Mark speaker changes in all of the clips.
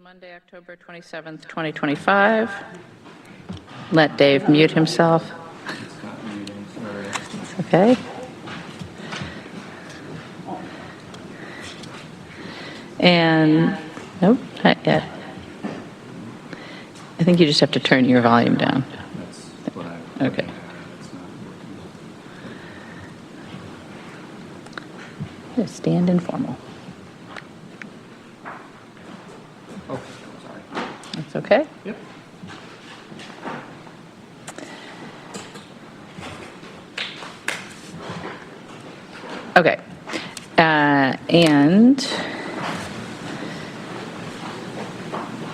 Speaker 1: Monday, October 27th, 2025. Let Dave mute himself. Okay. And, nope, not yet. I think you just have to turn your volume down. Okay. Just stand informal.
Speaker 2: Oh, sorry.
Speaker 1: That's okay?
Speaker 2: Yep.
Speaker 1: Okay. And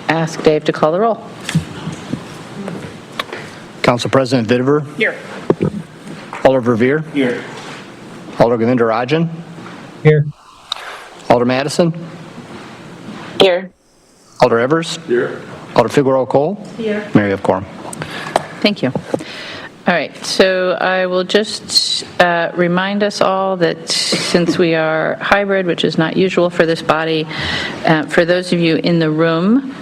Speaker 1: ask Dave to call the roll.
Speaker 3: Council President Vitiver.
Speaker 1: Here.
Speaker 3: Alder Verveer.
Speaker 2: Here.
Speaker 3: Alder Govindarajan.
Speaker 4: Here.
Speaker 3: Alder Madison.
Speaker 1: Here.
Speaker 3: Alder Evers.
Speaker 2: Here.
Speaker 3: Alder Figueroa Cole.
Speaker 1: Here.
Speaker 3: Mayor of Quorum.
Speaker 1: Thank you. All right, so I will just remind us all that since we are hybrid, which is not usual for this body, for those of you in the room,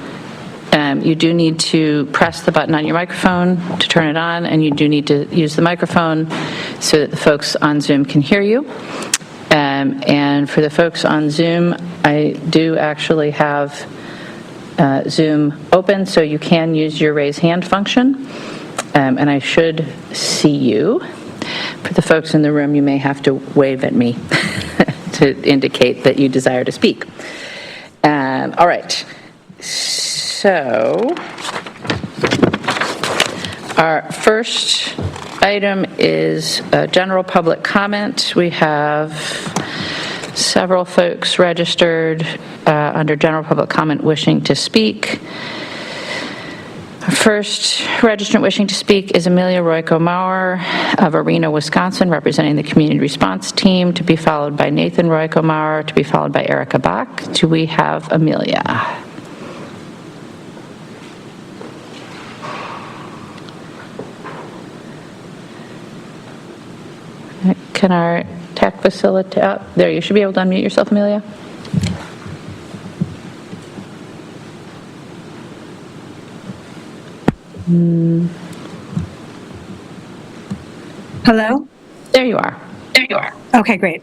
Speaker 1: you do need to press the button on your microphone to turn it on, and you do need to use the microphone so that the folks on Zoom can hear you. And for the folks on Zoom, I do actually have Zoom open, so you can use your raise hand function. And I should see you. For the folks in the room, you may have to wave at me to indicate that you desire to speak. All right. So our first item is general public comment. We have several folks registered under general public comment wishing to speak. First registrant wishing to speak is Amelia Royko-Maurer of Arena, Wisconsin, representing the community response team, to be followed by Nathan Royko-Maurer, to be followed by Erica Bach. Do we have Amelia? Can our tech facilitator, there, you should be able to unmute yourself, Amelia.
Speaker 5: Hello?
Speaker 1: There you are.
Speaker 5: There you are. Okay, great.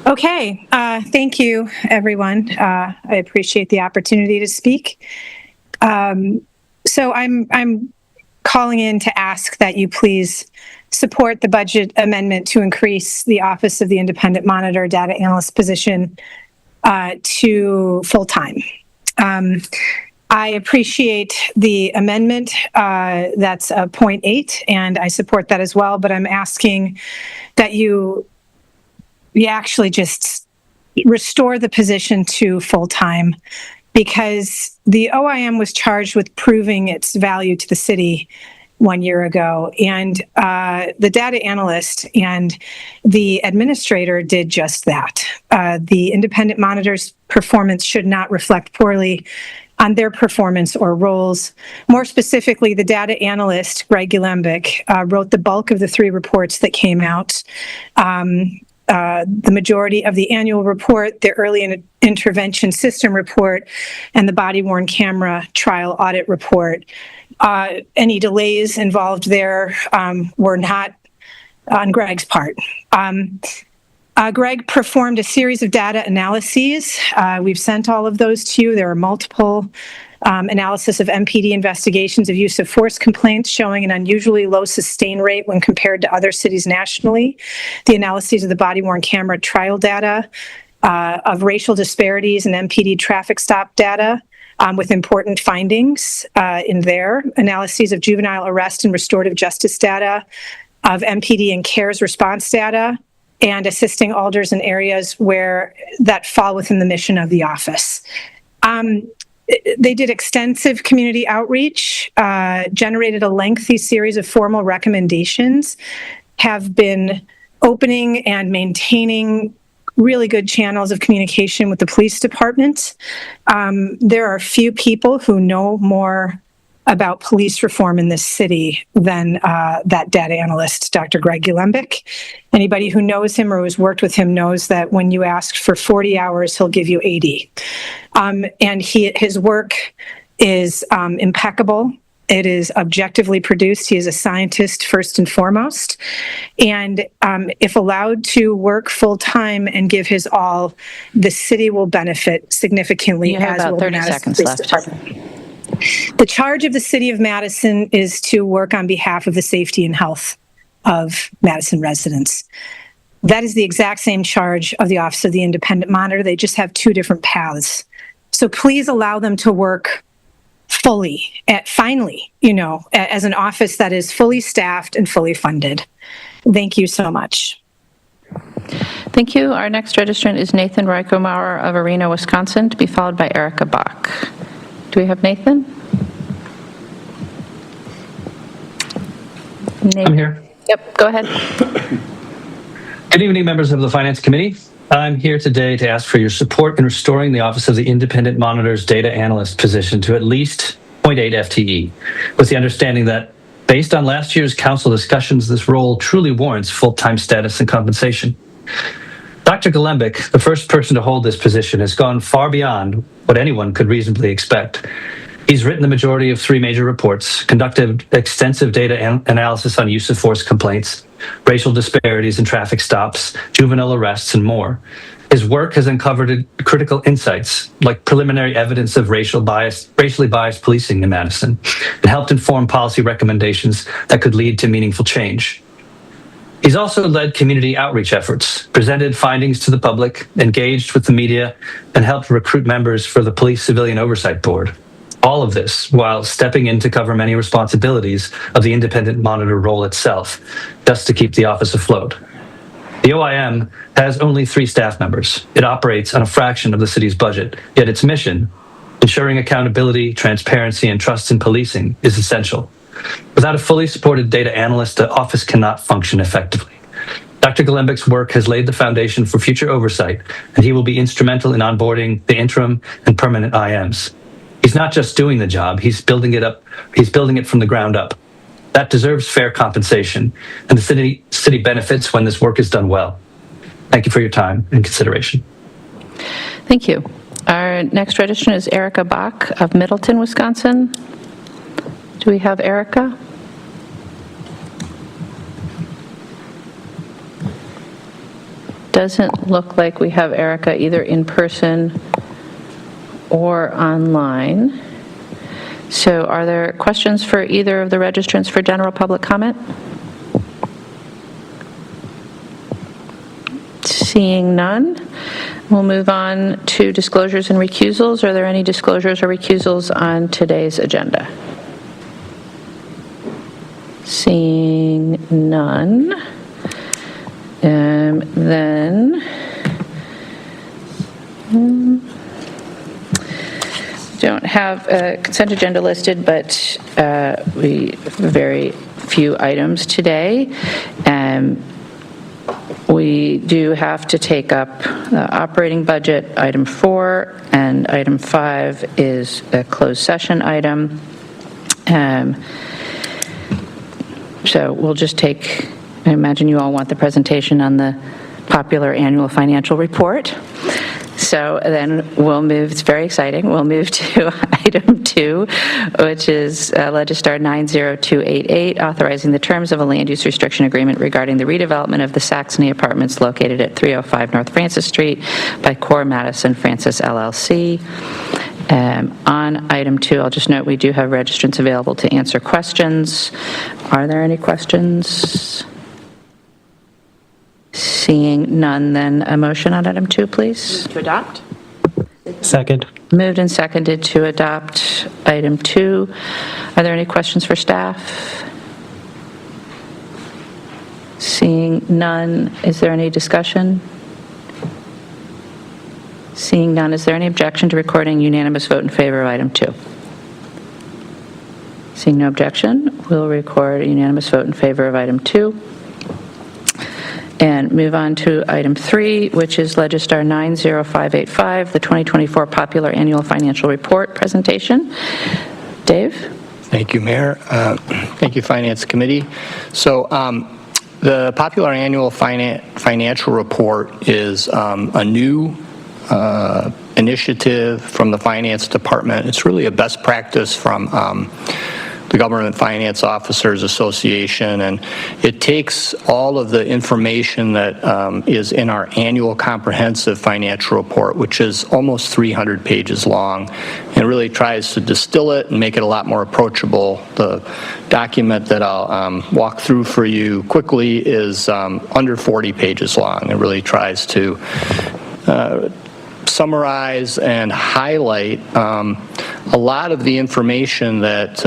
Speaker 5: Okay, thank you, everyone. I appreciate the opportunity to speak. So I'm calling in to ask that you please support the budget amendment to increase the Office of the Independent Monitor data analyst position to full-time. I appreciate the amendment. That's a 0.8, and I support that as well, but I'm asking that you actually just restore the position to full-time, because the OIM was charged with proving its value to the city 1 year ago, and the data analyst and the administrator did just that. The independent monitor's performance should not reflect poorly on their performance or roles. More specifically, the data analyst, Greg Gulembic, wrote the bulk of the 3 reports that came out. The majority of the annual report, the early intervention system report, and the body-worn camera trial audit report. Any delays involved there were not on Greg's part. Greg performed a series of data analyses. We've sent all of those to you. There are multiple analysis of MPD investigations of use of force complaints showing an unusually low sustain rate when compared to other cities nationally. The analyses of the body-worn camera trial data, of racial disparities and MPD traffic stop data, with important findings in there. Analyses of juvenile arrest and restorative justice data, of MPD and CARES response data, and assisting alders in areas where that fall within the mission of the office. They did extensive community outreach, generated a lengthy series of formal recommendations, have been opening and maintaining really good channels of communication with the police department. There are few people who know more about police reform in this city than that data analyst, Dr. Greg Gulembic. Anybody who knows him or who's worked with him knows that when you ask for 40 hours, he'll give you 80. And his work is impeccable. It is objectively produced. He is a scientist first and foremost. And if allowed to work full-time and give his all, the city will benefit significantly.
Speaker 1: You have
Speaker 5: as
Speaker 1: about
Speaker 5: will
Speaker 1: 30
Speaker 5: Madison
Speaker 1: seconds
Speaker 5: Police
Speaker 1: left.
Speaker 5: Department. The charge of the city of Madison is to work on behalf of the safety and health of Madison residents. That is the exact same charge of the Office of the Independent Monitor. They just have two different paths. So please allow them to work fully, finally, as an office that is fully staffed and fully funded. Thank you so much.
Speaker 1: Thank you. Our next registrant is Nathan Reichomauer of Arena, Wisconsin, to be followed by Erica Bach. Do we have Nathan?
Speaker 4: I'm here.
Speaker 1: Yep, go ahead.
Speaker 4: Good evening, members of the Finance Committee. I'm here today to ask for your support in restoring the Office of the Independent Monitor's data analyst position to at least 0.8 FTE, with the understanding that, based on last year's council discussions, this role truly warrants full-time status and compensation. Dr. Gulembic, the first person to hold this position, has gone far beyond what anyone could reasonably expect. He's written the majority of 3 major reports, conducted extensive data analysis on use of force complaints, racial disparities in traffic stops, juvenile arrests, and more. His work has uncovered critical insights, like preliminary evidence of racially biased policing in Madison, and helped inform policy recommendations that could lead to meaningful change. He's also led community outreach efforts, presented findings to the public, engaged with the media, and helped recruit members for the Police Civilian Oversight Board. All of this while stepping in to cover many responsibilities of the independent monitor role itself, just to keep the office afloat. The OIM has only 3 staff members. It operates on a fraction of the city's budget, yet its mission, ensuring accountability, transparency, and trust in policing, is essential. Without a fully supported data analyst, the office cannot function effectively. Dr. Gulembic's work has laid the foundation for future oversight, and he will be instrumental in onboarding the interim and permanent IMs. He's not just doing the job, he's building it from the ground up. That deserves fair compensation, and the city benefits when this work is done well. Thank you for your time and consideration.
Speaker 1: Thank you. Our next registrant is Erica Bach of Middleton, Wisconsin. Do we have Erica? Doesn't look like we have Erica either in person or online. So are there questions for either of the registrants for general public comment? Seeing none, we'll move on to disclosures and recusals. Are there any disclosures or recusals on today's agenda? Seeing none, then don't have a consent agenda listed, but we have very few items today. We do have to take up the operating budget, item 4, and item 5 is a closed session item. So we'll just take, I imagine you all want the presentation on the popular annual financial report. So then we'll move, it's very exciting, we'll move to item 2, which is Legistar 90288, authorizing the terms of a land use restriction agreement regarding the redevelopment of the Saxony Apartments located at 305 North Francis Street by Core Madison Francis LLC. On item 2, I'll just note we do have registrants available to answer questions. Are there any questions? Seeing none, then a motion on item 2, please.
Speaker 6: To adopt?
Speaker 2: Second.
Speaker 1: Moved and seconded to adopt item 2. Are there any questions for staff? Seeing none, is there any discussion? Seeing none, is there any objection to recording unanimous vote in favor of item 2? Seeing no objection, we'll record a unanimous vote in favor of item 2. And move on to item 3, which is Legistar 90585, the 2024 Popular Annual Financial Report presentation. Dave?
Speaker 3: Thank you, Mayor. Thank you, Finance Committee. So the popular annual financial report is a new initiative from the Finance Department. It's really a best practice from the Government Finance Officers Association, and it takes all of the information that is in our annual comprehensive financial report, which is almost 300 pages long, and really tries to distill it and make it a lot more approachable. The document that I'll walk through for you quickly is under 40 pages long. It really tries to summarize and highlight a lot of the information that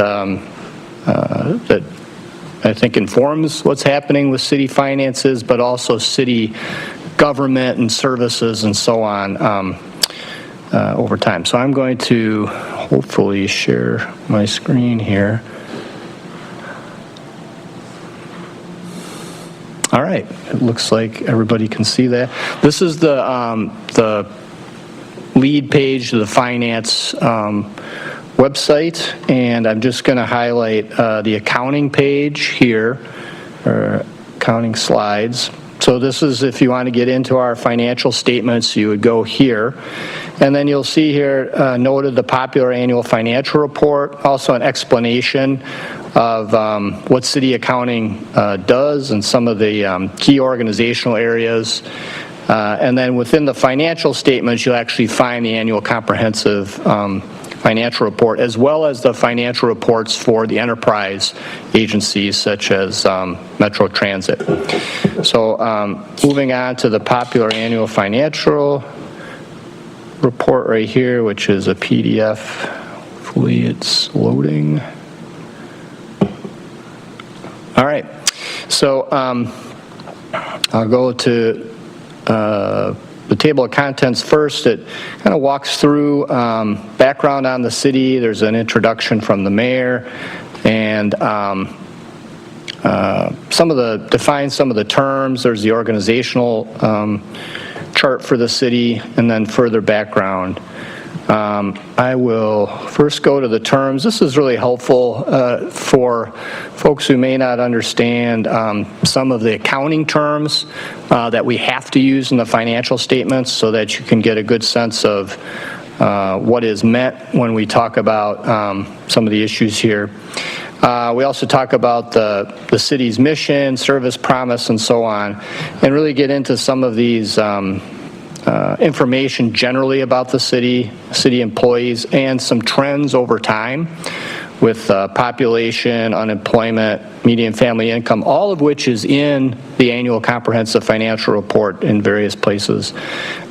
Speaker 3: that I think informs what's happening with city finances, but also city government and services and so on over time. So I'm going to hopefully share my screen here. All right, it looks like everybody can see that. This is the lead page of the finance website, and I'm just going to highlight the accounting page here, or accounting slides. So this is if you want to get into our financial statements, you would go here. And then you'll see here noted the popular annual financial report, also an explanation of what city accounting does and some of the key organizational areas. And then within the financial statements, you'll actually find the annual comprehensive financial report, as well as the financial reports for the enterprise agencies such as Metro Transit. So moving on to the popular annual financial report right here, which is a PDF. Hopefully it's loading. All right. So I'll go to the table of contents first. It kind of walks through background on the city. There's an introduction from the mayor, and defines some of the terms. There's the organizational chart for the city, and then further background. I will first go to the terms. This is really helpful for folks who may not understand some of the accounting terms that we have to use in the financial statements, so that you can get a good sense of what is meant when we talk about some of the issues here. We also talk about the city's mission, service promise, and so on, and really get into some of these information generally about the city employees, and some trends over time with population, unemployment, median family income, all of which is in the annual comprehensive financial report in various places,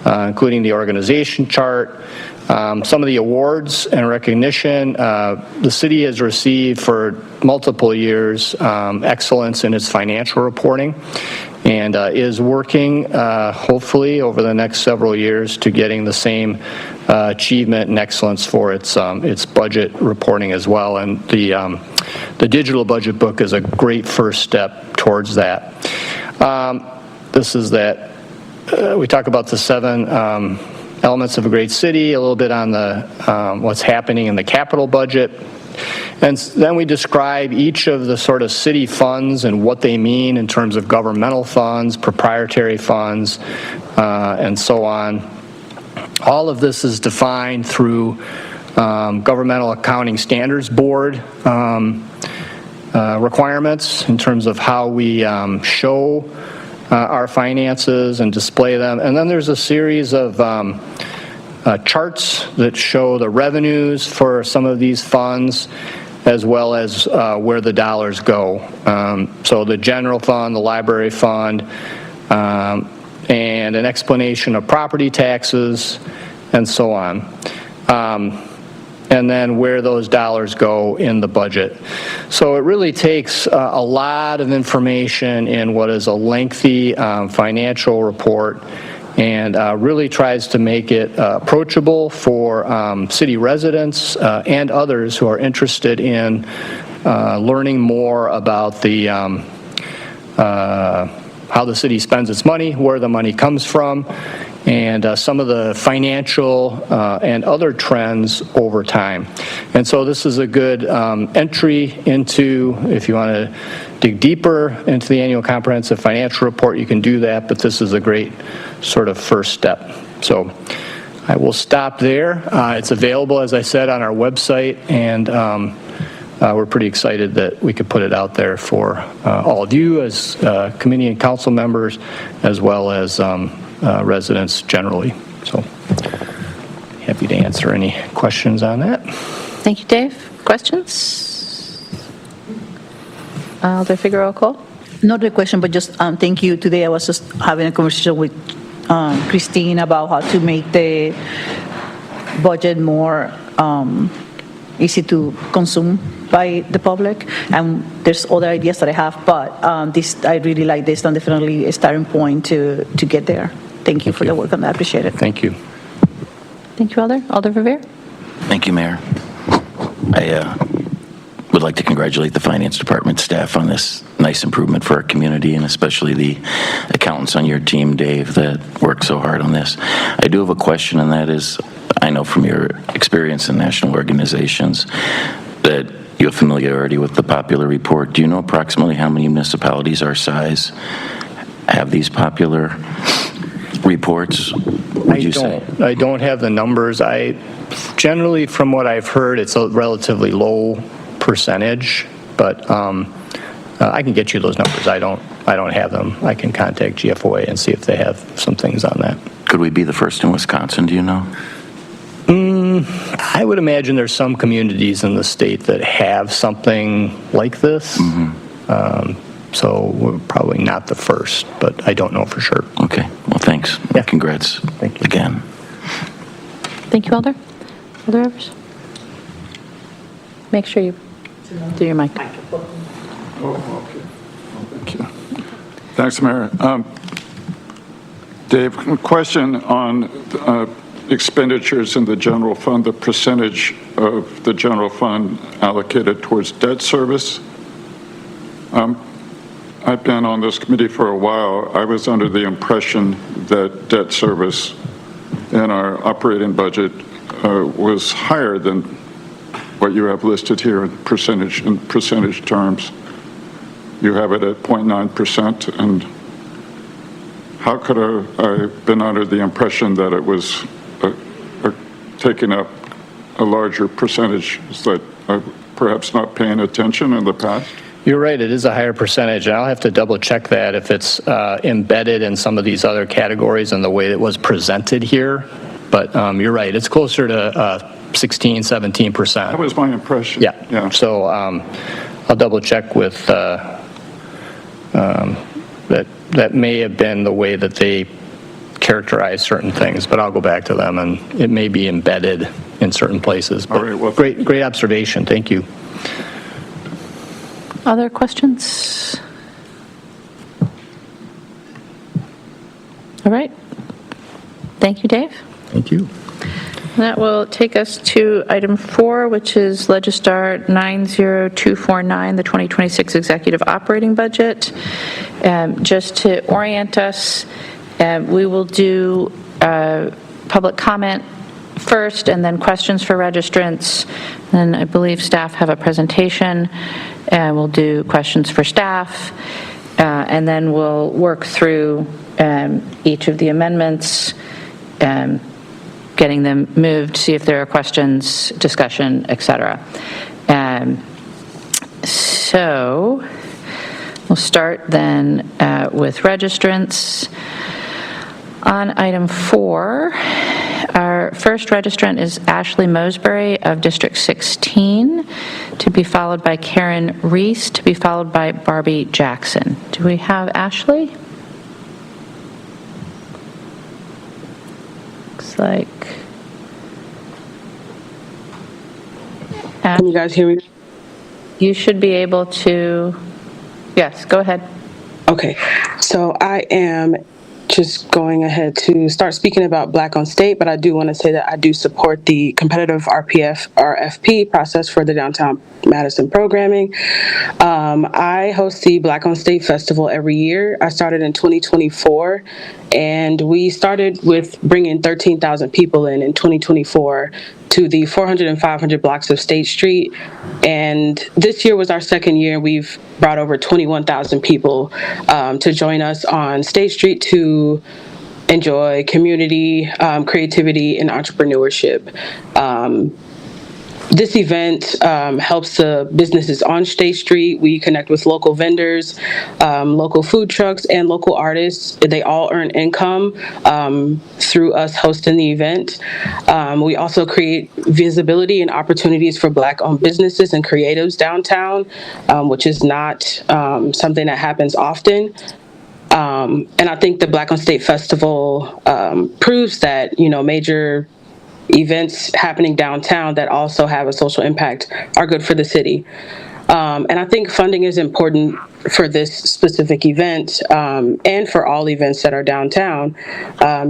Speaker 3: including the organization chart, some of the awards and recognition. The city has received for multiple years excellence in its financial reporting, and is working, hopefully, over the next several years to getting the same achievement and excellence for its budget reporting as well. And the digital budget book is a great first step towards that. This is that. We talk about the 7 elements of a great city, a little bit on the what's happening in the capital budget. And then we describe each of the sort of city funds and what they mean in terms of governmental funds, proprietary funds, and so on. All of this is defined through Governmental Accounting Standards Board requirements in terms of how we show our finances and display them. And then there's a series of charts that show the revenues for some of these funds, as well as where the dollars go. So the general fund, the library fund, and an explanation of property taxes, and so on. And then where those dollars go in the budget. So it really takes a lot of information in what is a lengthy financial report, and really tries to make it approachable for city residents and others who are interested in learning more about the how the city spends its money, where the money comes from, and some of the financial and other trends over time. And so this is a good entry into, if you want to dig deeper into the annual comprehensive financial report, you can do that, but this is a great sort of first step. So I will stop there. It's available, as I said, on our website, and we're pretty excited that we could put it out there for all of you as committee and council members, as well as residents generally. So happy to answer any questions on that.
Speaker 1: Thank you, Dave. Questions? Alder Figueroa Cole?
Speaker 6: Not a question, but just thank you. Today I was just having a conversation with Christine about how to make the budget more easy to consume by the public. And there's other ideas that I have, but I really like this, and definitely a starting point to get there. Thank you for the work on that. I appreciate it.
Speaker 3: Thank you.
Speaker 1: Thank you, Alder. Alder Verveer?
Speaker 7: Thank you, Mayor. I would like to congratulate the Finance Department staff on this nice improvement for our community, and especially the accountants on your team, Dave, that worked so hard on this. I do have a question, and that is, I know from your experience in national organizations that you have familiarity with the popular report. Do you know approximately how many municipalities our size have these popular reports, would you say?
Speaker 3: I don't have the numbers. Generally, from what I've heard, it's a relatively low percentage, but I can get you those numbers. I don't have them. I can contact GFOA and see if they have some things on that.
Speaker 7: Could we be the first in Wisconsin, do you know?
Speaker 3: I would imagine there's some communities in the state that have something like this. So we're probably not the first, but I don't know for sure.
Speaker 7: Okay, well, thanks.
Speaker 3: Yeah.
Speaker 7: Congrats.
Speaker 3: Thank you.
Speaker 7: Again.
Speaker 1: Thank you, Alder. Alder Evers? Make sure you do your mic.
Speaker 8: Oh, okay. Thank you. Thanks, Mayor. Dave, question on expenditures in the general fund, the percentage of the general fund allocated towards debt service. I've been on this committee for a while. I was under the impression that debt service in our operating budget was higher than what you have listed here in percentage terms. You have it at 0.9%, and how could I have been under the impression that it was taking up a larger percentage? Is that perhaps not paying attention in the past?
Speaker 3: You're right, it is a higher percentage, and I'll have to double check that if it's embedded in some of these other categories and the way it was presented here. But you're right, it's closer to 16, 17%.
Speaker 8: That was my impression.
Speaker 3: Yeah. So I'll double check with that may have been the way that they characterize certain things, but I'll go back to them, and it may be embedded in certain places. But
Speaker 8: all right, well,
Speaker 3: great observation. Thank you.
Speaker 1: Other questions? All right. Thank you, Dave.
Speaker 3: Thank you.
Speaker 1: That will take us to item 4, which is Legistar 90249, the 2026 Executive Operating Budget. Just to orient us, we will do public comment first, and then questions for registrants. Then I believe staff have a presentation, and we'll do questions for staff, and then we'll work through each of the amendments, getting them moved, see if there are questions, discussion, etc. So we'll start then with registrants. On item 4, our first registrant is Ashley Mosbury of District 16, to be followed by Karen Reese, to be followed by Barbie Jackson. Do we have Ashley? Looks like.
Speaker 9: Can you guys hear me?
Speaker 1: You should be able to, yes, go ahead.
Speaker 9: Okay, so I am just going ahead to start speaking about Black on State, but I do want to say that I do support the competitive RFP process for the downtown Madison programming. I host the Black on State Festival every year. I started in 2024, and we started with bringing 13,000 people in 2024 to the 400 and 500 blocks of State Street. And this year was our second year. We've brought over 21,000 people to join us on State Street to enjoy community, creativity, and entrepreneurship. This event helps the businesses on State Street. We connect with local vendors, local food trucks, and local artists. They all earn income through us hosting the event. We also create visibility and opportunities for Black-owned businesses and creatives downtown, which is not something that happens often. And I think the Black on State Festival proves that, major events happening downtown that also have a social impact are good for the city. And I think funding is important for this specific event and for all events that are downtown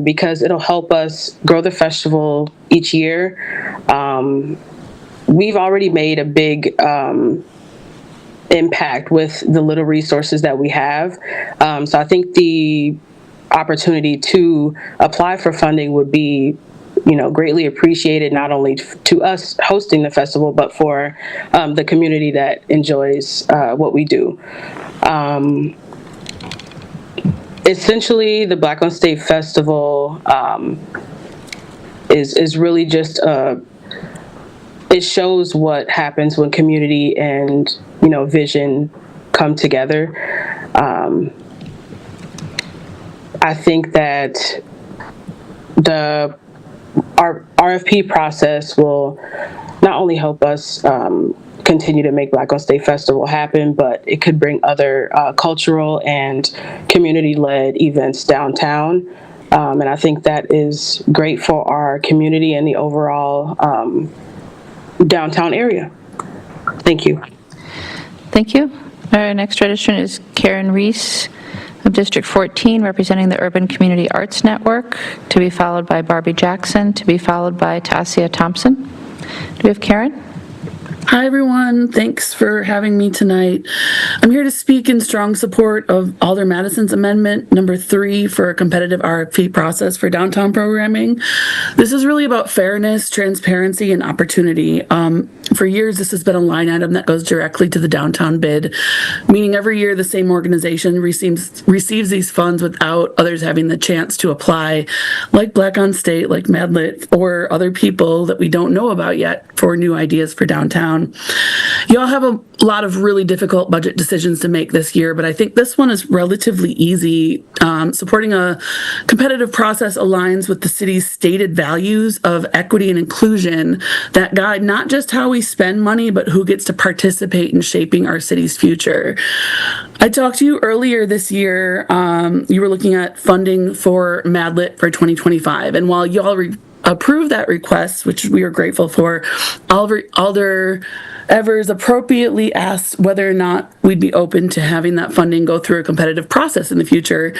Speaker 9: because it'll help us grow the festival each year. We've already made a big impact with the little resources that we have. So I think the opportunity to apply for funding would be greatly appreciated, not only to us hosting the festival, but for the community that enjoys what we do. Essentially, the Black on State Festival is really just it shows what happens when community and vision come together. I think that our RFP process will not only help us continue to make Black on State Festival happen, but it could bring other cultural and community-led events downtown. And I think that is great for our community and the overall downtown area. Thank you.
Speaker 1: Thank you. Our next registrant is Karen Reese of District 14, representing the Urban Community Arts Network, to be followed by Barbie Jackson, to be followed by Tasia Thompson. Do we have Karen?
Speaker 10: Hi, everyone. Thanks for having me tonight. I'm here to speak in strong support of Alder Madison's amendment number 3 for a competitive RFP process for downtown programming. This is really about fairness, transparency, and opportunity. For years, this has been a line item that goes directly to the downtown bid, meaning every year the same organization receives these funds without others having the chance to apply, like Black on State, like Madlit, or other people that we don't know about yet for new ideas for downtown. You all have a lot of really difficult budget decisions to make this year, but I think this one is relatively easy. Supporting a competitive process aligns with the city's stated values of equity and inclusion that guide not just how we spend money, but who gets to participate in shaping our city's future. I talked to you earlier this year. You were looking at funding for Madlit for 2025, and while you all approved that request, which we are grateful for, Alder Evers appropriately asked whether or not we'd be open to having that funding go through a competitive process in the future.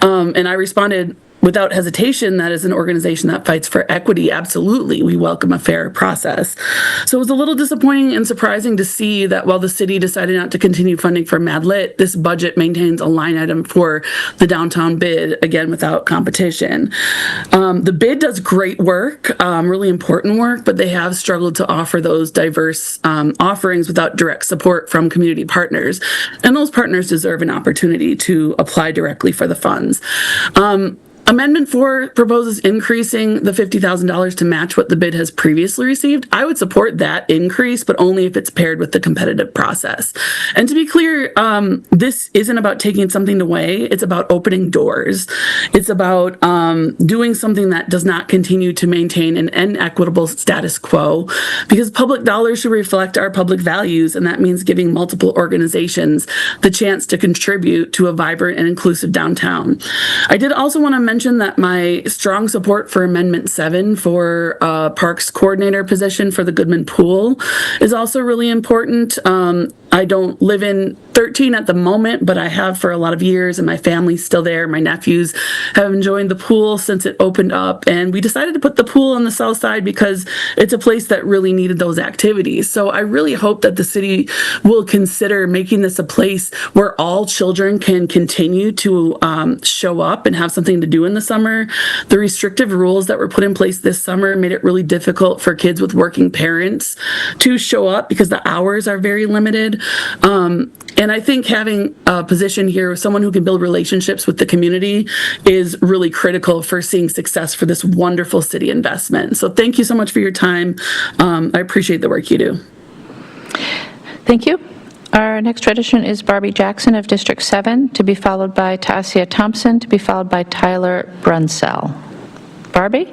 Speaker 10: And I responded without hesitation, that is an organization that fights for equity. Absolutely, we welcome a fair process. So it was a little disappointing and surprising to see that while the city decided not to continue funding for Madlit, this budget maintains a line item for the downtown bid, again, without competition. The bid does great work, really important work, but they have struggled to offer those diverse offerings without direct support from community partners. And those partners deserve an opportunity to apply directly for the funds. Amendment 4 proposes increasing the $50,000 to match what the bid has previously received. I would support that increase, but only if it's paired with the competitive process. And to be clear, this isn't about taking something away. It's about opening doors. It's about doing something that does not continue to maintain an inequitable status quo, because public dollars should reflect our public values, and that means giving multiple organizations the chance to contribute to a vibrant and inclusive downtown. I did also want to mention that my strong support for Amendment 7 for Parks Coordinator position for the Goodman Pool is also really important. I don't live in 13 at the moment, but I have for a lot of years, and my family's still there. My nephews have enjoyed the pool since it opened up, and we decided to put the pool on the south side because it's a place that really needed those activities. So I really hope that the city will consider making this a place where all children can continue to show up and have something to do in the summer. The restrictive rules that were put in place this summer made it really difficult for kids with working parents to show up because the hours are very limited. And I think having a position here, someone who can build relationships with the community, is really critical for seeing success for this wonderful city investment. So thank you so much for your time. I appreciate the work you do.
Speaker 1: Thank you. Our next registrant is Barbie Jackson of District 7, to be followed by Tasia Thompson, to be followed by Tyler Brunsell. Barbie?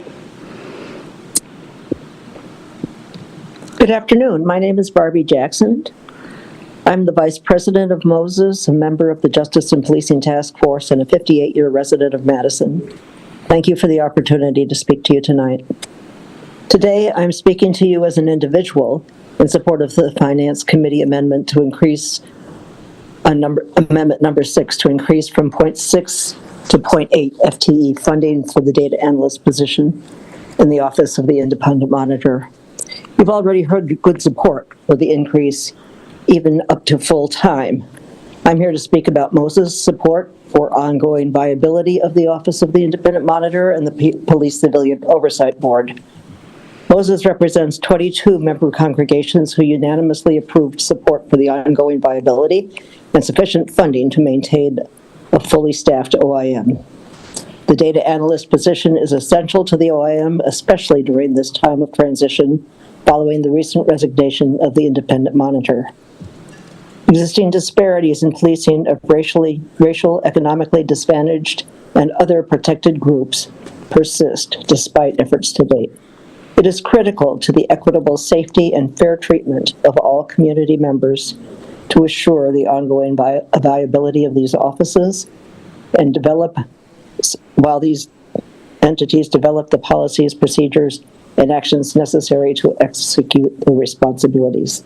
Speaker 11: Good afternoon. My name is Barbie Jackson. I'm the Vice President of Moses, a member of the Justice and Policing Task Force, and a 58-year resident of Madison. Thank you for the opportunity to speak to you tonight. Today, I'm speaking to you as an individual in support of the Finance Committee amendment to increase amendment number 6 to increase from 0.6 to 0.8 FTE funding for the data analyst position in the Office of the Independent Monitor. You've already heard good support for the increase, even up to full-time. I'm here to speak about Moses' support for ongoing viability of the Office of the Independent Monitor and the Police Civilian Oversight Board. Moses represents 22 member congregations who unanimously approved support for the ongoing viability and sufficient funding to maintain a fully staffed OIM. The data analyst position is essential to the OIM, especially during this time of transition following the recent resignation of the Independent Monitor. Existing disparities in policing of racial, economically disadvantaged, and other protected groups persist despite efforts to date. It is critical to the equitable safety and fair treatment of all community members to assure the ongoing viability of these offices and while these entities develop the policies, procedures, and actions necessary to execute their responsibilities.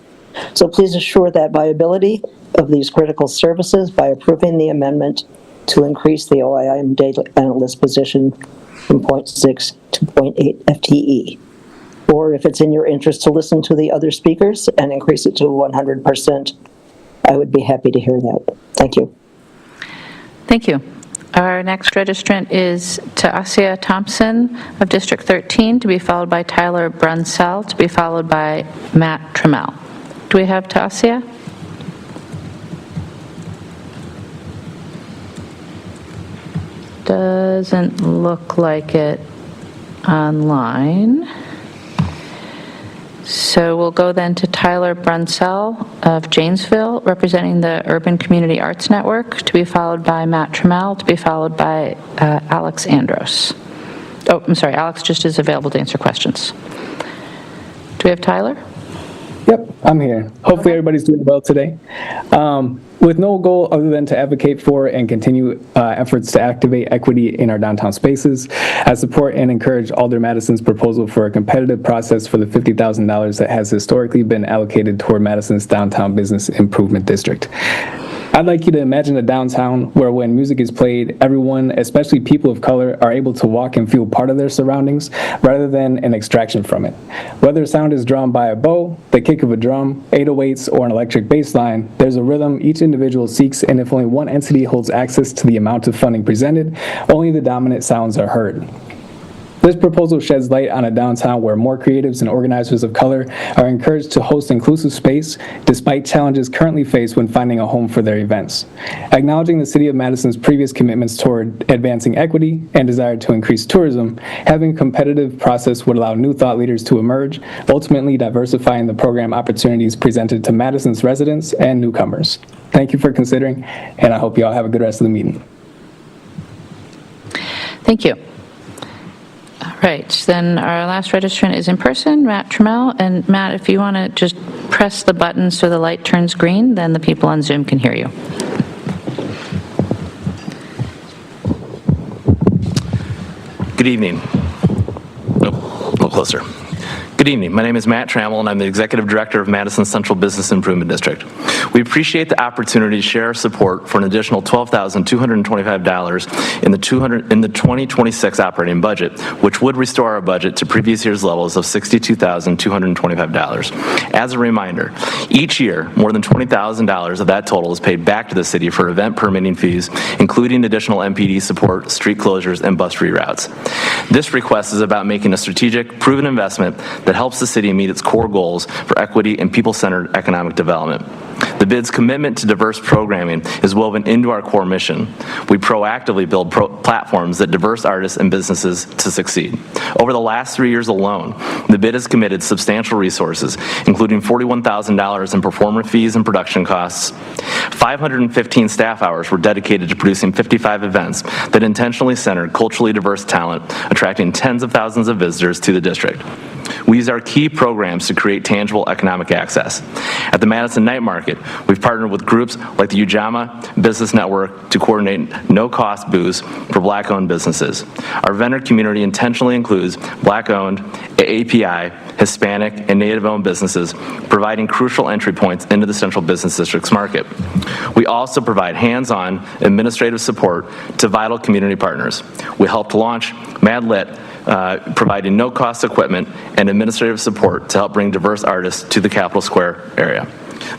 Speaker 11: So please assure that viability of these critical services by approving the amendment to increase the OIM data analyst position from 0.6 to 0.8 FTE. Or if it's in your interest to listen to the other speakers and increase it to 100%, I would be happy to hear that. Thank you.
Speaker 1: Thank you. Our next registrant is Tasia Thompson of District 13, to be followed by Tyler Brunsell, to be followed by Matt Trammell. Do we have Tasia? Doesn't look like it online. So we'll go then to Tyler Brunsell of Janesville, representing the Urban Community Arts Network, to be followed by Matt Trammell, to be followed by Alex Andros. Oh, I'm sorry, Alex just is available to answer questions. Do we have Tyler?
Speaker 12: Yep, I'm here. Hopefully everybody's doing well today. With no goal other than to advocate for and continue efforts to activate equity in our downtown spaces, I support and encourage Alder Madison's proposal for a competitive process for the $50,000 that has historically been allocated toward Madison's downtown business improvement district. I'd like you to imagine a downtown where when music is played, everyone, especially people of color, are able to walk and feel part of their surroundings rather than an extraction from it. Whether sound is drawn by a bow, the kick of a drum, 808s, or an electric bass line, there's a rhythm each individual seeks, and if only one entity holds access to the amount of funding presented, only the dominant sounds are heard. This proposal sheds light on a downtown where more creatives and organizers of color are encouraged to host inclusive space despite challenges currently faced when finding a home for their events. Acknowledging the City of Madison's previous commitments toward advancing equity and desire to increase tourism, having a competitive process would allow new thought leaders to emerge, ultimately diversifying the program opportunities presented to Madison's residents and newcomers. Thank you for considering, and I hope you all have a good rest of the meeting.
Speaker 1: Thank you. All right, then our last registrant is in person, Matt Trammell. And Matt, if you want to just press the button so the light turns green, then the people on Zoom can hear you.
Speaker 13: Good evening. Oh, a little closer. Good evening. My name is Matt Trammell, and I'm the Executive Director of Madison Central Business Improvement District. We appreciate the opportunity to share our support for an additional $12,225 in the 2026 operating budget, which would restore our budget to previous year's levels of $62,225. As a reminder, each year, more than $20,000 of that total is paid back to the city for event permitting fees, including additional MPD support, street closures, and bus reroutes. This request is about making a strategic, proven investment that helps the city meet its core goals for equity and people-centered economic development. The bid's commitment to diverse programming is woven into our core mission. We proactively build platforms that diverse artists and businesses to succeed. Over the last 3 years alone, the bid has committed substantial resources, including $41,000 in performer fees and production costs. 515 staff hours were dedicated to producing 55 events that intentionally centered culturally diverse talent, attracting tens of thousands of visitors to the district. We use our key programs to create tangible economic access. At the Madison Night Market, we've partnered with groups like the Ujamaa Business Network to coordinate no-cost booths for Black-owned businesses. Our vendor community intentionally includes Black-owned, AAPI, Hispanic, and Native-owned businesses, providing crucial entry points into the Central Business District's market. We also provide hands-on administrative support to vital community partners. We helped launch MadLit, providing no-cost equipment and administrative support to help bring diverse artists to the Capitol Square area.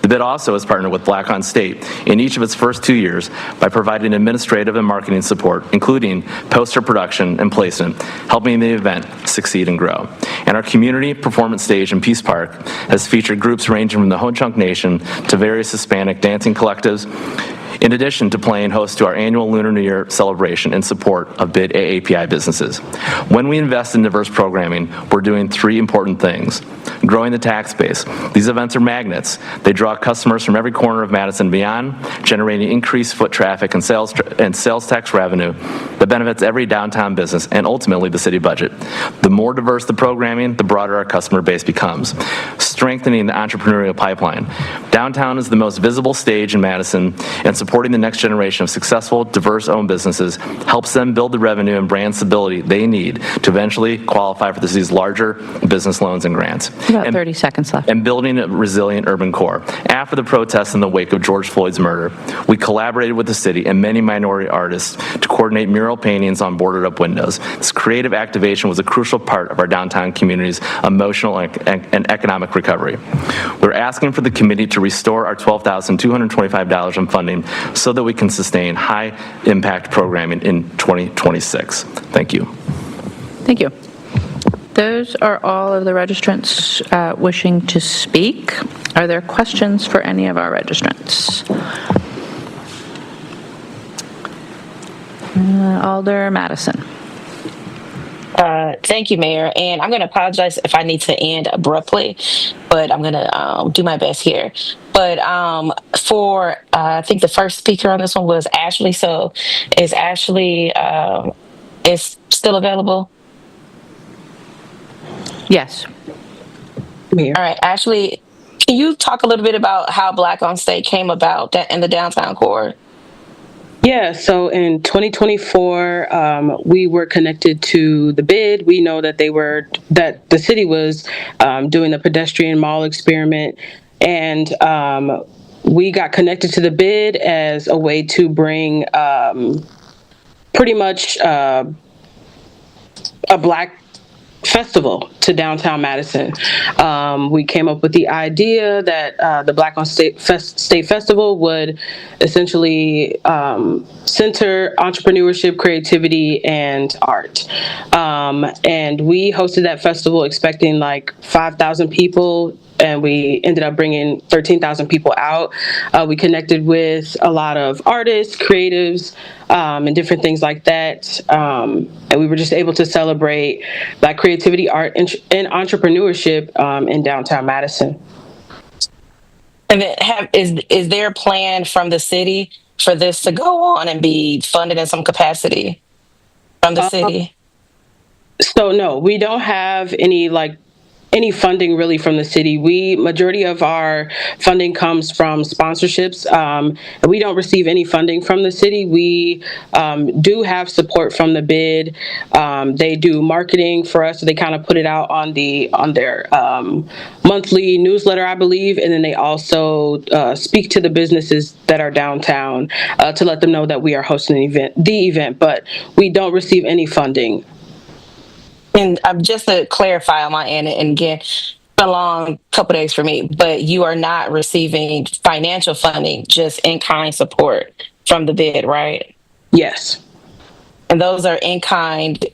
Speaker 13: The bid also has partnered with Black on State in each of its first 2 years by providing administrative and marketing support, including poster production and placement, helping the event succeed and grow. And our community performance stage in Peace Park has featured groups ranging from the Ho Chunk Nation to various Hispanic dancing collectives, in addition to playing host to our annual Lunar New Year celebration in support of BID AAPI businesses. When we invest in diverse programming, we're doing 3 important things. Growing the tax base. These events are magnets. They draw customers from every corner of Madison and beyond, generating increased foot traffic and sales tax revenue that benefits every downtown business and ultimately the city budget. The more diverse the programming, the broader our customer base becomes. Strengthening the entrepreneurial pipeline. Downtown is the most visible stage in Madison, and supporting the next generation of successful, diverse-owned businesses helps them build the revenue and brand stability they need to eventually qualify for the city's larger business loans and grants.
Speaker 1: About 30 seconds left.
Speaker 13: And building a resilient urban core. After the protests in the wake of George Floyd's murder, we collaborated with the city and many minority artists to coordinate mural paintings on boarded-up windows. This creative activation was a crucial part of our downtown community's emotional and economic recovery. We're asking for the committee to restore our $12,225 in funding so that we can sustain high-impact programming in 2026. Thank you.
Speaker 1: Thank you. Those are all of the registrants wishing to speak. Are there questions for any of our registrants? Alder Madison.
Speaker 14: Thank you, Mayor. And I'm going to apologize if I need to end abruptly, but I'm going to do my best here. But for, I think the first speaker on this one was Ashley. So is Ashley is still available?
Speaker 1: Yes.
Speaker 14: All right, Ashley, can you talk a little bit about how Black on State came about in the downtown core?
Speaker 9: Yeah, so in 2024, we were connected to the bid. We know that the city was doing the pedestrian mall experiment, and we got connected to the bid as a way to bring pretty much a Black festival to downtown Madison. We came up with the idea that the Black on State Festival would essentially center entrepreneurship, creativity, and art. And we hosted that festival expecting like 5,000 people, and we ended up bringing 13,000 people out. We connected with a lot of artists, creatives, and different things like that. And we were just able to celebrate Black creativity, art, and entrepreneurship in downtown Madison.
Speaker 14: And then is there a plan from the city for this to go on and be funded in some capacity from the city?
Speaker 9: So no, we don't have any like any funding really from the city. Majority of our funding comes from sponsorships, and we don't receive any funding from the city. We do have support from the bid. They do marketing for us, so they kind of put it out on their monthly newsletter, I believe, and then they also speak to the businesses that are downtown to let them know that we are hosting the event, but we don't receive any funding.
Speaker 14: And just to clarify on my end, and again, it's been a long couple days for me, but you are not receiving financial funding, just in-kind support from the bid, right?
Speaker 9: Yes.
Speaker 14: And those are in-kind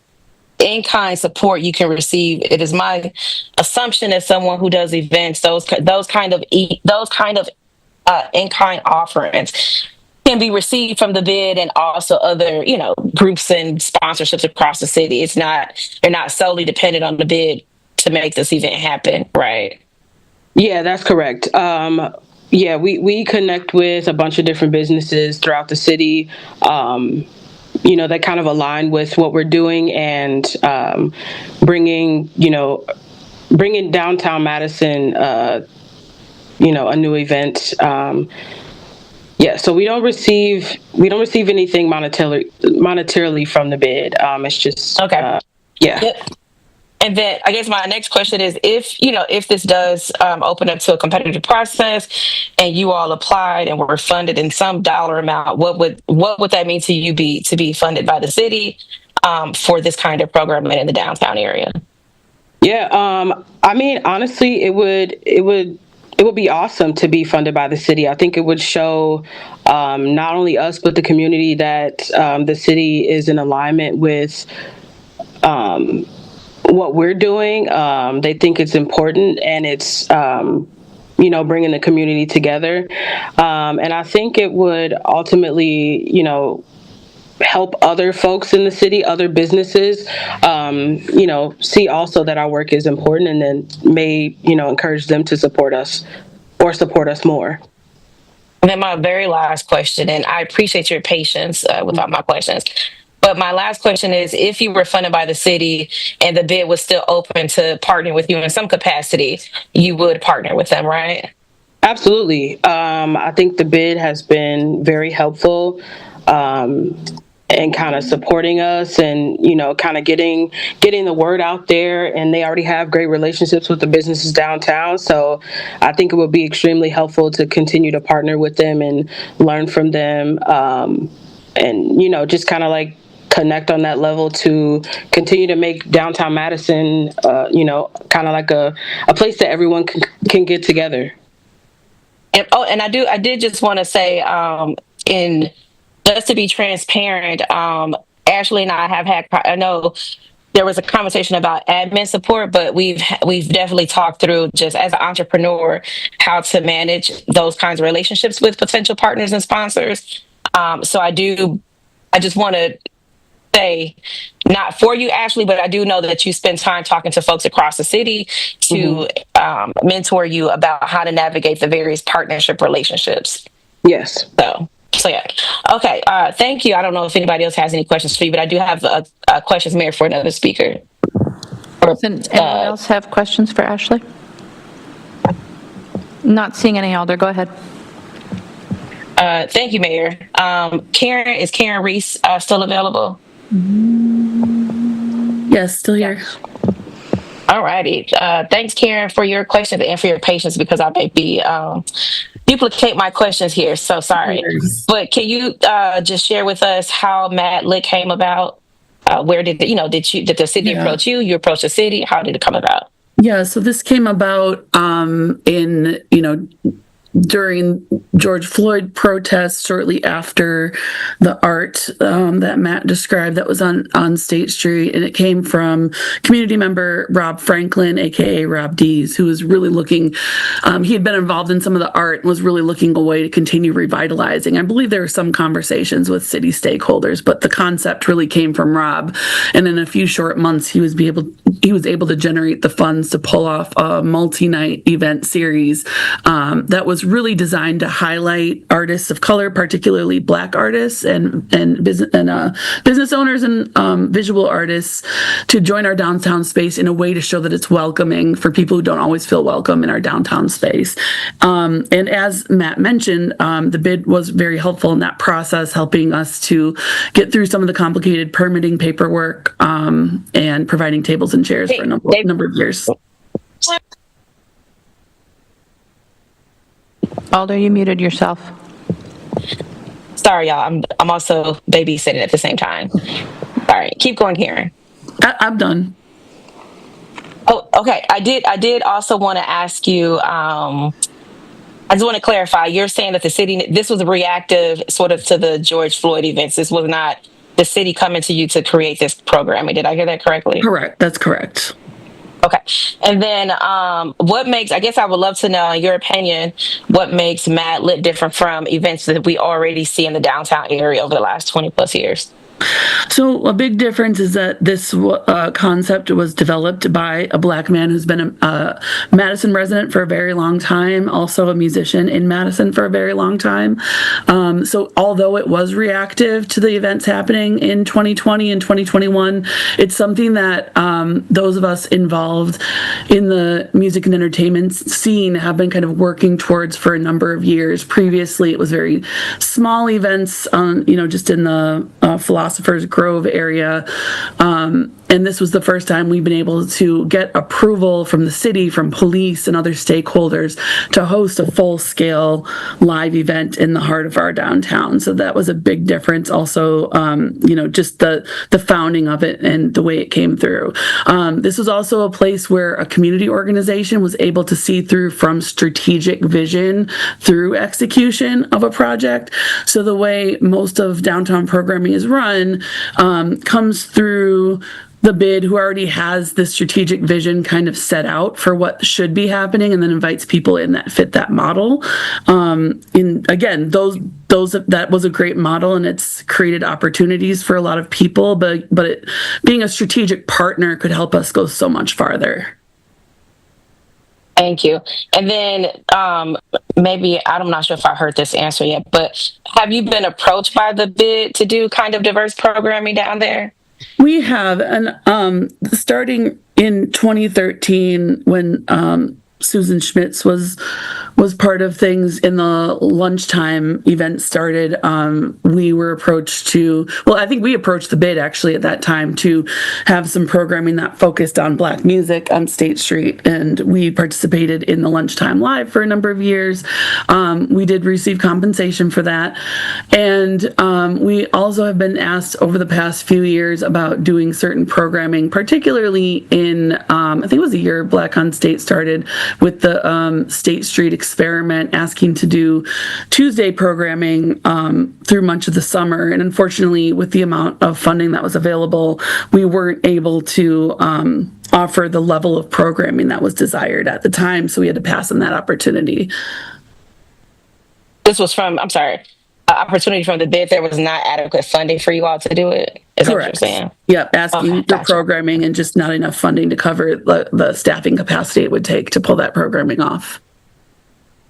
Speaker 14: support you can receive. It is my assumption as someone who does events, those kind of in-kind offerings can be received from the bid and also other, groups and sponsorships across the city. They're not solely dependent on the bid to make this event happen, right?
Speaker 9: Yeah, that's correct. Yeah, we connect with a bunch of different businesses throughout the city, that kind of align with what we're doing and bringing downtown Madison, a new event. Yeah, so we don't receive anything monetarily from the bid. It's just
Speaker 14: okay.
Speaker 9: Yeah.
Speaker 14: Yep. And then I guess my next question is, if this does open up to a competitive process and you all applied and were funded in some dollar amount, what would that mean to you to be funded by the city for this kind of programming in the downtown area?
Speaker 9: Yeah, I mean, honestly, it would be awesome to be funded by the city. I think it would show not only us, but the community that the city is in alignment with what we're doing. They think it's important, and it's, bringing the community together. And I think it would ultimately, help other folks in the city, other businesses, see also that our work is important, and then may, encourage them to support us or support us more.
Speaker 14: And then my very last question, and I appreciate your patience with all my questions, but my last question is, if you were funded by the city and the bid was still open to partner with you in some capacity, you would partner with them, right?
Speaker 9: Absolutely. I think the bid has been very helpful. And kind of supporting us and, kind of getting the word out there. And they already have great relationships with the businesses downtown. So I think it would be extremely helpful to continue to partner with them and learn from them. And, just kind of like connect on that level to continue to make downtown Madison, kind of like a place that everyone can get together.
Speaker 14: And I did just want to say, just to be transparent, Ashley and I have had, I know there was a conversation about admin support, but we've definitely talked through, just as an entrepreneur, how to manage those kinds of relationships with potential partners and sponsors. So I just want to say, not for you, Ashley, but I do know that you spend time talking to folks across the city to mentor you about how to navigate the various partnership relationships.
Speaker 9: Yes.
Speaker 14: So yeah. Okay. Thank you. I don't know if anybody else has any questions for you, but I do have questions, Mayor, for another speaker.
Speaker 1: Does anyone else have questions for Ashley? Not seeing any. Alder, go ahead.
Speaker 14: Thank you, Mayor. Is Karen Reese still available?
Speaker 10: Yes, still here.
Speaker 14: All righty. Thanks, Karen, for your questions and for your patience, because I may be duplicate my questions here. So sorry. But can you just share with us how Mad Lit came about? Where did did the city approach you? You approached the city. How did it come about?
Speaker 10: Yeah, so this came about during George Floyd protests, shortly after the art that Matt described that was on State Street. And it came from community member Rob Franklin, aka Rob Dees, who was really looking, he had been involved in some of the art and was really looking a way to continue revitalizing. I believe there were some conversations with city stakeholders, but the concept really came from Rob. And in a few short months, he was able to generate the funds to pull off a multi-night event series that was was really designed to highlight artists of color, particularly Black artists and business owners and visual artists, to join our downtown space in a way to show that it's welcoming for people who don't always feel welcome in our downtown space. And as Matt mentioned, the bid was very helpful in that process, helping us to get through some of the complicated permitting paperwork and providing tables and chairs for a number of years.
Speaker 1: Alder, you muted yourself.
Speaker 14: Sorry, y'all. I'm also babysitting at the same time. All right, keep going here.
Speaker 10: I'm done.
Speaker 14: Oh, okay. I did also want to ask you. I just want to clarify. You're saying that the city, this was reactive, sort of, to the George Floyd events. This was not the city coming to you to create this programming. Did I hear that correctly?
Speaker 10: Correct. That's correct.
Speaker 14: Okay. And then what makes, I guess I would love to know, in your opinion, what makes Mad Lit different from events that we already see in the downtown area over the last 20 plus years?
Speaker 10: So a big difference is that this concept was developed by a Black man who's been a Madison resident for a very long time, also a musician in Madison for a very long time. So although it was reactive to the events happening in 2020 and 2021, it's something that those of us involved in the music and entertainment scene have been kind of working towards for a number of years. Previously, it was very small events, just in the Philosopher's Grove area. And this was the first time we've been able to get approval from the city, from police and other stakeholders to host a full-scale live event in the heart of our downtown. So that was a big difference. Also, just the founding of it and the way it came through. This was also a place where a community organization was able to see through from strategic vision through execution of a project. So the way most of downtown programming is run comes through the bid, who already has the strategic vision kind of set out for what should be happening, and then invites people in that fit that model. And again, that was a great model, and it's created opportunities for a lot of people. But being a strategic partner could help us go so much farther.
Speaker 14: Thank you. And then maybe, I'm not sure if I heard this answer yet, but have you been approached by the bid to do kind of diverse programming down there?
Speaker 10: We have, and starting in 2013, when Susan Schmitz was part of things in the lunchtime event started, we were approached I think we approached the bid actually at that time to have some programming that focused on Black music on State Street, and we participated in the Lunchtime Live for a number of years. We did receive compensation for that, and we also have been asked over the past few years about doing certain programming, particularly in, I think it was the year Black on State started, with the State Street experiment, asking to do Tuesday programming through much of the summer. And unfortunately, with the amount of funding that was available, we weren't able to offer the level of programming that was desired at the time. So we had to pass on that opportunity.
Speaker 14: This was from, I'm sorry, opportunity from the bid. There was not adequate funding for you all to do it. Is that what you're saying?
Speaker 10: Yep, asking for programming and just not enough funding to cover the staffing capacity it would take to pull that programming off.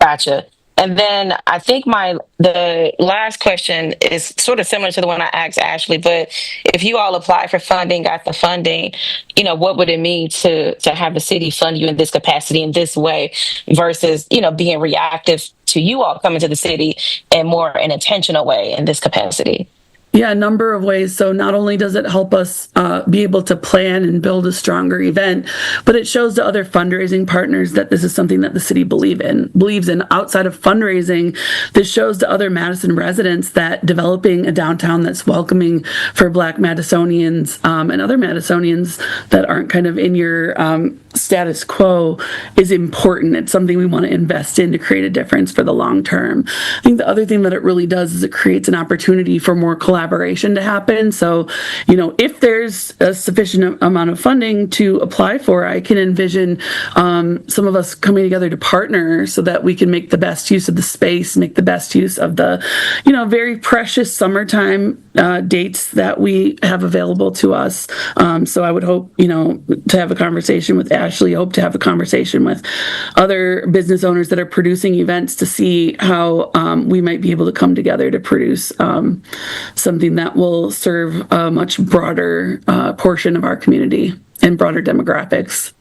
Speaker 14: Gotcha. And then I think the last question is sort of similar to the one I asked Ashley, but if you all apply for funding, got the funding, what would it mean to have the city fund you in this capacity, in this way, versus, being reactive to you all coming to the city in more an intentional way in this capacity?
Speaker 10: Yeah, a number of ways. So not only does it help us be able to plan and build a stronger event, but it shows to other fundraising partners that this is something that the city believes in. Outside of fundraising, this shows to other Madison residents that developing a downtown that's welcoming for Black Madisonians and other Madisonians that aren't kind of in your status quo is important. It's something we want to invest in to create a difference for the long term. I think the other thing that it really does is it creates an opportunity for more collaboration to happen. So, if there's a sufficient amount of funding to apply for, I can envision some of us coming together to partner so that we can make the best use of the space, make the best use of the, very precious summertime dates that we have available to us. So I would hope, to have a conversation with Ashley, hope to have a conversation with other business owners that are producing events to see how we might be able to come together to produce something that will serve a much broader portion of our community and broader demographics.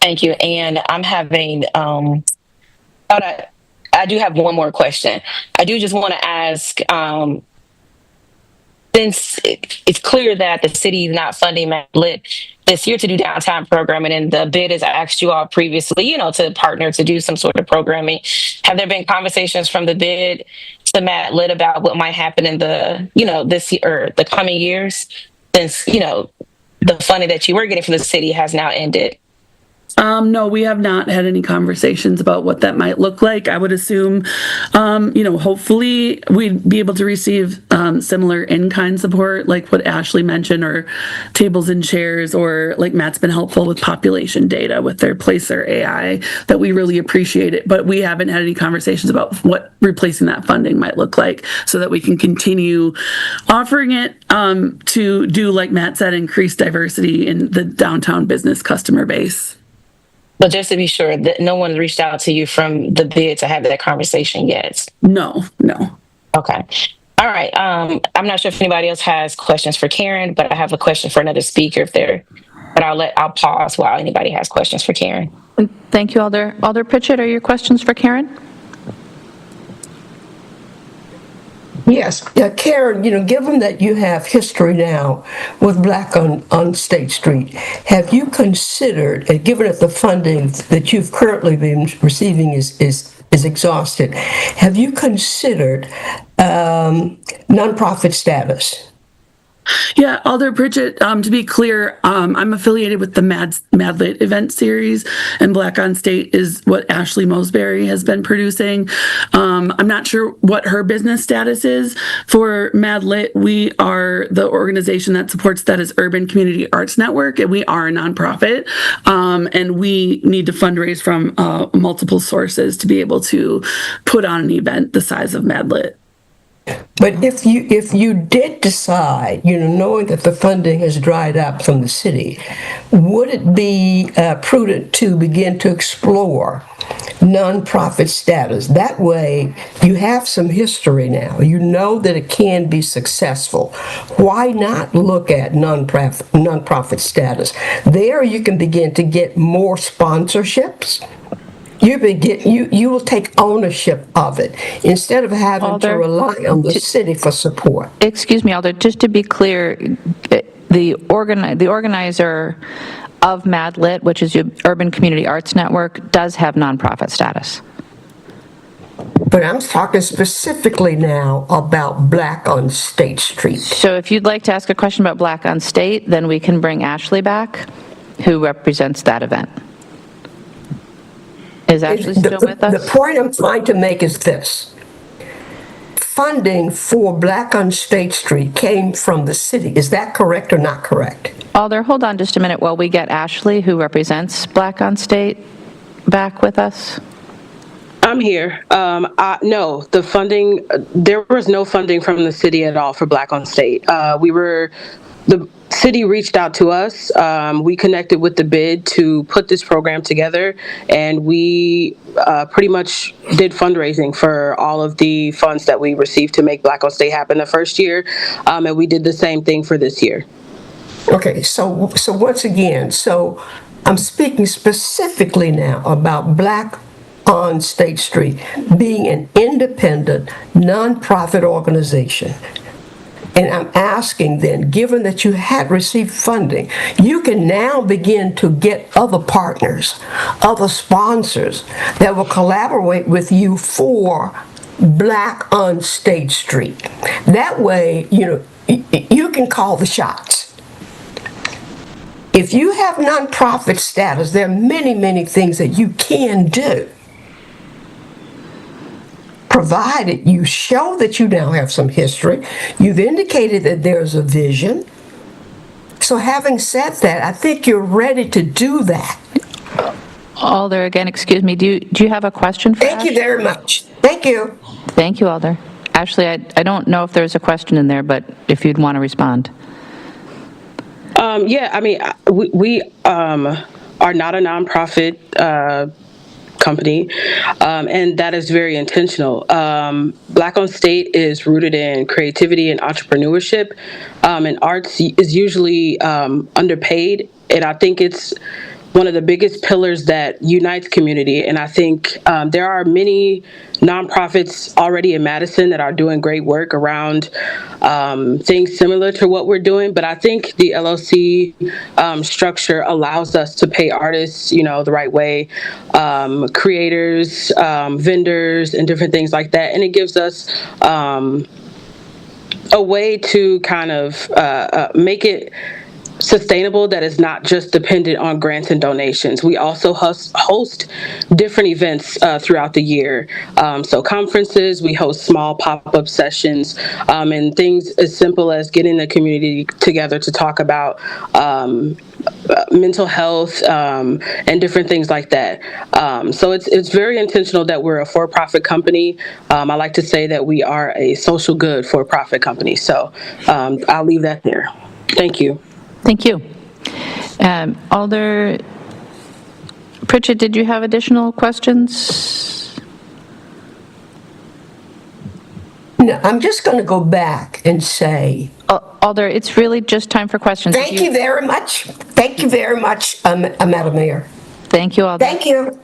Speaker 14: Thank you. And I'm having, I do have one more question. I do just want to ask, since it's clear that the city is not funding Lit this year to do downtown programming, and the bid has asked you all previously, to partner to do some sort of programming, have there been conversations from the bid to Lit about what might happen in the, this year or the coming years, since, the funding that you were getting from the city has now ended?
Speaker 10: No, we have not had any conversations about what that might look like. I would assume, hopefully we'd be able to receive similar in-kind support, like what Ashley mentioned, or tables and chairs, or like Matt's been helpful with population data with their Placer AI, that we really appreciate it. But we haven't had any conversations about what replacing that funding might look like, so that we can continue offering it to do, like Matt said, increase diversity in the downtown business customer base.
Speaker 14: But just to be sure that no one's reached out to you from the bid to have that conversation yet.
Speaker 10: No.
Speaker 14: Okay. All right. I'm not sure if anybody else has questions for Karen, but I have a question for another speaker but I'll pause while anybody has questions for Karen.
Speaker 1: Thank you, Alder. Alder Pritchett, are your questions for Karen?
Speaker 15: Yes, Karen, given that you have history now with Black on State Street, have you considered, given that the funding that you've currently been receiving is exhausted, have you considered nonprofit status?
Speaker 10: Yeah, Alder Pritchett, to be clear, I'm affiliated with the Madlit event series, and Black on State is what Ashley Mosberry has been producing. I'm not sure what her business status is for Madlit. We are the organization that supports that is Urban Community Arts Network, and we are a nonprofit, and we need to fundraise from multiple sources to be able to put on an event the size of Madlit.
Speaker 15: But if you did decide, knowing that the funding has dried up from the city, would it be prudent to begin to explore nonprofit status? That way, you have some history now. You know that it can be successful. Why not look at nonprofit status? There, you can begin to get more sponsorships. You will take ownership of it instead of having
Speaker 1: Alder,
Speaker 15: to rely on the city for support.
Speaker 1: Excuse me, Alder, just to be clear, the organizer of Madlit, which is the Urban Community Arts Network, does have nonprofit status.
Speaker 15: But I'm talking specifically now about Black on State Street.
Speaker 1: So if you'd like to ask a question about Black on State, then we can bring Ashley back, who represents that event. Is Ashley still with us?
Speaker 15: The point I'm trying to make is this. Funding for Black on State Street came from the city. Is that correct or not correct?
Speaker 1: Alder, hold on just a minute while we get Ashley, who represents Black on State, back with us.
Speaker 9: I'm here. No, the funding, there was no funding from the city at all for Black on State. The city reached out to us. We connected with the bid to put this program together, and we pretty much did fundraising for all of the funds that we received to make Black on State happen the first year, and we did the same thing for this year.
Speaker 15: Okay, so once again, I'm speaking specifically now about Black on State Street being an independent, nonprofit organization. And I'm asking then, given that you had received funding, you can now begin to get other partners, other sponsors that will collaborate with you for Black on State Street. That way, you can call the shots. If you have nonprofit status, there are many, many things that you can do, provided you show that you now have some history. You've indicated that there's a vision. So having said that, I think you're ready to do that.
Speaker 1: Alder, again, excuse me, do you have a question for
Speaker 15: Thank you very much. Thank you.
Speaker 1: Thank you, Alder. Ashley, I don't know if there's a question in there, but if you'd want to respond.
Speaker 9: Yeah, I mean, we are not a nonprofit company, and that is very intentional. Black on State is rooted in creativity and entrepreneurship, and arts is usually underpaid, and I think it's one of the biggest pillars that unites community. And I think there are many nonprofits already in Madison that are doing great work around things similar to what we're doing. But I think the LLC structure allows us to pay artists, the right way, creators, vendors, and different things like that. And it gives us a way to kind of make it sustainable that is not just dependent on grants and donations. We also host different events throughout the year. So conferences, we host small pop-up sessions, and things as simple as getting the community together to talk about mental health and different things like that. So it's very intentional that we're a for-profit company. I like to say that we are a social good for-profit company. So I'll leave that there. Thank you.
Speaker 1: Thank you. Alder Pritchett, did you have additional questions?
Speaker 15: No, I'm just going to go back and say.
Speaker 1: Alder, it's really just time for questions.
Speaker 15: Thank you very much. Thank you very much, Madam Mayor.
Speaker 1: Thank you, Alder.
Speaker 15: Thank you.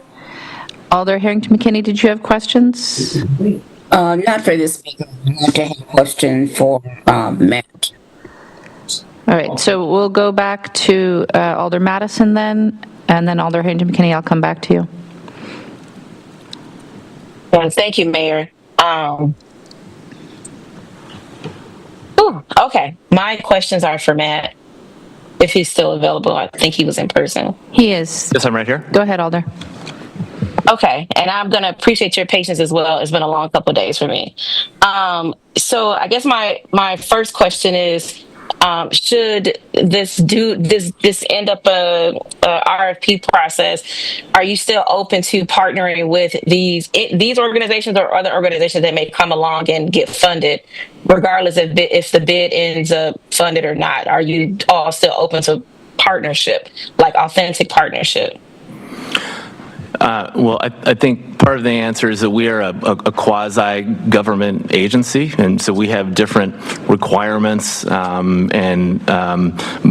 Speaker 1: Alder Harrington McKinney, did you have questions?
Speaker 16: Not for this speaker. I want to have a question for Matt.
Speaker 1: All right, so we'll go back to Alder Madison then, and then Alder Harrington McKinney, I'll come back to you.
Speaker 14: Well, thank you, Mayor. Okay, my questions are for Matt, if he's still available. I think he was in person.
Speaker 1: He is.
Speaker 13: Yes, I'm right here.
Speaker 1: Go ahead, Alder.
Speaker 14: Okay, and I'm going to appreciate your patience as well. It's been a long couple of days for me. So I guess my first question is, should this end up a RFP process? Are you still open to partnering with these organizations or other organizations that may come along and get funded, regardless of if the bid ends up funded or not? Are you all still open to partnership, like authentic partnership?
Speaker 13: Well, I think part of the answer is that we are a quasi-government agency, and so we have different requirements and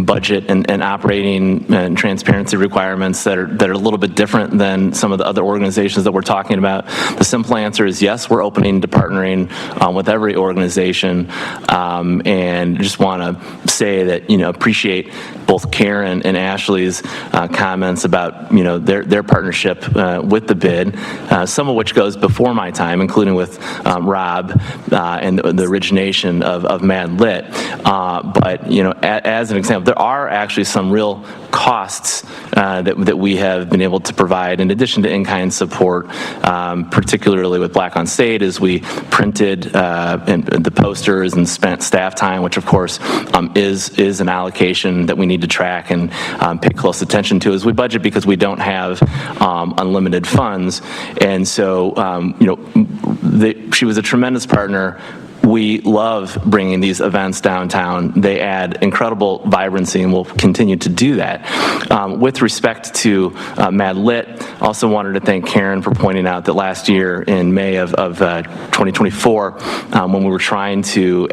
Speaker 13: budget and operating and transparency requirements that are a little bit different than some of the other organizations that we're talking about. The simple answer is yes, we're opening to partnering with every organization, and just want to say that appreciate both Karen and Ashley's comments about their partnership with the bid, some of which goes before my time, including with Rob and the origination of Mad Lit. But as an example, there are actually some real costs that we have been able to provide in addition to in-kind support, particularly with Black on State, as we printed the posters and spent staff time, which of course is an allocation that we need to track and pay close attention to as we budget, because we don't have unlimited funds. And so she was a tremendous partner. We love bringing these events downtown. They add incredible vibrancy, and we'll continue to do that. With respect to Mad Lit, also wanted to thank Karen for pointing out that last year in May of 2024, when we were trying to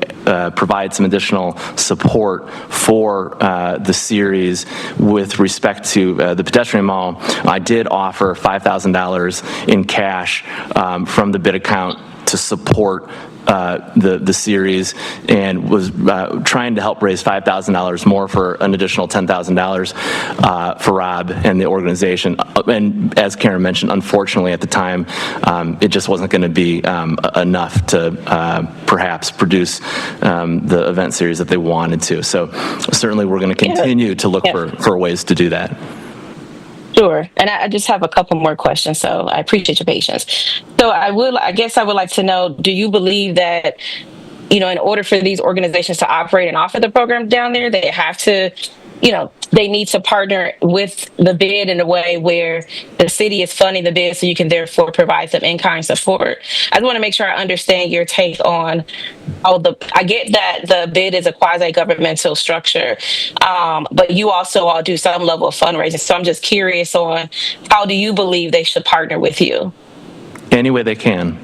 Speaker 13: provide some additional support for the series with respect to the pedestrian mall, I did offer $5,000 in cash from the bid account to support the series, and was trying to help raise $5,000 more for an additional $10,000 for Rob and the organization. And as Karen mentioned, unfortunately at the time, it just wasn't going to be enough to perhaps produce the event series that they wanted to. So certainly we're going to continue to look for ways to do that.
Speaker 14: Sure. And I just have a couple more questions, so I appreciate your patience. So I guess I would like to know, do you believe that, in order for these organizations to operate and offer the program down there, they have to they need to partner with the bid in a way where the city is funding the bid so you can therefore provide some in-kind support. I just want to make sure I understand your take on I get that the bid is a quasi-governmental structure, but you also all do some level of fundraising. So I'm just curious on how do you believe they should partner with you?
Speaker 13: Any way they can.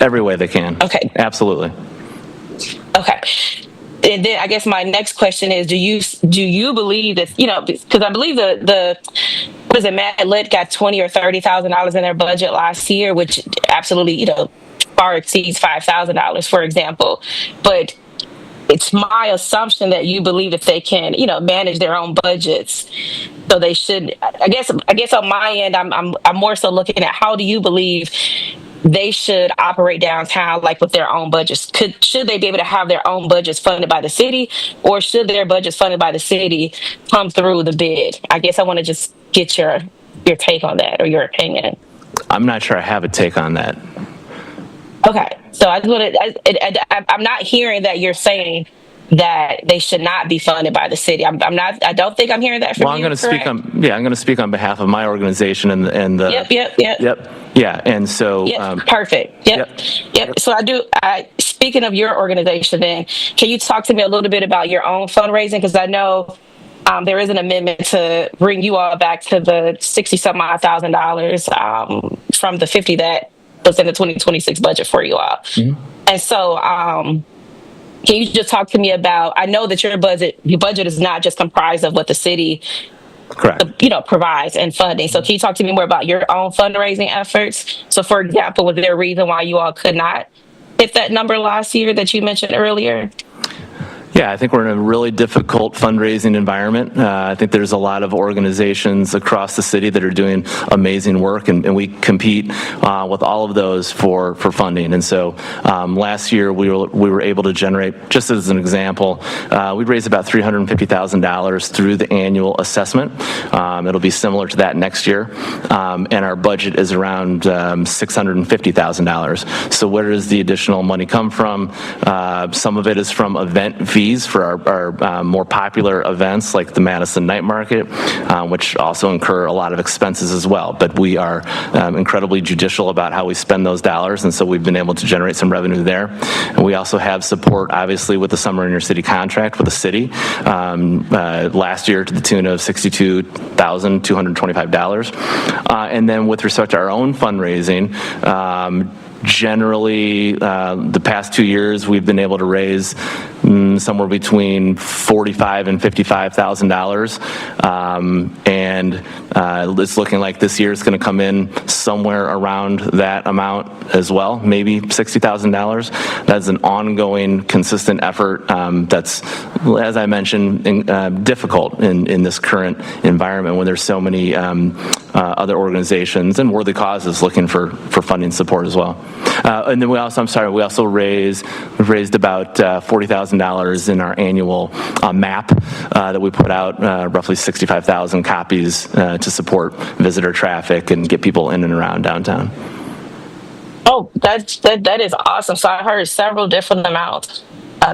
Speaker 13: Every way they can.
Speaker 14: Okay.
Speaker 13: Absolutely.
Speaker 14: Okay. And then I guess my next question is, do you believe that, because I believe the what is it, Matt Lit got $20,000 or $30,000 in their budget last year, which absolutely, far exceeds $5,000, for example. But it's my assumption that you believe that they can, manage their own budgets. So they should. I guess on my end, I'm more so looking at how do you believe they should operate downtown, like with their own budgets? Should they be able to have their own budgets funded by the city, or should their budgets funded by the city come through the bid? I guess I want to just get your take on that, or your opinion.
Speaker 13: I'm not sure I have a take on that.
Speaker 14: Okay, so I'm not hearing that you're saying that they should not be funded by the city. I'm not. I don't think I'm hearing that from you.
Speaker 13: Well, I'm going to speak on behalf of my organization and the.
Speaker 14: Yep.
Speaker 13: Yeah, and so.
Speaker 14: Perfect. Yep. So speaking of your organization, then, can you talk to me a little bit about your own fundraising? Because I know there is an amendment to bring you all back to the $60,000 from the 50 that was in the 2026 budget for you all. Mm-hmm. And so, can you just talk to me about, I know that your budget is not just comprised of what the city
Speaker 13: correct.
Speaker 14: Provides and funding. So can you talk to me more about your own fundraising efforts? So for example, was there a reason why you all could not hit that number last year that you mentioned earlier?
Speaker 13: Yeah, I think we're in a really difficult fundraising environment. I think there's a lot of organizations across the city that are doing amazing work, and we compete with all of those for funding. And so last year we were able to generate, just as an example, we raised about $350,000 through the annual assessment. It'll be similar to that next year, and our budget is around $650,000. So where does the additional money come from? Some of it is from event fees for our more popular events like the Madison Night Market, which also incur a lot of expenses as well. But we are incredibly judicial about how we spend those dollars, and so we've been able to generate some revenue there. And we also have support, obviously, with the Summer in Your City contract with the city last year to the tune of $62,225. And then with respect to our own fundraising, generally, the past 2 years, we've been able to raise somewhere between $45,000 and $55,000, and it's looking like this year is going to come in somewhere around that amount as well, maybe $60,000. That's an ongoing, consistent effort that's, as I mentioned, difficult in this current environment when there's so many other organizations and worthy causes looking for funding support as well. And then we also raised about $40,000 in our annual map that we put out, roughly 65,000 copies to support visitor traffic and get people in and around downtown.
Speaker 14: Oh, that is awesome. So I heard several different amounts.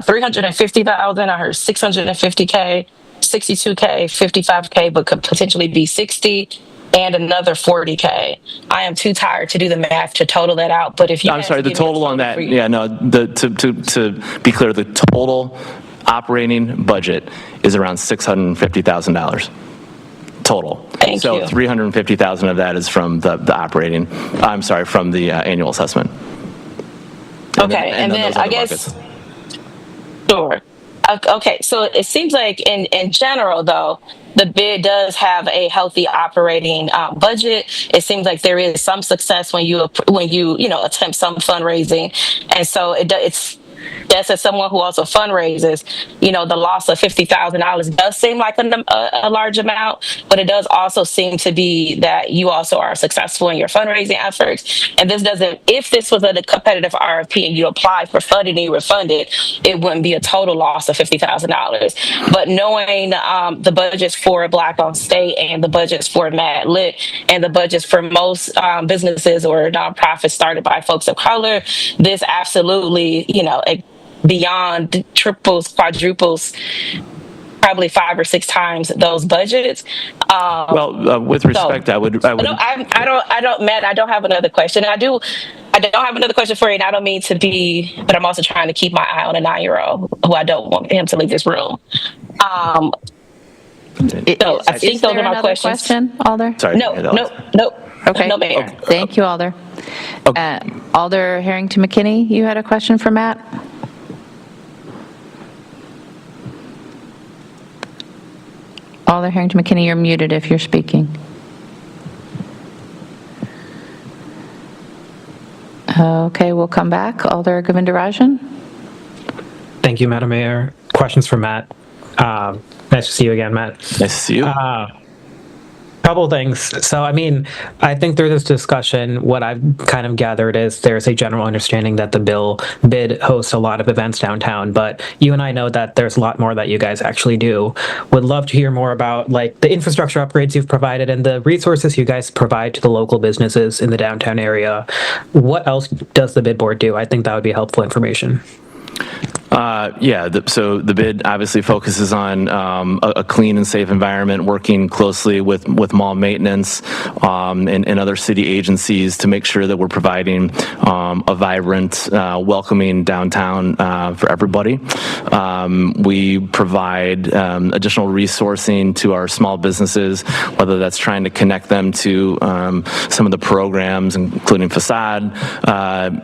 Speaker 14: 350,000, I heard 650K, 62K, 55K, but could potentially be 60. And another 40K. I am too tired to do the math to total that out. But if you,
Speaker 13: I'm sorry, the total on that. Yeah, no. To be clear, the total operating budget is around $650,000 total.
Speaker 14: Thank you.
Speaker 13: So $350,000 of that is from the operating. I'm sorry, from the annual assessment.
Speaker 14: And then I guess. Sure. Okay, so it seems like in general, though, the bid does have a healthy operating budget. It seems like there is some success when you attempt some fundraising, and so it's. Just as someone who also fundraises, the loss of $50,000 does seem like a large amount, but it does also seem to be that you also are successful in your fundraising efforts. And if this was a competitive RFP and you applied for funding and you were funded, it wouldn't be a total loss of $50,000. But knowing the budgets for Black on State and the budgets for Mad Lit and the budgets for most businesses or nonprofits started by folks of color, this absolutely, beyond triples, quadruples probably 5 or 6 times those budgets.
Speaker 13: With respect, I would.
Speaker 14: No, I don't, Matt, I don't have another question. I don't have another question for you, and I don't mean to be, but I'm also trying to keep my eye on a 9-year-old who I don't want him to leave this room. So I think those are my questions.
Speaker 1: Question, Alder?
Speaker 13: Sorry.
Speaker 14: No.
Speaker 1: Okay.
Speaker 14: No, Mayor.
Speaker 1: Thank you, Alder. Alder Harrington McKinney, you had a question for Matt? Alder Harrington McKinney, you're muted if you're speaking. Okay, we'll come back. Alder Govindarajan?
Speaker 2: Thank you, Madam Mayor. Questions for Matt. Nice to see you again, Matt.
Speaker 13: Nice to see you.
Speaker 2: Couple things. So, I think through this discussion, what I've kind of gathered is there's a general understanding that the bid hosts a lot of events downtown, but you and I know that there's a lot more that you guys actually do. Would love to hear more about the infrastructure upgrades you've provided and the resources you guys provide to the local businesses in the downtown area. What else does the bid board do? I think that would be helpful information.
Speaker 13: So the bid obviously focuses on a clean and safe environment, working closely with mall maintenance and other city agencies to make sure that we're providing a vibrant, welcoming downtown for everybody. We provide additional resourcing to our small businesses, whether that's trying to connect them to some of the programs, including facade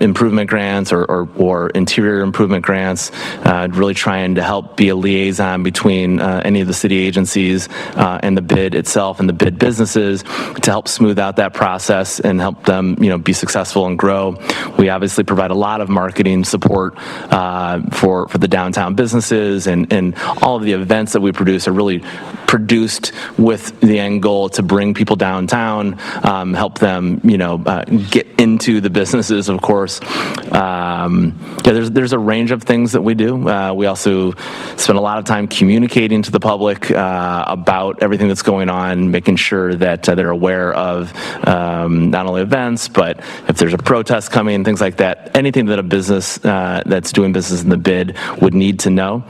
Speaker 13: improvement grants or interior improvement grants. Really trying to help be a liaison between any of the city agencies and the bid itself and the bid businesses to help smooth out that process and help them, be successful and grow. We obviously provide a lot of marketing support for the downtown businesses, and all of the events that we produce are really produced with the end goal to bring people downtown, help them, get into the businesses, of course. There's a range of things that we do. We also spend a lot of time communicating to the public about everything that's going on, making sure that they're aware of not only events, but if there's a protest coming, things like that. Anything that a business that's doing business in the bid would need to know.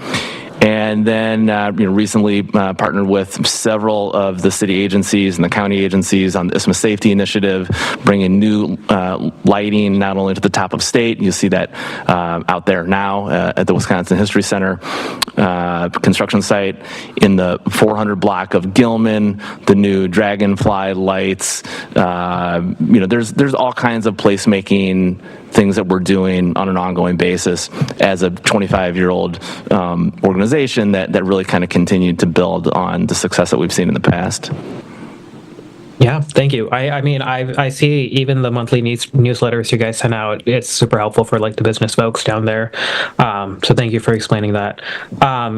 Speaker 13: And then, recently partnered with several of the city agencies and the county agencies on the Isthmus Safety Initiative, bringing new lighting not only to the top of state. You see that out there now at the Wisconsin History Center construction site, in the 400 block of Gilman, the new Dragonfly lights. There's all kinds of placemaking things that we're doing on an ongoing basis as a 25-year-old organization that really kind of continued to build on the success that we've seen in the past.
Speaker 2: Yeah, thank you. I see even the monthly newsletters you guys send out. It's super helpful for the business folks down there. So thank you for explaining that.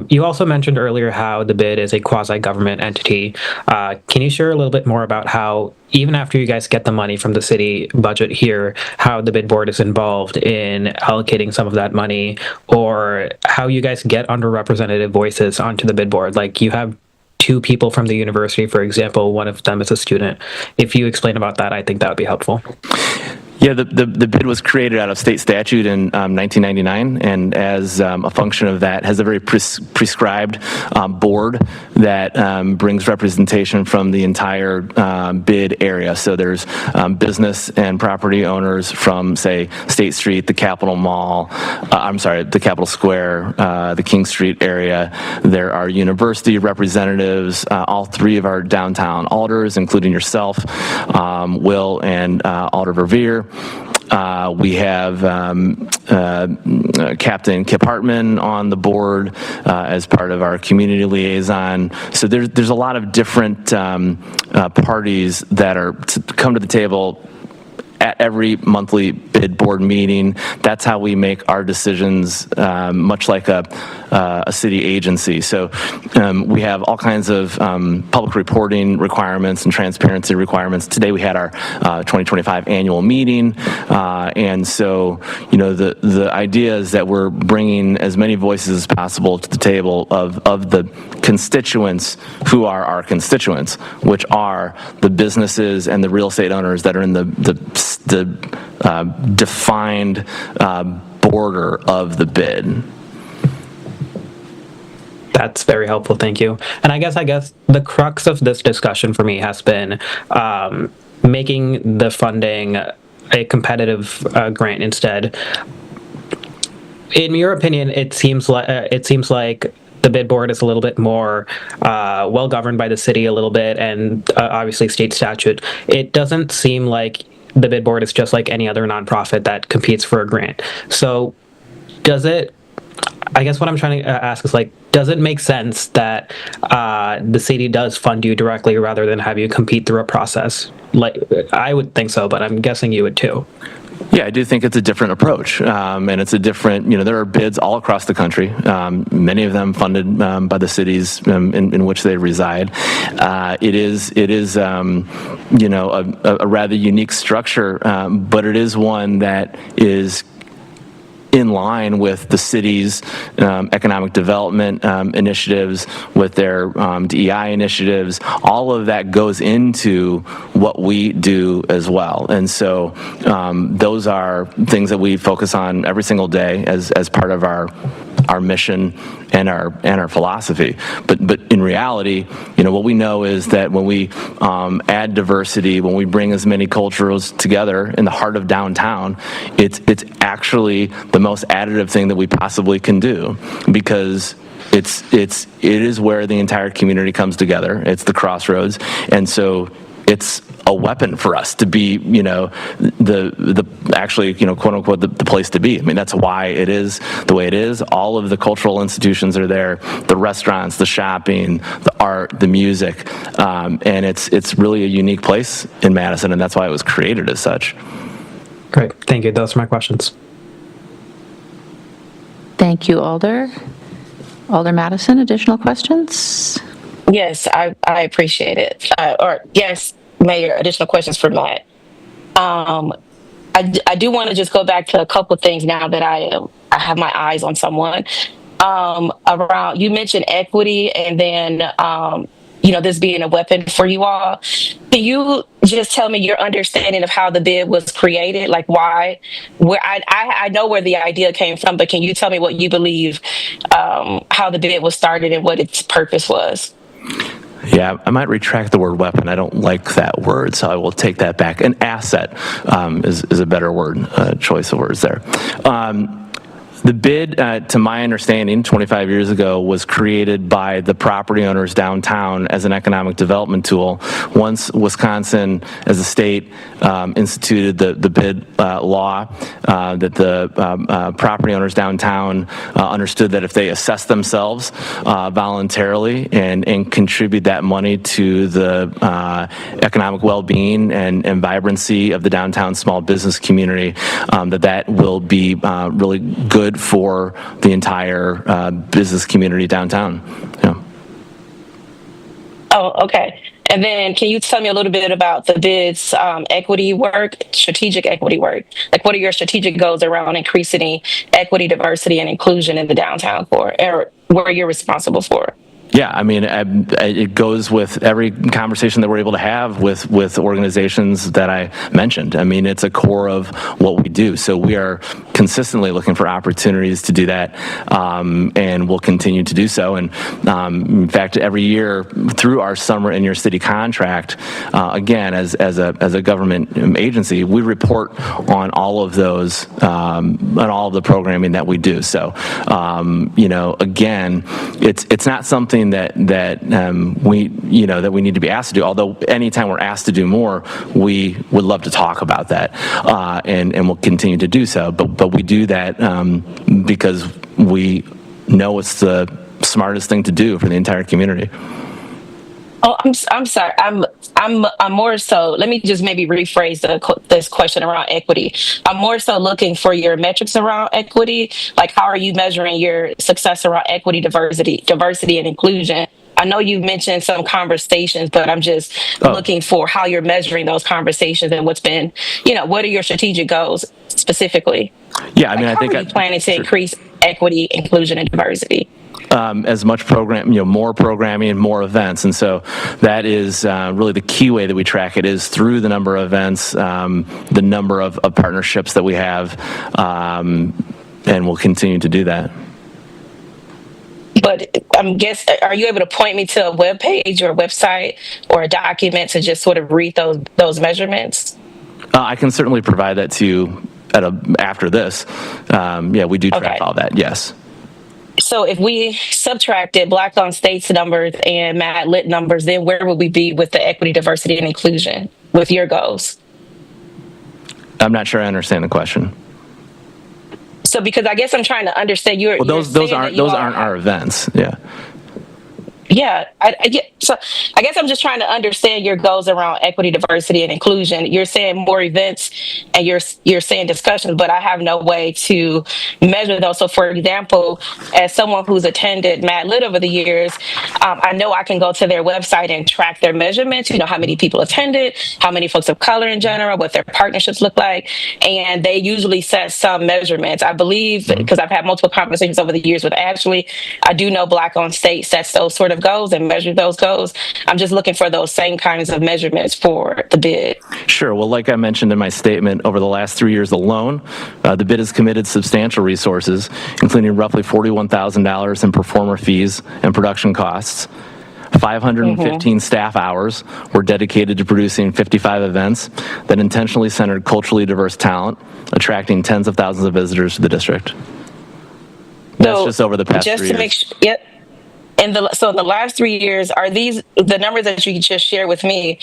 Speaker 2: You also mentioned earlier how the bid is a quasi-government entity. Can you share a little bit more about how, even after you guys get the money from the city budget here, how the bid board is involved in allocating some of that money, or how you guys get underrepresented voices onto the bid board? You have 2 people from the university, for example. One of them is a student. If you explain about that, I think that would be helpful.
Speaker 13: Yeah, the bid was created out of state statute in 1999, and as a function of that, has a very prescribed board that brings representation from the entire bid area. So there's business and property owners from, say, State Street, the Capitol Mall, the Capitol Square, the King Street area. There are university representatives, all 3 of our downtown alders, including yourself, Will, and Alder Verveer. We have Captain Kip Hartman on the board as part of our community liaison. So there's a lot of different parties that are come to the table at every monthly bid board meeting. That's how we make our decisions, much like a city agency. So we have all kinds of public reporting requirements and transparency requirements. Today we had our 2025 annual meeting, and so the idea is that we're bringing as many voices as possible to the table of the constituents who are our constituents, which are the businesses and the real estate owners that are in the defined border of the bid.
Speaker 2: That's very helpful. Thank you. And I guess the crux of this discussion for me has been making the funding a competitive grant instead. In your opinion, it seems like the bid board is a little bit more well governed by the city a little bit, and obviously state statute. It doesn't seem like the bid board is just like any other nonprofit that competes for a grant. So does it, I guess what I'm trying to ask is, like, does it make sense that the city does fund you directly rather than have you compete through a process? Like, I would think so, but I'm guessing you would too.
Speaker 13: Yeah, I do think it's a different approach, and it's a different, there are bids all across the country, many of them funded by the cities in which they reside. It is a rather unique structure, but it is one that is in line with the city's economic development initiatives, with their DEI initiatives. All of that goes into what we do as well. And so those are things that we focus on every single day as part of our mission and our philosophy. But in reality, what we know is that when we add diversity, when we bring as many cultures together in the heart of downtown, it's actually the most additive thing that we possibly can do, because it is where the entire community comes together. It's the crossroads, and so it's a weapon for us to be, the actually, quote unquote, the place to be. I mean, that's why it is the way it is. All of the cultural institutions are there, the restaurants, the shopping, the art, the music, and it's really a unique place in Madison, and that's why it was created as such.
Speaker 2: Great, thank you. Those are my questions.
Speaker 1: Thank you, Alder. Alder Madison, additional questions?
Speaker 14: Yes, I appreciate it. Yes, Mayor, additional questions for Matt. I do want to just go back to a couple of things now that I have my eyes on someone. Around, you mentioned equity, and then this being a weapon for you all. Can you just tell me your understanding of how the bid was created? Like, why? Where I know where the idea came from, but can you tell me what you believe, how the bid was started and what its purpose was?
Speaker 13: Yeah, I might retract the word weapon. I don't like that word, so I will take that back. An asset is a better word, choice of words there. The bid, to my understanding, 25 years ago, was created by the property owners downtown as an economic development tool. Once Wisconsin, as a state, instituted the bid law, that the property owners downtown understood that if they assess themselves voluntarily and contribute that money to the economic well-being and vibrancy of the downtown small business community, that will be really good for the entire business community downtown. Yeah.
Speaker 14: Oh, okay. And then can you tell me a little bit about the bid's equity work, strategic equity work? Like, what are your strategic goals around increasing equity, diversity, and inclusion in the downtown core, or what are you responsible for?
Speaker 13: Yeah, I mean, it goes with every conversation that we're able to have with organizations that I mentioned. I mean, it's a core of what we do. So we are consistently looking for opportunities to do that, and we'll continue to do so. And in fact, every year through our Summer in Your City contract, again, as a government agency, we report on all of those, on all of the programming that we do. So, again, it's not something that we need to be asked to do. Although anytime we're asked to do more, we would love to talk about that, and we'll continue to do so. But we do that because we know it's the smartest thing to do for the entire community.
Speaker 14: Oh, I'm sorry. I'm more so. Let me just maybe rephrase this question around equity. I'm more so looking for your metrics around equity. Like, how are you measuring your success around equity, diversity, and inclusion? I know you've mentioned some conversations, but I'm just looking for how you're measuring those conversations and what's been, what are your strategic goals specifically?
Speaker 13: Yeah, I mean, I think
Speaker 14: how are you planning to increase equity, inclusion, and diversity?
Speaker 13: As much more programming, more events. And so that is really the key way that we track it, is through the number of events, the number of partnerships that we have, and we'll continue to do that.
Speaker 14: but are you able to point me to a web page or a website or a document to just sort of read those measurements?
Speaker 13: I can certainly provide that to you after this. Yeah, we do track all that, yes.
Speaker 14: So if we subtracted Black-owned states numbers and Mad Lit numbers, then where would we be with the equity, diversity, and inclusion with your goals?
Speaker 13: I'm not sure I understand the question.
Speaker 14: So because I guess I'm trying to understand
Speaker 13: Well, those aren't our events. Yeah.
Speaker 14: Yeah, so I guess I'm just trying to understand your goals around equity, diversity, and inclusion. You're saying more events, and you're saying discussions, but I have no way to measure those. So, for example, as someone who's attended Mad Lit over the years, I know I can go to their website and track their measurements. You know, how many people attended, how many folks of color in general, what their partnerships look like, and they usually set some measurements. I believe, because I've had multiple conversations over the years with Ashley, I do know Black-owned state sets those sort of goals and measure those goals. I'm just looking for those same kinds of measurements for the bid.
Speaker 13: Sure. Well, like I mentioned in my statement, over the last 3 years alone, the bid has committed substantial resources, including roughly $41,000 in performer fees and production costs. 515 staff hours were dedicated to producing 55 events that intentionally centered culturally diverse talent, attracting tens of thousands of visitors to the district. That's just over the past 3 years.
Speaker 14: Just to make sure, yep. So in the last 3 years, are these the numbers that you just shared with me?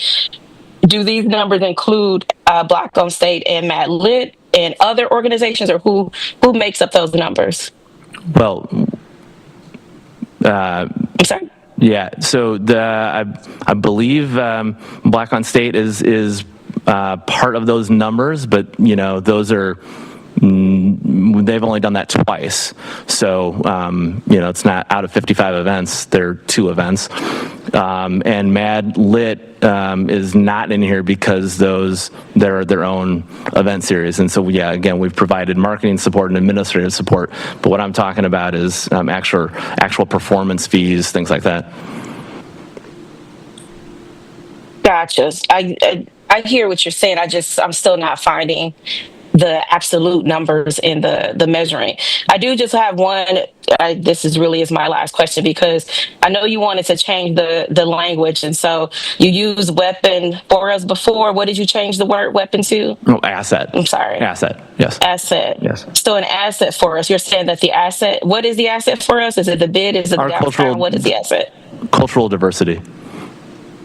Speaker 14: Do these numbers include Black-owned state and Mad Lit and other organizations, or who makes up those numbers?
Speaker 13: Well,
Speaker 14: I'm sorry.
Speaker 13: Yeah. So I believe Black-owned state is part of those numbers, but those are. They've only done that twice. So, it's not out of 55 events, there are 2 events. And Mad Lit is not in here because they're their own event series. And so, yeah, again, we've provided marketing support and administrative support. But what I'm talking about is actual performance fees, things like that.
Speaker 14: Gotcha. I hear what you're saying. I'm still not finding the absolute numbers in the measuring. I do just have one. This is my last question, because I know you wanted to change the language, and so you used weapon for us before. What did you change the word weapon to?
Speaker 13: Oh, asset.
Speaker 14: I'm sorry.
Speaker 13: Asset. Yes.
Speaker 14: Asset.
Speaker 13: Yes.
Speaker 14: So an asset for us. You're saying that the asset. What is the asset for us? Is it the bid? Is it the downtown? What is the asset?
Speaker 13: Cultural diversity.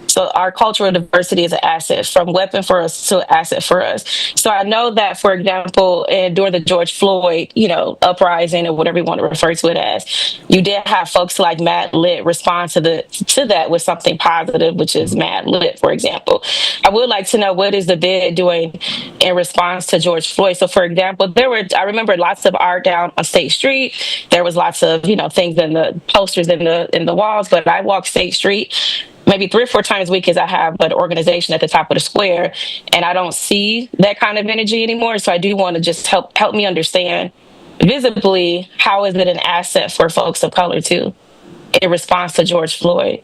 Speaker 14: So our cultural diversity is an asset, from weapon for us to asset for us. So I know that, for example, during the George Floyd, uprising, or whatever you want to refer to it as, you did have folks like Mad Lit respond to that with something positive, which is Mad Lit, for example. I would like to know, what is the bid doing in response to George Floyd? So, for example, I remember lots of art down on State Street. There was lots of things in the posters in the walls, but I walk State Street maybe 3 or 4 times a week, as I have an organization at the top of the square, and I don't see that kind of energy anymore. So I do want to just help me understand visibly, how is it an asset for folks of color too, in response to George Floyd?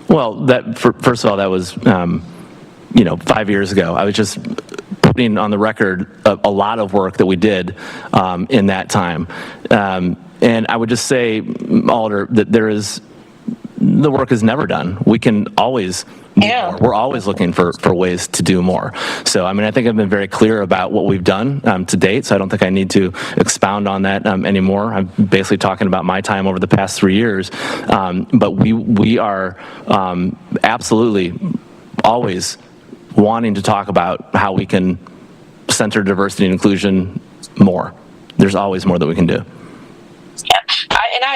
Speaker 13: Well, first of all, that was 5 years ago. I was just putting on the record a lot of work that we did in that time, and I would just say, Alder, that the work is never done. We can always do more. We're always looking for ways to do more. So, I think I've been very clear about what we've done to date, so I don't think I need to expound on that anymore. I'm basically talking about my time over the past 3 years. But we are absolutely always wanting to talk about how we can center diversity and inclusion more. There's always more that we can do.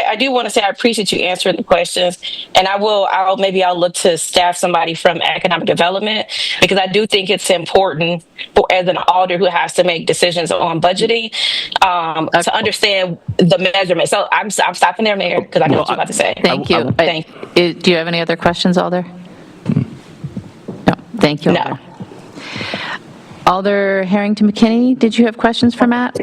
Speaker 14: I do want to say I appreciate you answering the questions, and I'll look to staff somebody from economic development, because I do think it's important as an alder who has to make decisions on budgeting to understand the measurement. So I'm stopping there, Mayor, because I know what you're about to say.
Speaker 1: Thank you. Do you have any other questions, Alder? No. Thank you, Alder.
Speaker 14: No.
Speaker 1: Alder Harrington McKinney, did you have questions for Matt?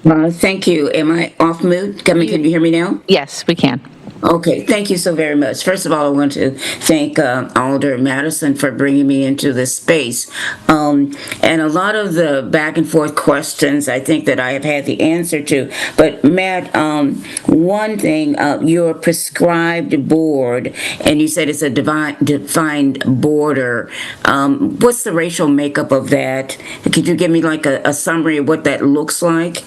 Speaker 16: Thank you. Am I off mute? Can you hear me now?
Speaker 1: Yes, we can.
Speaker 16: Okay, thank you so very much. First of all, I want to thank Alder Madison for bringing me into this space. And a lot of the back and forth questions, I think that I have had the answer to. But Matt, one thing, your prescribed board, and you said it's a defined border. What's the racial makeup of that? Could you give me like a summary of what that looks like?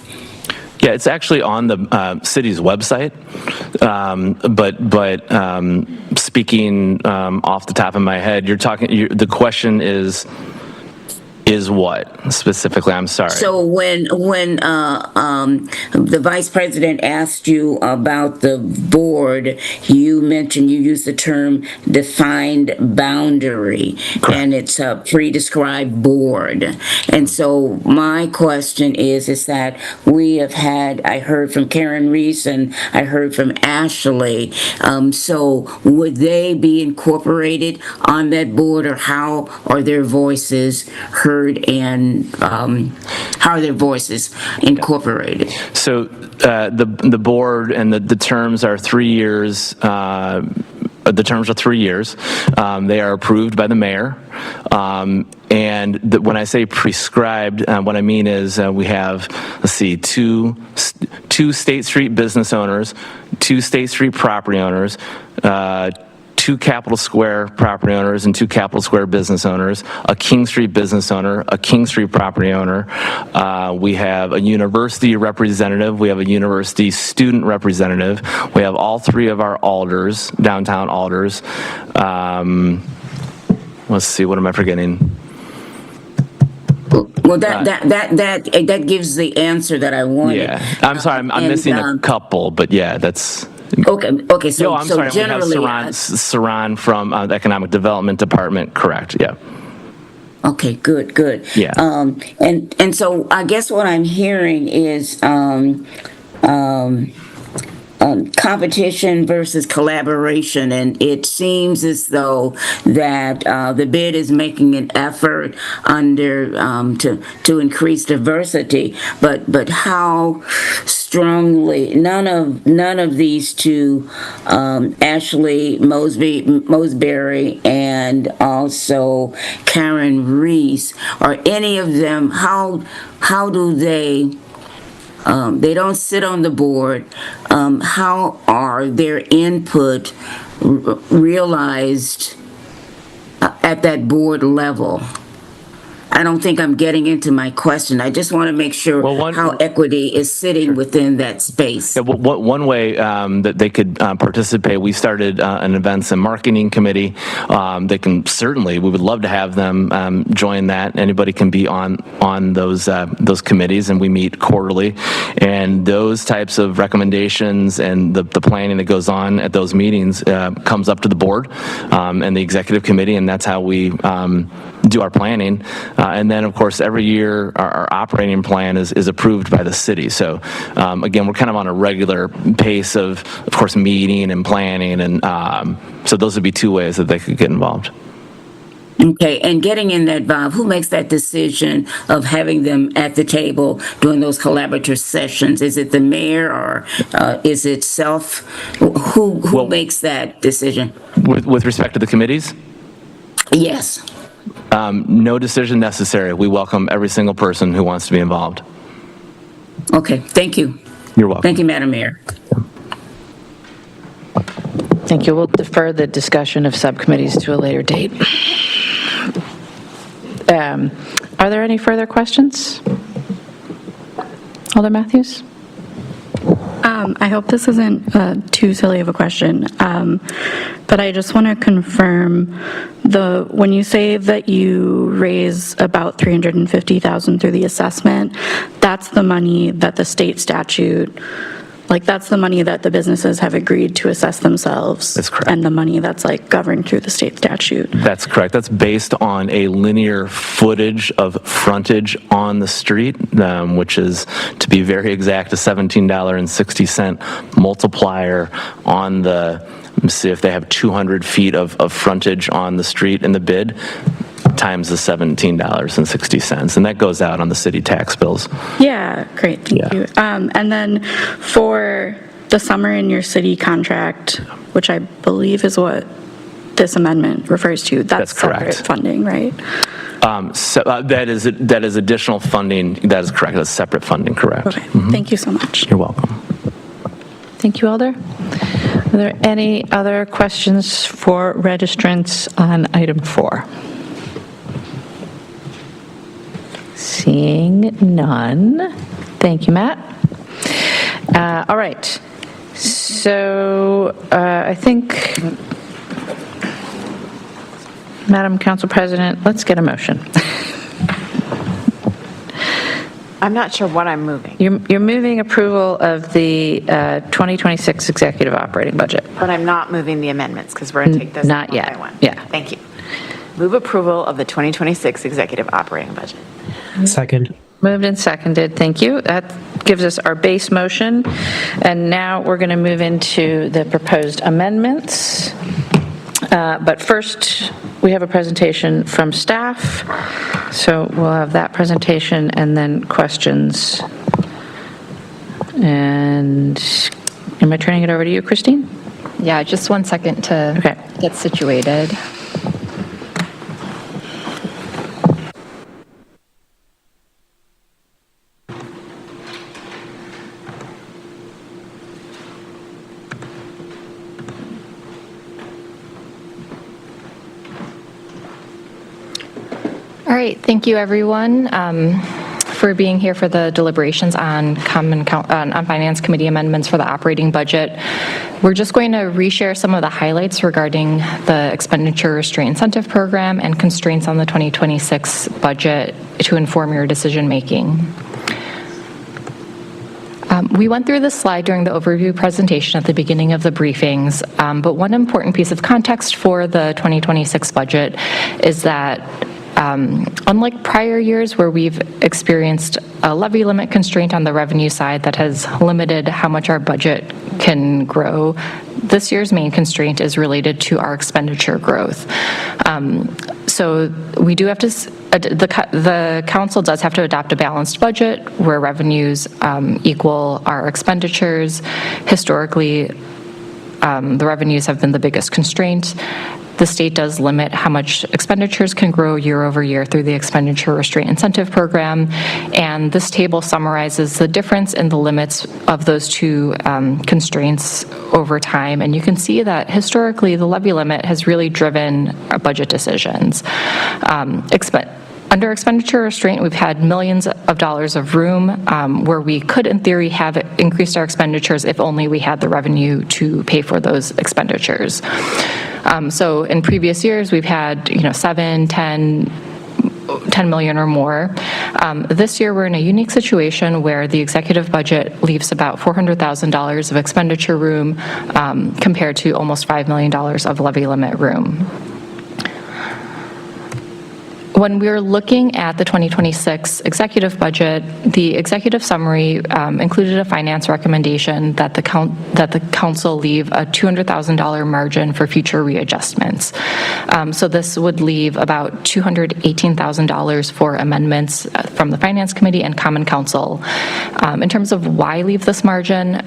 Speaker 13: Yeah, it's actually on the city's website, but speaking off the top of my head, the question is what specifically? I'm sorry.
Speaker 16: So when the vice president asked you about the board, you mentioned you used the term defined boundary. Correct. And it's a pre-described board. And so my question is that we have had, I heard from Karen Reese and I heard from Ashley. So would they be incorporated on that board, or how are their voices heard, and how are their voices incorporated?
Speaker 13: So the board and the terms are 3 years. The terms are 3 years. They are approved by the mayor. And when I say prescribed, what I mean is we have, let's see, two State Street business owners, 2 State Street property owners, 2 Capitol Square property owners and 2 Capitol Square business owners, a King Street business owner, a King Street property owner. We have a university representative. We have a university student representative. We have all 3 of our alders, downtown alders. Let's see, what am I forgetting?
Speaker 16: Well, that gives the answer that I wanted.
Speaker 13: Yeah, I'm sorry, I'm missing a couple, but yeah, that's...
Speaker 16: Okay. So,
Speaker 13: I'm sorry.
Speaker 16: Generally,
Speaker 13: we have Saran from the Economic Development Department. Correct. Yeah.
Speaker 16: Okay. Good.
Speaker 13: Yeah.
Speaker 16: And so I guess what I'm hearing is competition versus collaboration, and it seems as though that the bid is making an effort to increase diversity, but how strongly none of these 2, Ashley Mosberry and also Karen Reese, or any of them, how do they don't sit on the board. How are their input realized at that board level? I don't think I'm getting into my question. I just want to make sure how equity is sitting within that space.
Speaker 13: Yeah, one way that they could participate, we started an events and marketing committee. They can certainly, we would love to have them join that. Anybody can be on those committees, and we meet quarterly. And those types of recommendations and the planning that goes on at those meetings comes up to the board and the executive committee, and that's how we do our planning. And then, of course, every year our operating plan is approved by the city. So, again, we're kind of on a regular pace of course, meeting and planning. And so those would be 2 ways that they could get involved.
Speaker 16: Okay, and getting in that involved, who makes that decision of having them at the table doing those collaborative sessions? Is it the mayor, or is it self? Who makes that decision?
Speaker 13: With respect to the committees?
Speaker 16: Yes.
Speaker 13: No decision necessary. We welcome every single person who wants to be involved.
Speaker 16: Okay, thank you.
Speaker 13: You're welcome.
Speaker 16: Thank you, Madam Mayor.
Speaker 1: Thank you. We'll defer the discussion of subcommittees to a later date. Are there any further questions? Alder Matthews?
Speaker 17: I hope this isn't too silly of a question, but I just want to confirm when you say that you raise about $350,000 through the assessment, that's the money that the state statute, that's the money that the businesses have agreed to assess themselves.
Speaker 13: That's correct.
Speaker 17: And the money that's governed through the state statute.
Speaker 13: That's correct. That's based on a linear footage of frontage on the street, which is, to be very exact, a $17.60 multiplier on the, let's see if they have 200 feet of frontage on the street in the bid, times the $17.60, and that goes out on the city tax bills.
Speaker 17: Yeah, great, thank you. And then for the summer in your city contract, which I believe is what this amendment refers to, that's
Speaker 13: correct.
Speaker 17: separate funding, right?
Speaker 13: So that is additional funding. That is correct. That's separate funding, correct.
Speaker 17: Okay, thank you so much.
Speaker 13: You're welcome.
Speaker 1: Thank you, Alder. Are there any other questions for registrants on item 4? Seeing none. Thank you, Matt. All right. So I think, Madam Council President, let's get a motion.
Speaker 18: I'm not sure what I'm moving.
Speaker 1: You're moving approval of the 2026 executive operating budget.
Speaker 18: But I'm not moving the amendments because we're going to take this
Speaker 1: Not
Speaker 18: one
Speaker 1: yet.
Speaker 18: by one.
Speaker 1: Yeah.
Speaker 18: Thank you. Move approval of the 2026 executive operating budget.
Speaker 2: Second.
Speaker 1: Moved and seconded, thank you. That gives us our base motion. And now we're going to move into the proposed amendments. But first, we have a presentation from staff. So we'll have that presentation and then questions. And am I turning it over to you, Christine?
Speaker 19: Yeah, just 1 second to get situated. All right, thank you everyone for being here for the deliberations on Finance Committee amendments for the operating budget. We're just going to reshare some of the highlights regarding the expenditure restraint incentive program and constraints on the 2026 budget to inform your decision making. We went through this slide during the overview presentation at the beginning of the briefings, but one important piece of context for the 2026 budget is that unlike prior years where we've experienced a levy limit constraint on the revenue side that has limited how much our budget can grow, this year's main constraint is related to our expenditure growth. So we do have to, the council does have to adopt a balanced budget where revenues equal our expenditures. Historically, the revenues have been the biggest constraint. The state does limit how much expenditures can grow year over year through the expenditure restraint incentive program. And this table summarizes the difference in the limits of those two constraints over time. And you can see that historically, the levy limit has really driven our budget decisions. Under expenditure restraint, we've had millions of dollars of room where we could, in theory, have increased our expenditures if only we had the revenue to pay for those expenditures. So in previous years, we've had 7, 10 million or more. This year, we're in a unique situation where the executive budget leaves about $400,000 of expenditure room compared to almost $5 million of levy limit room. When we're looking at the 2026 executive budget, the executive summary included a finance recommendation that the council leave a $200,000 margin for future readjustments. So this would leave about $218,000 for amendments from the Finance Committee and Common Council. In terms of why leave this margin,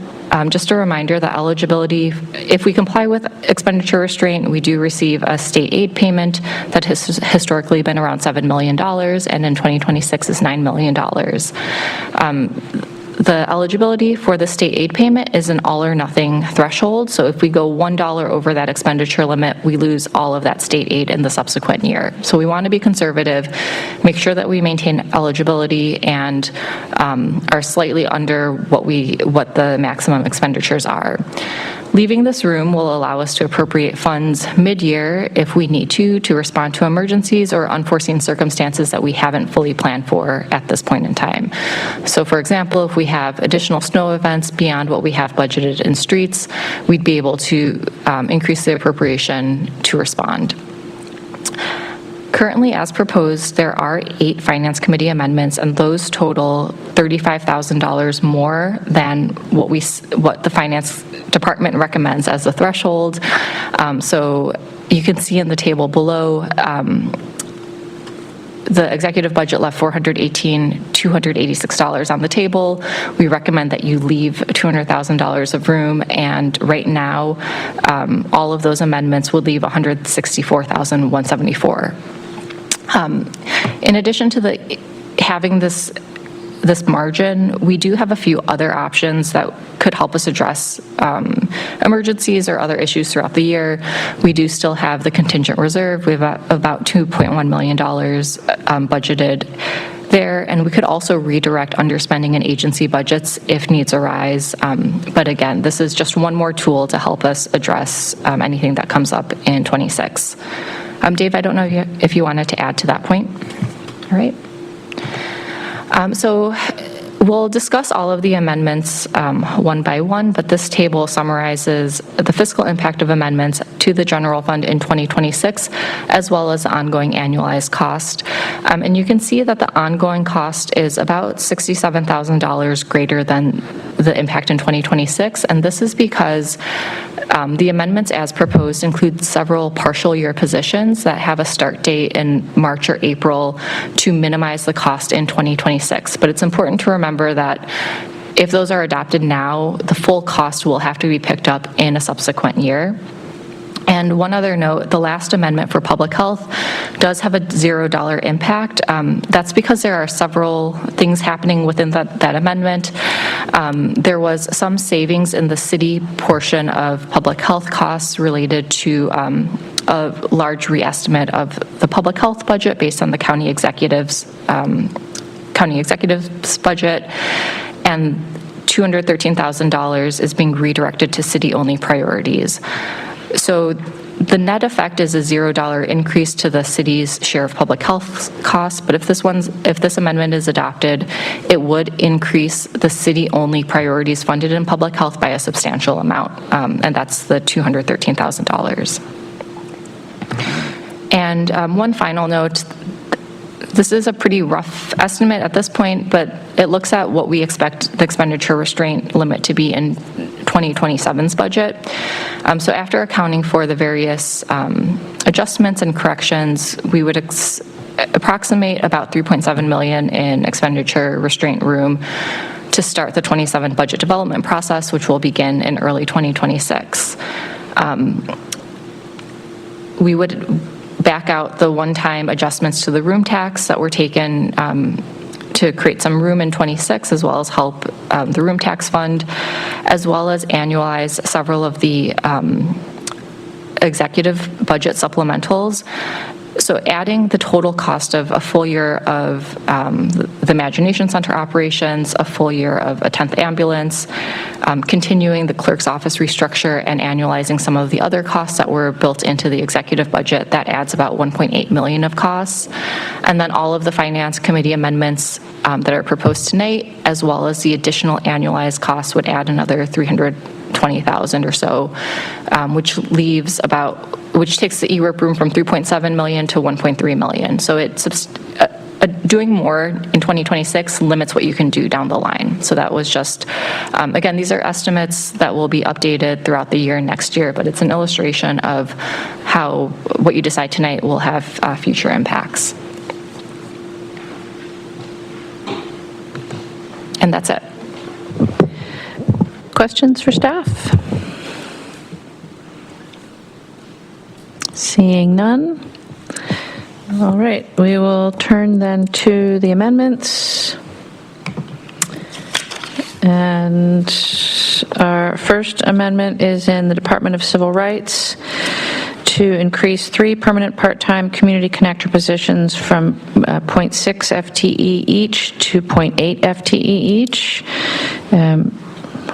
Speaker 19: just a reminder that eligibility, if we comply with expenditure restraint, we do receive a state aid payment that has historically been around $7 million, and in 2026 is $9 million. The eligibility for the state aid payment is an all or nothing threshold. So if we go $1 over that expenditure limit, we lose all of that state aid in the subsequent year. So we want to be conservative, make sure that we maintain eligibility and are slightly under what the maximum expenditures are. Leaving this room will allow us to appropriate funds mid-year if we need to respond to emergencies or unforeseen circumstances that we haven't fully planned for at this point in time. So for example, if we have additional snow events beyond what we have budgeted in streets, we'd be able to increase the appropriation to respond. Currently, as proposed, there are 8 Finance Committee amendments, and those total $35,000 more than what the Finance Department recommends as a threshold. So you can see in the table below, the executive budget left $418,286 on the table. We recommend that you leave $200,000 of room, and right now, all of those amendments would leave $164,174. In addition to having this margin, we do have a few other options that could help us address emergencies or other issues throughout the year. We do still have the contingent reserve. We have about $2.1 million budgeted there, and we could also redirect underspending in agency budgets if needs arise. But again, this is just one more tool to help us address anything that comes up in 26. Dave, I don't know if you wanted to add to that point. All right. So we'll discuss all of the amendments one by one, but this table summarizes the fiscal impact of amendments to the general fund in 2026, as well as the ongoing annualized cost. And you can see that the ongoing cost is about $67,000 greater than the impact in 2026, and this is because the amendments as proposed include several partial year positions that have a start date in March or April to minimize the cost in 2026. But it's important to remember that if those are adopted now, the full cost will have to be picked up in a subsequent year. And one other note, the last amendment for public health does have a $0 impact. That's because there are several things happening within that amendment. There was some savings in the city portion of public health costs related to a large reestimate of the public health budget based on the county executive's budget, and $213,000 is being redirected to city-only priorities. So the net effect is a $0 increase to the city's share of public health costs, but if this amendment is adopted, it would increase the city-only priorities funded in public health by a substantial amount, and that's the $213,000. And one final note, this is a pretty rough estimate at this point, but it looks at what we expect the expenditure restraint limit to be in 2027's budget. So after accounting for the various adjustments and corrections, we would approximate about $3.7 million in expenditure restraint room to start the 27 budget development process, which will begin in early 2026. We would back out the one-time adjustments to the room tax that were taken to create some room in 26, as well as help the room tax fund, as well as annualize several of the executive budget supplementals. So adding the total cost of a full year of the Imagination Center operations, a full year of a 10th ambulance, continuing the clerk's office restructure, and annualizing some of the other costs that were built into the executive budget, that adds about $1.8 million of costs. And then all of the Finance Committee amendments that are proposed tonight, as well as the additional annualized costs, would add another $320,000 or so, which takes the EWRP room from $3.7 million to $1.3 million. So it's doing more in 2026 limits what you can do down the line. So that was just, again, these are estimates that will be updated throughout the year next year, but it's an illustration of how what you decide tonight will have future impacts. And that's it.
Speaker 1: Questions for staff? Seeing none. All right, we will turn then to the amendments. And our first amendment is in the Department of Civil Rights to increase 3 permanent part-time community connector positions from 0.6 FTE each to 0.8 FTE each.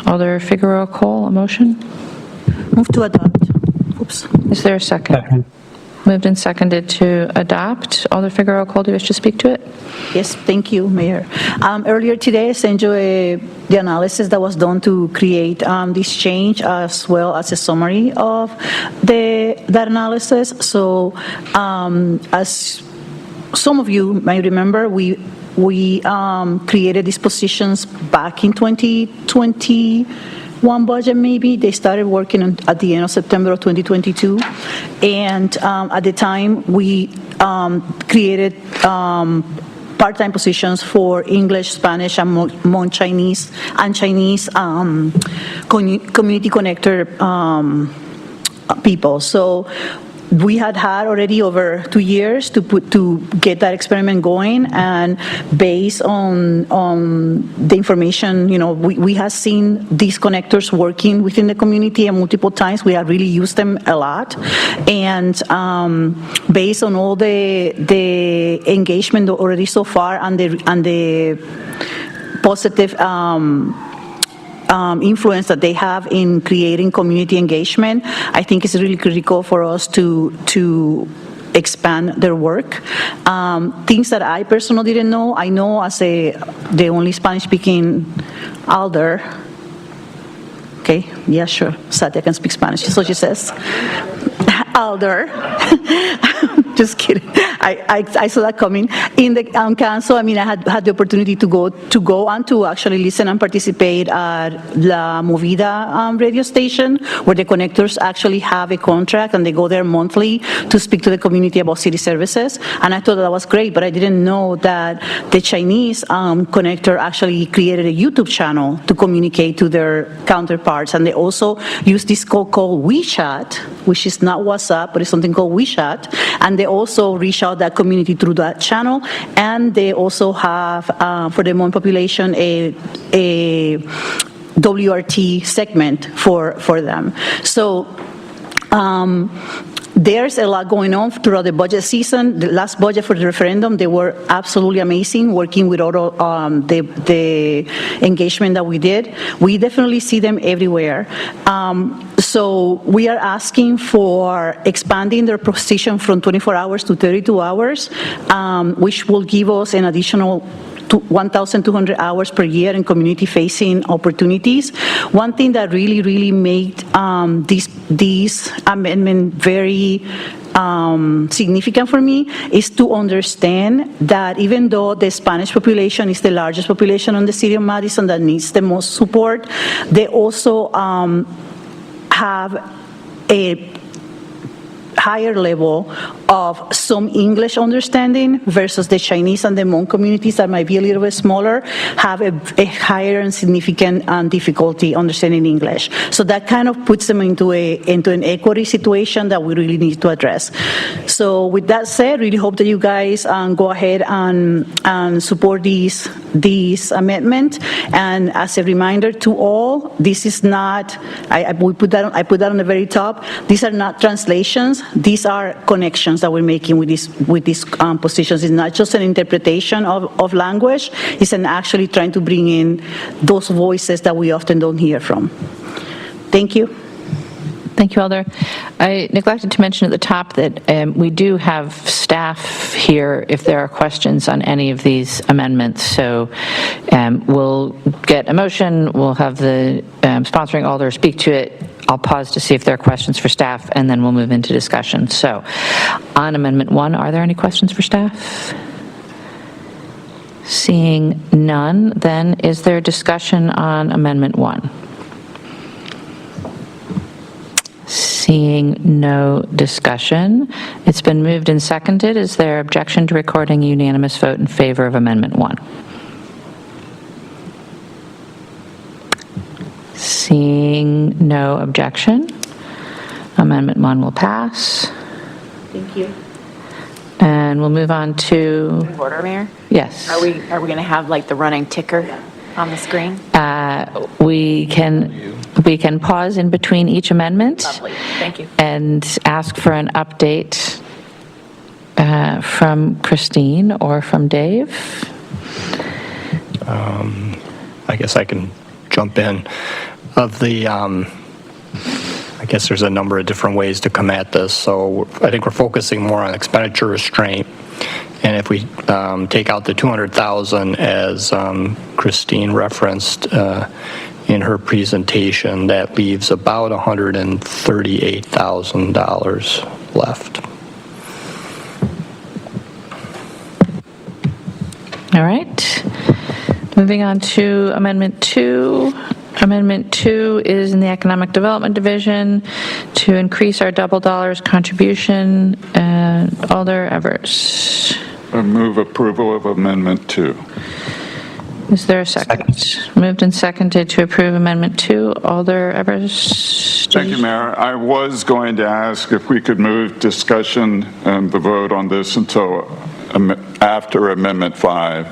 Speaker 1: Alder Figueroa Cole, a motion?
Speaker 6: Move to adopt. Oops.
Speaker 1: Is there a second? Moved and seconded to adopt. Alder Figueroa Cole, do you wish to speak to it?
Speaker 6: Yes, thank you, Mayor. Earlier today, I sent you the analysis that was done to create this change, as well as a summary of that analysis. So, as some of you might remember, we created these positions back in 2020. one budget maybe. They started working at the end of September of 2022. And at the time, we created part-time positions for English, Spanish, and Hmong Chinese, and Chinese community connector people. So we had already over 2 years to get that experiment going, and based on the information, we have seen these connectors working within the community, and multiple times we have really used them a lot. And based on all the engagement already so far, and the positive influence that they have in creating community engagement, I think it's really critical for us to expand their work. Things that I personally didn't know, I know as the only Spanish-speaking alder. Okay, yeah, sure, Satya can speak Spanish, so she says. Alder. Just kidding. I saw that coming. In the council, I had the opportunity to go and to actually listen and participate at La Movida radio station, where the connectors actually have a contract and they go there monthly to speak to the community about city services. And I thought that was great, but I didn't know that the Chinese connector actually created a YouTube channel to communicate to their counterparts. And they also use this called WeChat, which is not WhatsApp, but it's something called WeChat. And they also reach out that community through that channel. And they also have, for the Hmong population, a WRT segment for them. So there's a lot going on throughout the budget season. The last budget for the referendum, they were absolutely amazing, working with all the engagement that we did. We definitely see them everywhere. So we are asking for expanding their position from 24 hours to 32 hours, which will give us an additional 1,200 hours per year in community-facing opportunities. One thing that really made this amendment very significant for me is to understand that even though the Spanish population is the largest population in the city of Madison that needs the most support, they also have a higher level of some English understanding versus the Chinese and the Hmong communities that might be a little bit smaller have a higher and significant difficulty understanding English. So that kind of puts them into an equity situation that we really need to address. So with that said, really hope that you guys go ahead and support these amendment. And as a reminder to all, this is not, I put that on the very top, these are not translations. These are connections that we're making with these positions. It's not just an interpretation of language. It's an actually trying to bring in those voices that we often don't hear from. Thank you.
Speaker 1: Thank you, Alder. I neglected to mention at the top that we do have staff here if there are questions on any of these amendments. So we'll get a motion, we'll have the sponsoring Alder speak to it. I'll pause to see if there are questions for staff, and then we'll move into discussion. So on Amendment 1, are there any questions for staff? Seeing none, then is there discussion on Amendment 1? Seeing no discussion, it's been moved and seconded. Is there objection to recording a unanimous vote in favor of Amendment 1? Seeing no objection, Amendment 1 will pass.
Speaker 6: Thank you.
Speaker 1: And we'll move on to...
Speaker 18: Order, Mayor?
Speaker 1: Yes.
Speaker 18: Are we going to have like the running ticker on the screen?
Speaker 1: We can pause in between each amendment.
Speaker 18: Lovely. Thank you.
Speaker 1: And ask for an update from Christine or from Dave.
Speaker 3: I guess I can jump in. I guess there's a number of different ways to come at this. So I think we're focusing more on expenditure restraint. And if we take out the $200,000 as Christine referenced in her presentation, that leaves about $138,000 left.
Speaker 1: All right. Moving on to Amendment 2. Amendment 2 is in the Economic Development Division to increase our double dollars contribution. Alder Evers.
Speaker 8: I move approval of Amendment 2.
Speaker 1: Is there a second? Moved and seconded to approve Amendment 2. Alder Evers.
Speaker 8: Thank you, Mayor. I was going to ask if we could move discussion and the vote on this until after Amendment 5,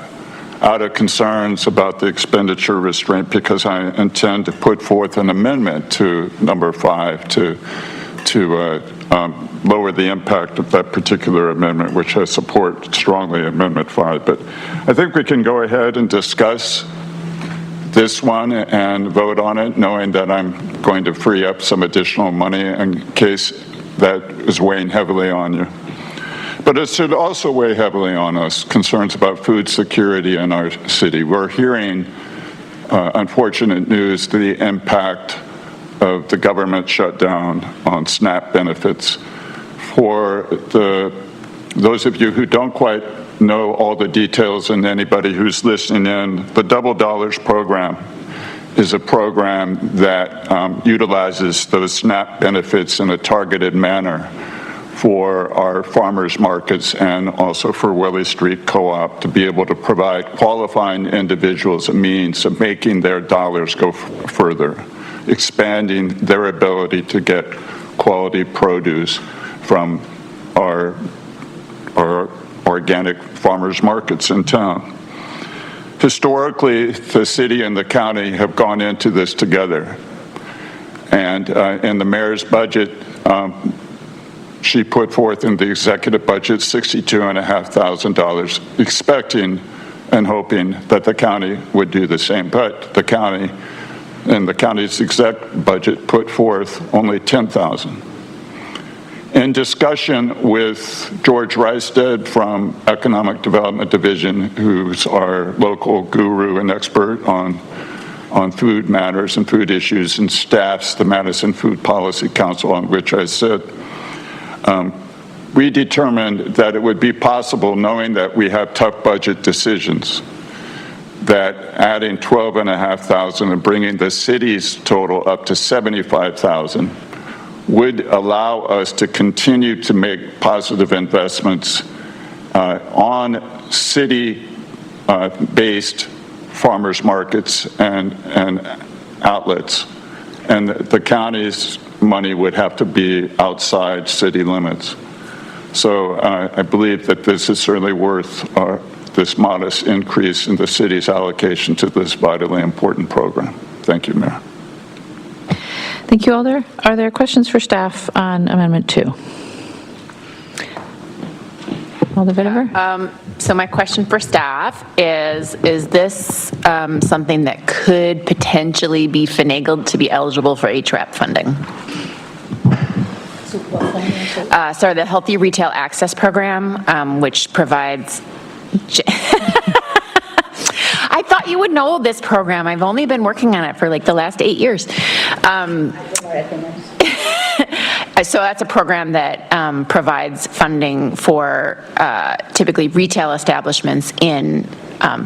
Speaker 8: out of concerns about the expenditure restraint, because I intend to put forth an amendment to number 5 to lower the impact of that particular amendment, which I support strongly, Amendment 5. But I think we can go ahead and discuss this one and vote on it, knowing that I'm going to free up some additional money in case that is weighing heavily on you. But it should also weigh heavily on us, concerns about food security in our city. We're hearing unfortunate news, the impact of the government shutdown on SNAP benefits. For those of you who don't quite know all the details, and anybody who's listening in, the Double Dollars program is a program that utilizes those SNAP benefits in a targeted manner for our farmers markets and also for Willie Street Co-op to be able to provide qualifying individuals a means of making their dollars go further, expanding their ability to get quality produce from our organic farmers markets in town. Historically, the city and the county have gone into this together. And in the mayor's budget, she put forth in the executive budget $62,500, expecting and hoping that the county would do the same. But the county, and the county's exec budget, put forth only $10,000. In discussion with George Reisted from Economic Development Division, who's our local guru and expert on food matters and food issues, and staffs the Madison Food Policy Council, on which I sit, we determined that it would be possible, knowing that we have tough budget decisions, that adding $12,500 and bringing the city's total up to $75,000 would allow us to continue to make positive investments on city-based farmers markets and outlets. And the county's money would have to be outside city limits. So I believe that this is certainly worth this modest increase in the city's allocation to this vitally important program. Thank you, Mayor.
Speaker 1: Thank you, Alder. Are there questions for staff on Amendment 2? Alder Vitever?
Speaker 18: So my question for staff is this something that could potentially be finagled to be eligible for HRAP funding? Sorry, the Healthy Retail Access Program, which provides... I thought you would know this program. I've only been working on it for like the last 8 years. So that's a program that provides funding for typically retail establishments in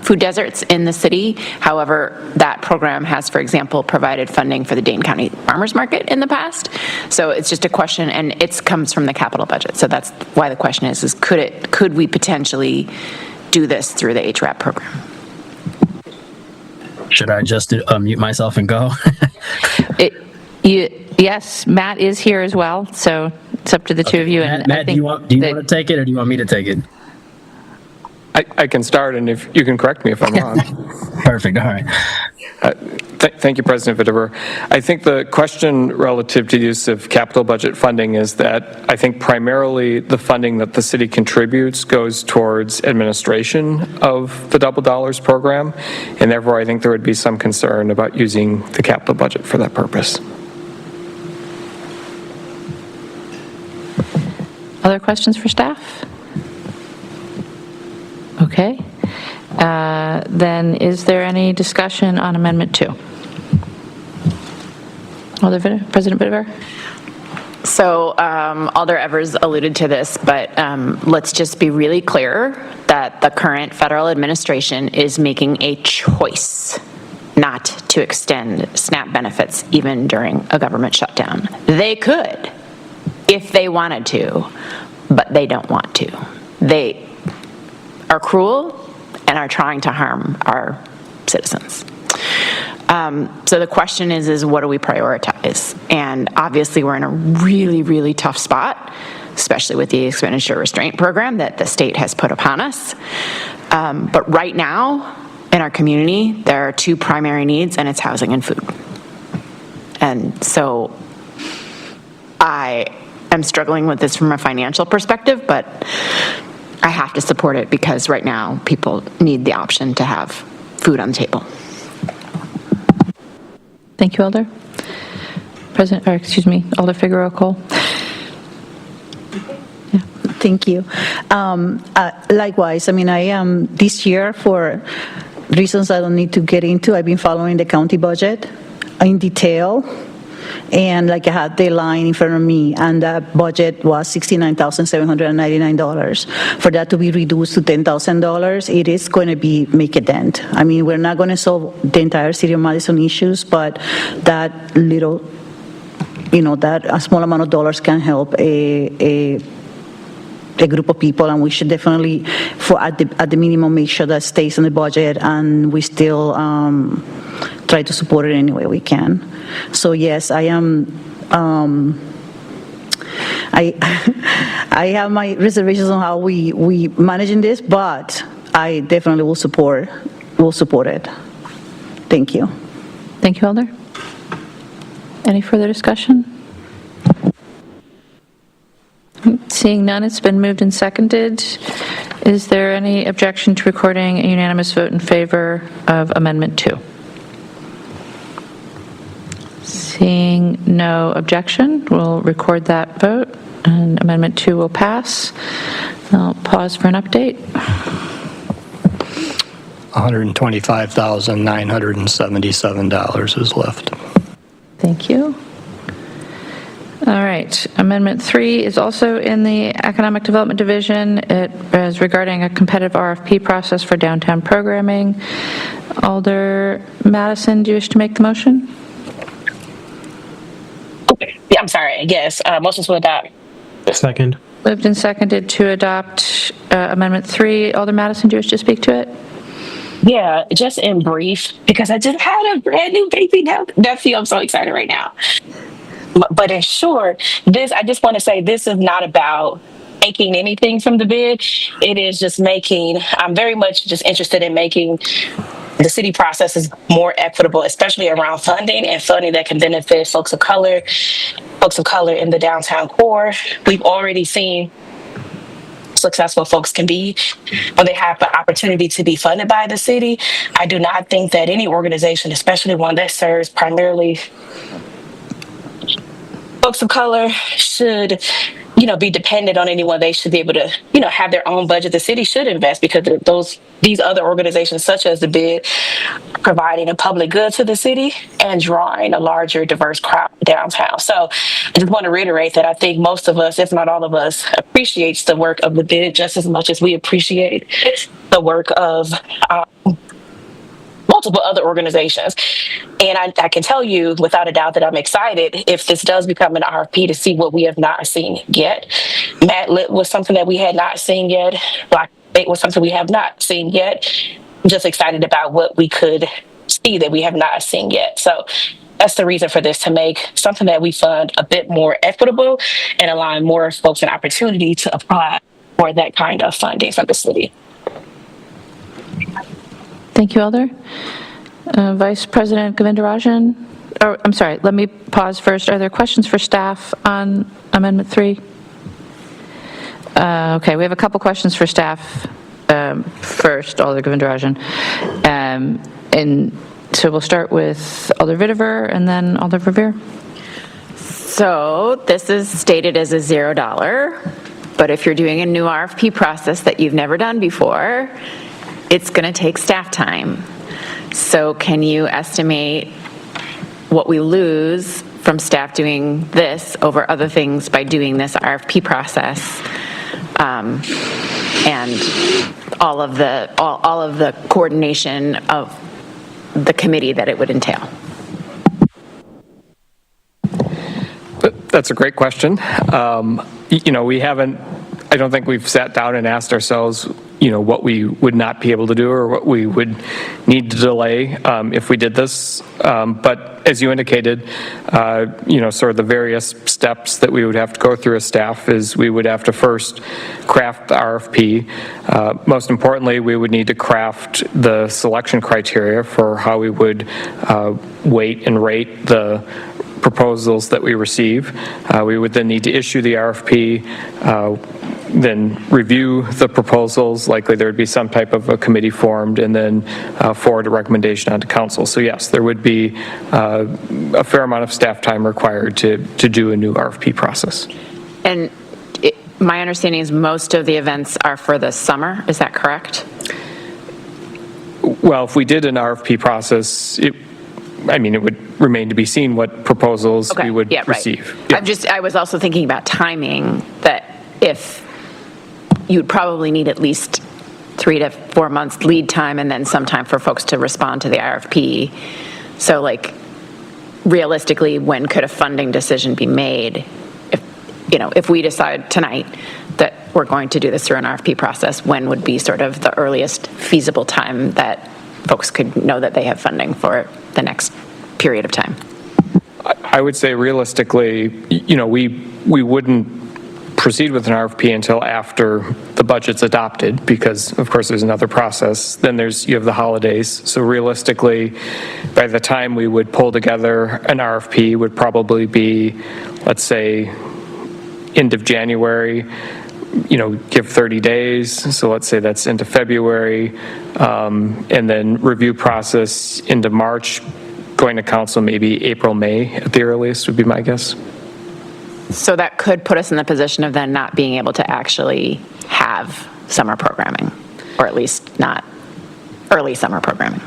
Speaker 18: food deserts in the city. However, that program has, for example, provided funding for the Dane County Farmers Market in the past. So it's just a question, and it comes from the capital budget. So that's why the question is could we potentially do this through the HRAP program?
Speaker 20: Should I just mute myself and go?
Speaker 1: Yes, Matt is here as well, so it's up to the two of you. And
Speaker 20: Matt, do you want to take it, or do you want me to take it?
Speaker 21: I can start, and if you can correct me if I'm wrong.
Speaker 20: Perfect. All right.
Speaker 21: Thank you, President Vitever. I think the question relative to use of capital budget funding is that I think primarily the funding that the city contributes goes towards administration of the Double Dollars program, and therefore I think there would be some concern about using the capital budget for that purpose.
Speaker 1: Other questions for staff? Okay. Then is there any discussion on Amendment 2? President Vitever?
Speaker 18: So Alder Evers alluded to this, but let's just be really clear that the current federal administration is making a choice, not to extend SNAP benefits even during a government shutdown. They could if they wanted to, but they don't want to. They are cruel and are trying to harm our citizens. So the question is what do we prioritize? And obviously we're in a really, really tough spot, especially with the expenditure restraint program that the state has put upon us. But right now in our community, there are two primary needs, and it's housing and food. And so I am struggling with this from a financial perspective, but I have to support it because right now people need the option to have food on the table.
Speaker 1: Thank you, Alder. Alder Figueroa Cole.
Speaker 6: Thank you. Likewise, I mean, I am this year, for reasons I don't need to get into, I've been following the county budget in detail. And like I had the line in front of me, and that budget was $69,799. For that to be reduced to $10,000, it is going to make a dent. I mean, we're not going to solve the entire city of Madison issues, but that little, that a small amount of dollars can help a group of people, and we should definitely, at the minimum, make sure that stays in the budget, and we still try to support it any way we can. So yes, I am. I have my reservations on how we managing this, but I definitely will support it. Thank you.
Speaker 1: Thank you, Alder. Any further discussion? Seeing none, it's been moved and seconded. Is there any objection to recording a unanimous vote in favor of Amendment 2? Seeing no objection, we'll record that vote, and Amendment 2 will pass. I'll pause for an update.
Speaker 3: $125,977 is left.
Speaker 1: Thank you. All right, Amendment 3 is also in the Economic Development Division. It is regarding a competitive RFP process for downtown programming. Alder Madison, do you wish to make the motion?
Speaker 14: Yeah, I'm sorry. Yes, motion to adopt.
Speaker 2: Second.
Speaker 1: Moved and seconded to adopt Amendment 3. Alder Madison, do you wish to speak to it?
Speaker 14: Yeah, just in brief, because I just had a brand new baby nephew. I'm so excited right now. But in short, I just want to say this is not about taking anything from the bid. It is just I'm very much just interested in making the city processes more equitable, especially around funding that can benefit folks of color in the downtown core. We've already seen successful folks can be when they have the opportunity to be funded by the city. I do not think that any organization, especially one that serves primarily folks of color, should be dependent on anyone. They should be able to have their own budget. The city should invest, because these other organizations, such as the bid, providing a public good to the city and drawing a larger diverse crowd downtown. So I just want to reiterate that I think most of us, if not all of us, appreciates the work of the bid just as much as we appreciate the work of multiple other organizations. And I can tell you without a doubt that I'm excited if this does become an RFP to see what we have not seen yet. Mad Lit was something that we had not seen yet. Black State was something we have not seen yet. I'm just excited about what we could see that we have not seen yet. So that's the reason for this, to make something that we fund a bit more equitable and allowing more folks an opportunity to apply for that kind of funding from the city.
Speaker 1: Thank you, Alder. Vice President Govindarajan. I'm sorry, let me pause first. Are there questions for staff on Amendment 3? Okay, we have a couple questions for staff. First, Alder Govindarajan. And so we'll start with Alder Vitiver and then Alder Verveer.
Speaker 18: So this is stated as a $0, but if you're doing a new RFP process that you've never done before, it's going to take staff time. So can you estimate what we lose from staff doing this over other things by doing this RFP process, and all of the coordination of the committee that it would entail?
Speaker 21: That's a great question. We haven't, I don't think we've sat down and asked ourselves, what we would not be able to do or what we would need to delay if we did this. But as you indicated, sort of the various steps that we would have to go through as staff is we would have to first craft the RFP. Most importantly, we would need to craft the selection criteria for how we would weight and rate the proposals that we receive. We would then need to issue the RFP, then review the proposals. Likely there would be some type of a committee formed, and then forward a recommendation onto council. So yes, there would be a fair amount of staff time required to do a new RFP process.
Speaker 18: And my understanding is most of the events are for the summer. Is that correct?
Speaker 21: Well, if we did an RFP process, it would remain to be seen what proposals we would receive.
Speaker 18: Right. I was also thinking about timing, that if you'd probably need at least 3 to 4 months lead time and then some time for folks to respond to the RFP. So realistically, when could a funding decision be made? If we decide tonight that we're going to do this through an RFP process, when would be sort of the earliest feasible time that folks could know that they have funding for the next period of time?
Speaker 21: I would say realistically, we wouldn't proceed with an RFP until after the budget's adopted, because of course there's another process. Then you have the holidays. So realistically, by the time we would pull together an RFP would probably be, let's say, end of January, give 30 days. So let's say that's into February, and then review process into March, going to council maybe April, May at the earliest would be my guess.
Speaker 18: So that could put us in the position of then not being able to actually have summer programming, or at least not early summer programming.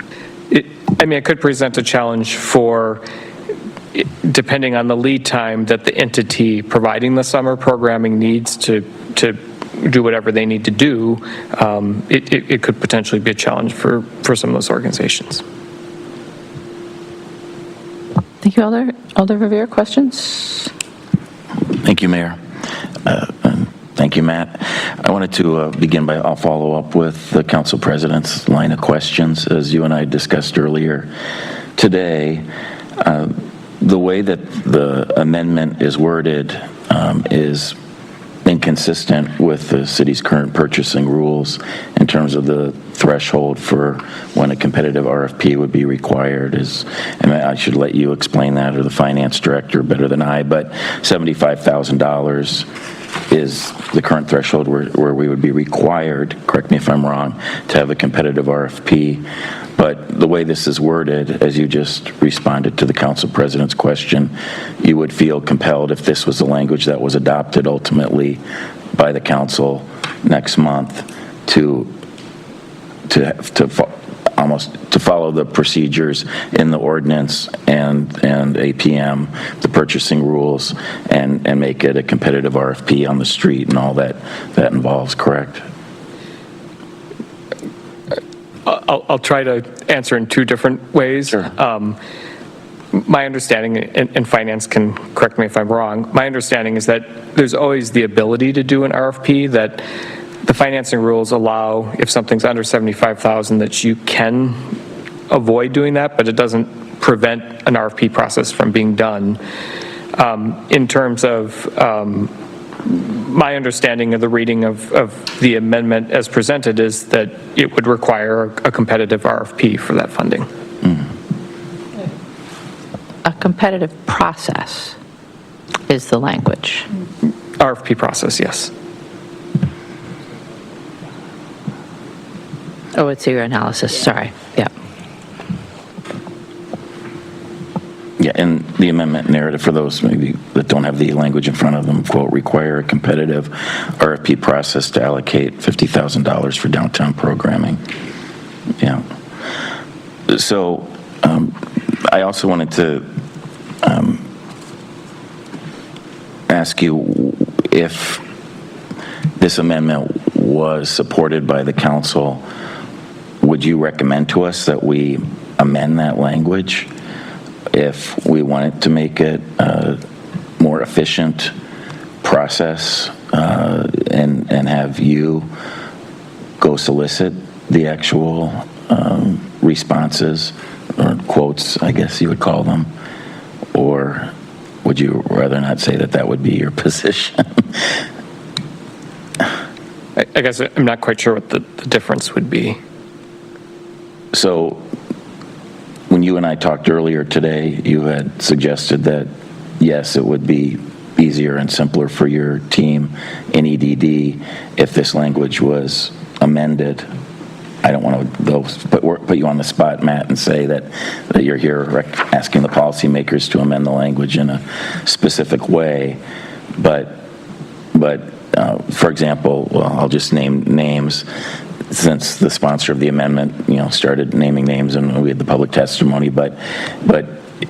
Speaker 21: It could present a challenge for, depending on the lead time that the entity providing the summer programming needs to do whatever they need to do. It could potentially be a challenge for some of those organizations.
Speaker 1: Thank you, Alder Rivera. Questions?
Speaker 7: Thank you, Mayor. And thank you, Matt. I wanted to begin by, I'll follow up with the council president's line of questions. As you and I discussed earlier today, the way that the amendment is worded is inconsistent with the city's current purchasing rules in terms of the threshold for when a competitive RFP would be required. And I should let you explain that, or the finance director, better than I, but $75,000 is the current threshold where we would be required, correct me if I'm wrong, to have a competitive RFP. But the way this is worded, as you just responded to the council president's question, you would feel compelled, if this was the language that was adopted ultimately by the council next month, to follow the procedures in the ordinance and APM, the purchasing rules, and make it a competitive RFP on the street and all that involves, correct?
Speaker 21: I'll try to answer in two different ways.
Speaker 7: Sure.
Speaker 21: My understanding, and finance can correct me if I'm wrong, my understanding is that there's always the ability to do an RFP, that the financing rules allow, if something's under $75,000, that you can avoid doing that, but it doesn't prevent an RFP process from being done. In terms of my understanding of the reading of the amendment as presented is that it would require a competitive RFP for that funding.
Speaker 1: A competitive process is the language.
Speaker 21: RFP process, yes.
Speaker 1: Oh, it's your analysis, sorry, yeah.
Speaker 7: Yeah, and the amendment narrative, for those maybe that don't have the language in front of them, quote, require a competitive RFP process to allocate $50,000 for downtown programming. Yeah. So I also wanted to ask you if this amendment was supported by the council, would you recommend to us that we amend that language if we wanted to make it a more efficient process and have you go solicit the actual responses or quotes, I guess you would call them, or would you rather not say that that would be your position?
Speaker 21: I guess I'm not quite sure what the difference would be.
Speaker 7: So when you and I talked earlier today, you had suggested that, yes, it would be easier and simpler for your team in EDD if this language was amended. I don't want to put you on the spot, Matt, and say that you're here asking the policymakers to amend the language in a specific way. But for example, well, I'll just name names. Since the sponsor of the amendment, started naming names and we had the public testimony, but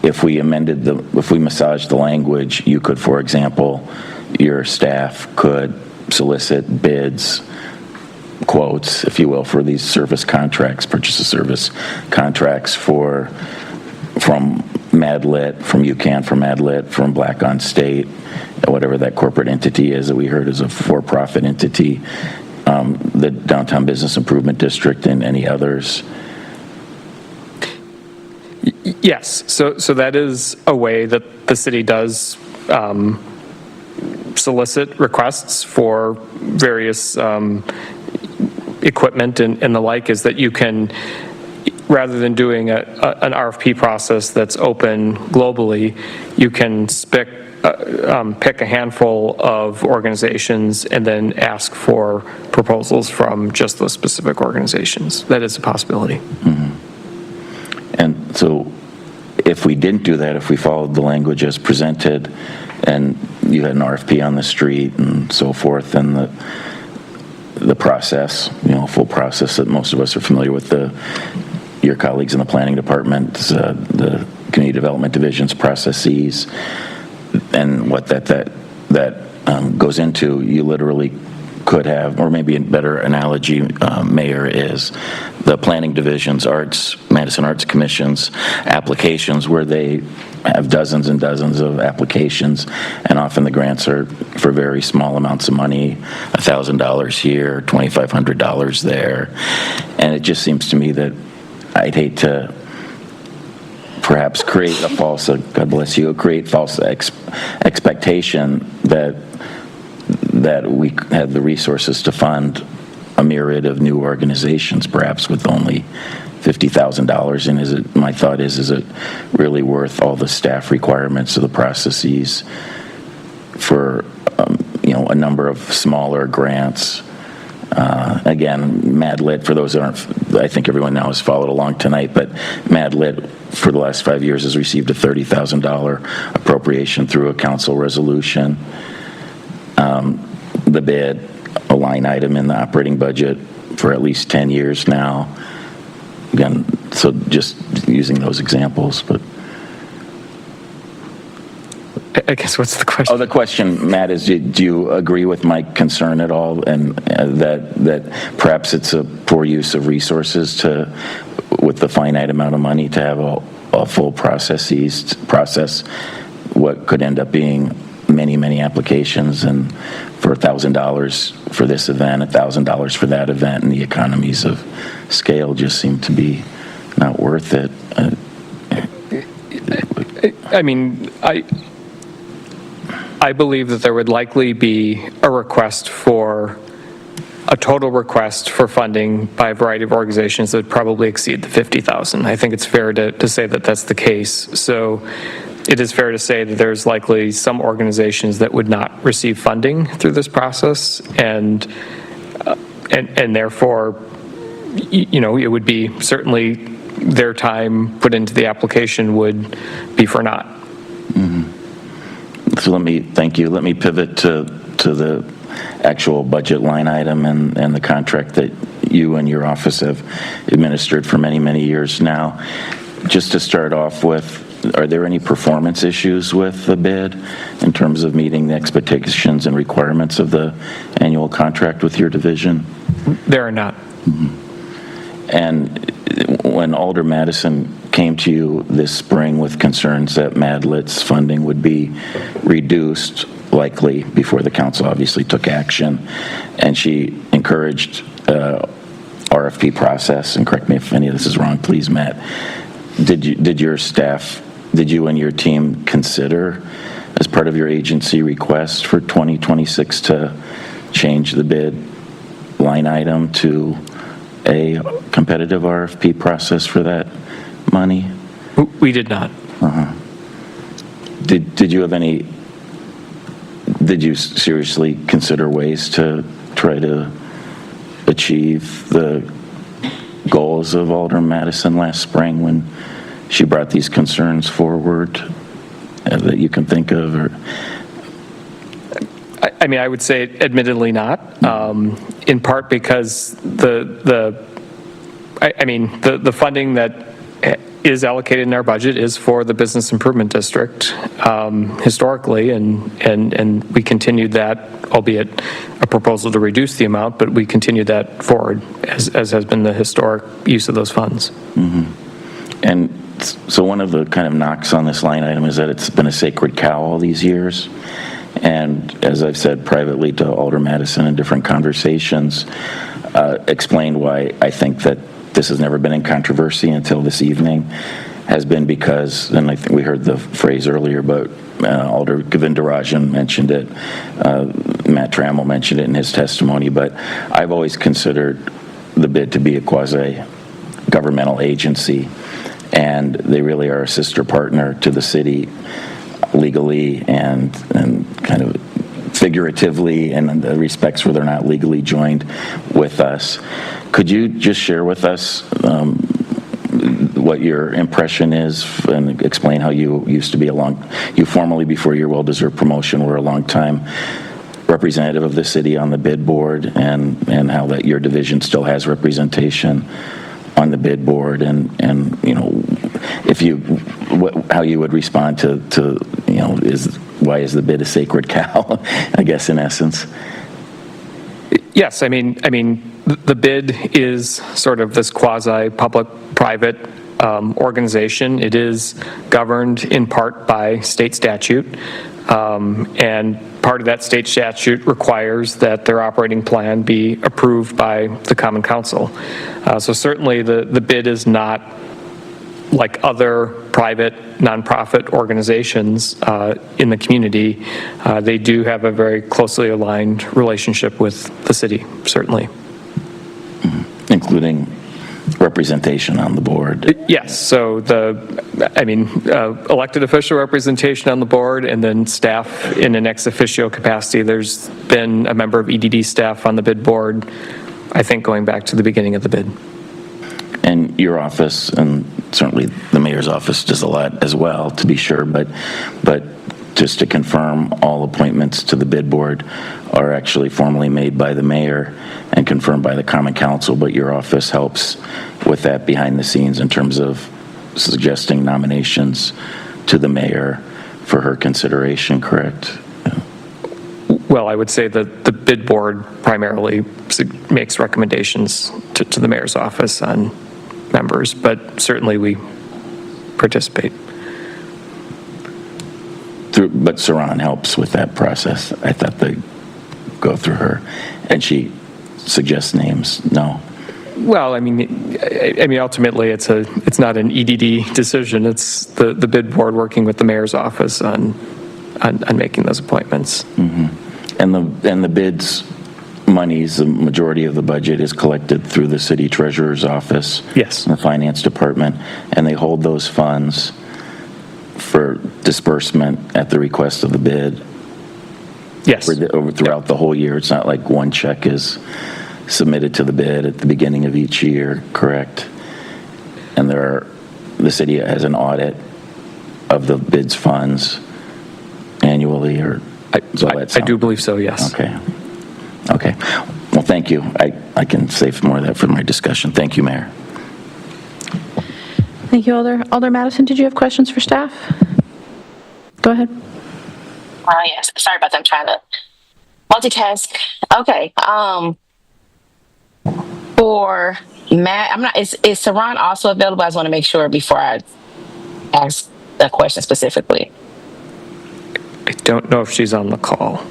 Speaker 7: if we massaged the language, you could, for example, your staff could solicit bids, quotes, if you will, for these service contracts, purchase of service contracts from MadLit, from UCAN, from MadLit, from Black on State, whatever that corporate entity is that we heard is a for-profit entity, the Downtown Business Improvement District, and any others.
Speaker 21: Yes, so that is a way that the city does solicit requests for various equipment and the like, is that you can, rather than doing an RFP process that's open globally, you can pick a handful of organizations and then ask for proposals from just those specific organizations. That is a possibility.
Speaker 7: Mm-hmm. And so if we didn't do that, if we followed the language as presented and you had an RFP on the street and so forth, and the process, full process that most of us are familiar with, your colleagues in the planning department, the community development division's processes, and what that goes into, you literally could have, or maybe a better analogy, Mayor, is the planning division's Madison Arts Commission's applications, where they have dozens and dozens of applications, and often the grants are for very small amounts of money, $1,000 here, $2,500 there, and it just seems to me that I'd hate to perhaps create a false, God bless you, create false expectation that we have the resources to fund a myriad of new organizations, perhaps with only $50,000. And my thought is it really worth all the staff requirements of the processes for, a number of smaller grants? Again, MadLit, for those who aren't, I think everyone now has followed along tonight, but MadLit for the last 5 years has received a $30,000 appropriation through a council resolution. The bid, a line item in the operating budget for at least 10 years now. Again, so just using those examples, but.
Speaker 21: I guess what's the question?
Speaker 7: Oh, the question, Matt, is do you agree with my concern at all, and that perhaps it's a poor use of resources with the finite amount of money, to have a full process what could end up being many applications, and for $1,000 for this event, $1,000 for that event, and the economies of scale just seem to be not worth it.
Speaker 21: I mean, I believe that there would likely be a total request for funding by a variety of organizations that would probably exceed the $50,000. I think it's fair to say that that's the case. So it is fair to say that there's likely some organizations that would not receive funding through this process, and therefore, it would be certainly their time put into the application would be for naught.
Speaker 7: Mm-hmm. So thank you. Let me pivot to the actual budget line item and the contract that you and your office have administered for many years now. Just to start off with, are there any performance issues with the bid in terms of meeting the expectations and requirements of the annual contract with your division?
Speaker 21: There are not.
Speaker 7: Mm-hmm. And when Alder Madison came to you this spring with concerns that Madlet's funding would be reduced, likely before the council obviously took action, and she encouraged RFP process, and correct me if any of this is wrong, please, Matt, did your staff, did you and your team consider, as part of your agency request for 2026, to change the bid line item to a competitive RFP process for that money?
Speaker 21: We did not.
Speaker 7: Did you have any, did you seriously consider ways to try to achieve the goals of Alder Madison last spring when she brought these concerns forward that you can think of? Or
Speaker 21: I mean, I would say admittedly not, in part because the funding that is allocated in our budget is for the business improvement district historically, and we continued that, albeit a proposal to reduce the amount, but we continued that forward as has been the historic use of those funds.
Speaker 7: And so one of the kind of knocks on this line item is that it's been a sacred cow all these years. And as I've said privately to Alder Madison in different conversations, explained why I think that this has never been in controversy until this evening, has been because, and I think we heard the phrase earlier, but Alder Govindarajan mentioned it, Matt Trammell mentioned it in his testimony, but I've always considered the bid to be a quasi-governmental agency, and they really are a sister partner to the city legally and kind of figuratively, and in the respects where they're not legally joined with us. Could you just share with us what your impression is and explain how you used to be you formerly, before your well-deserved promotion, were a long-time representative of the city on the bid board, and how that your division still has representation on the bid board, and you know, if you, how you would respond to you know, why is the bid a sacred cow, I guess, in essence?
Speaker 21: Yes, I mean, the bid is sort of this quasi-public-private organization. It is governed in part by state statute, and part of that state statute requires that their operating plan be approved by the Common Council. So certainly the bid is not like other private nonprofit organizations in the community. They do have a very closely aligned relationship with the city, certainly.
Speaker 7: Including representation on the board?
Speaker 21: Yes, so elected official representation on the board, and then staff in an ex officio capacity. There's been a member of EDD staff on the bid board, I think, going back to the beginning of the bid.
Speaker 7: And your office, and certainly the mayor's office, does a lot as well, to be sure, but just to confirm, all appointments to the bid board are actually formally made by the mayor and confirmed by the Common Council, but your office helps with that behind the scenes in terms of suggesting nominations to the mayor for her consideration, correct?
Speaker 21: Well, I would say that the bid board primarily makes recommendations to the mayor's office on members, but certainly we participate.
Speaker 7: But Saran helps with that process. I thought they go through her, and she suggests names. No.
Speaker 21: Well, I mean, ultimately, it's not an EDD decision. It's the bid board working with the mayor's office on making those appointments.
Speaker 7: Mm-hmm. And the bids monies, the majority of the budget is collected through the city treasurer's office.
Speaker 21: Yes.
Speaker 7: And the finance department, and they hold those funds for disbursement at the request of the bid.
Speaker 21: Yes.
Speaker 7: Throughout the whole year. It's not like one check is submitted to the bid at the beginning of each year, correct? And the city has an audit of the bid's funds annually, or
Speaker 21: I do believe so, yes.
Speaker 7: Okay. Well, thank you. I can save more of that for my discussion. Thank you, Mayor.
Speaker 1: Thank you, Alder. Alder Madison, did you have questions for staff? Go ahead.
Speaker 14: Yes. Sorry about that. I'm trying to multitask. Okay. For Matt, I'm not, is Saran also available? I just want to make sure before I ask a question specifically.
Speaker 21: I don't know if she's on the call.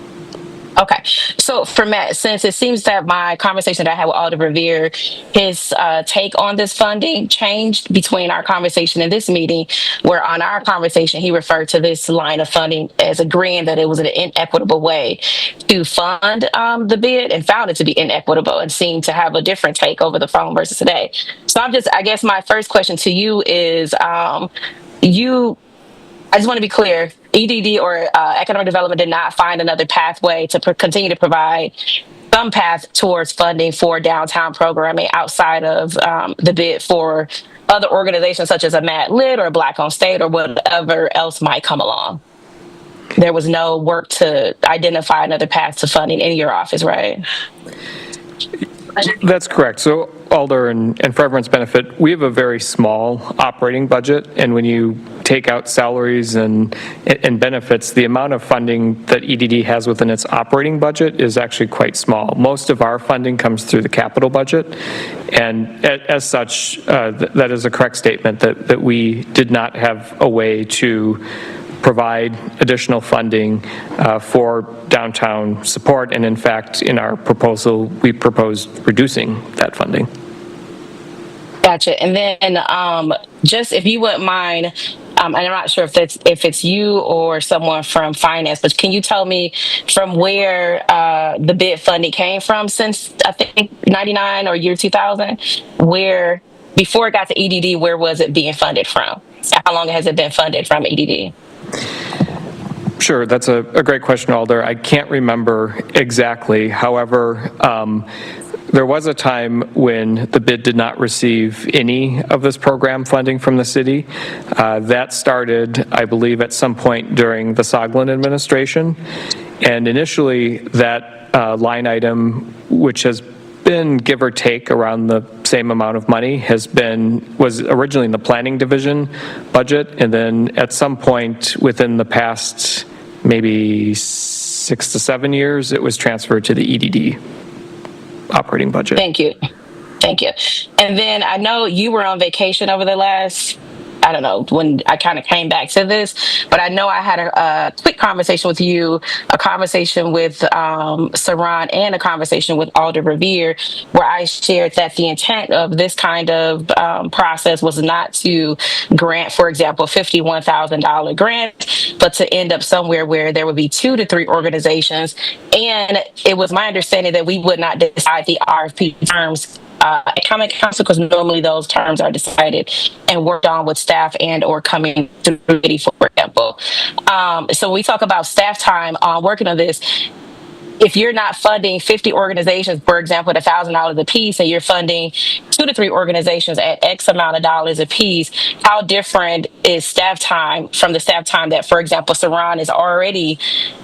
Speaker 14: Okay, so for Matt, since it seems that my conversation that I had with Alder Revere, his take on this funding changed between our conversation and this meeting, where on our conversation, he referred to this line of funding as agreeing that it was an inequitable way to fund the bid, and found it to be inequitable, and seemed to have a different take over the phone versus today. So I guess my first question to you is, I just want to be clear, EDD or economic development did not find another pathway to continue to provide some path towards funding for downtown programming outside of the bid for other organizations such as a Mad Lit or a Black on State or whatever else might come along. There was no work to identify another path to funding in your office, right?
Speaker 21: That's correct. So Alder, and for everyone's benefit, we have a very small operating budget, and when you take out salaries and benefits, the amount of funding that EDD has within its operating budget is actually quite small. Most of our funding comes through the capital budget, and as such, that is a correct statement that we did not have a way to provide additional funding for downtown support, and in fact, in our proposal, we proposed reducing that funding.
Speaker 14: Gotcha. And then just if you wouldn't mind, and I'm not sure if it's you or someone from finance, but can you tell me from where the bid funding came from since, I think, 99 or year 2000? Where, before it got to EDD, where was it being funded from? How long has it been funded from EDD?
Speaker 21: Sure, that's a great question, Alder. I can't remember exactly. However, there was a time when the bid did not receive any of this program funding from the city. That started, I believe, at some point during the Soglin administration. And initially, that line item, which has been give or take around the same amount of money, was originally in the planning division budget, and then at some point within the past maybe 6 to 7 years, it was transferred to the EDD operating budget.
Speaker 14: Thank you. And then I know you were on vacation over the last, I don't know, when I kind of came back to this, but I know I had a quick conversation with you, a conversation with Saran, and a conversation with Alder Revere, where I shared that the intent of this kind of process was not to grant, for example, $51,000 grant, but to end up somewhere where there would be 2 to 3 organizations. And it was my understanding that we would not decide the RFP terms at Common Council, because normally those terms are decided and worked on with staff and or coming to the committee, for example. So when we talk about staff time on working on this, if you're not funding 50 organizations, for example, at $1,000 a piece, and you're funding 2 to 3 organizations at X amount of dollars a piece, how different is staff time from the staff time that, for example, Saran is already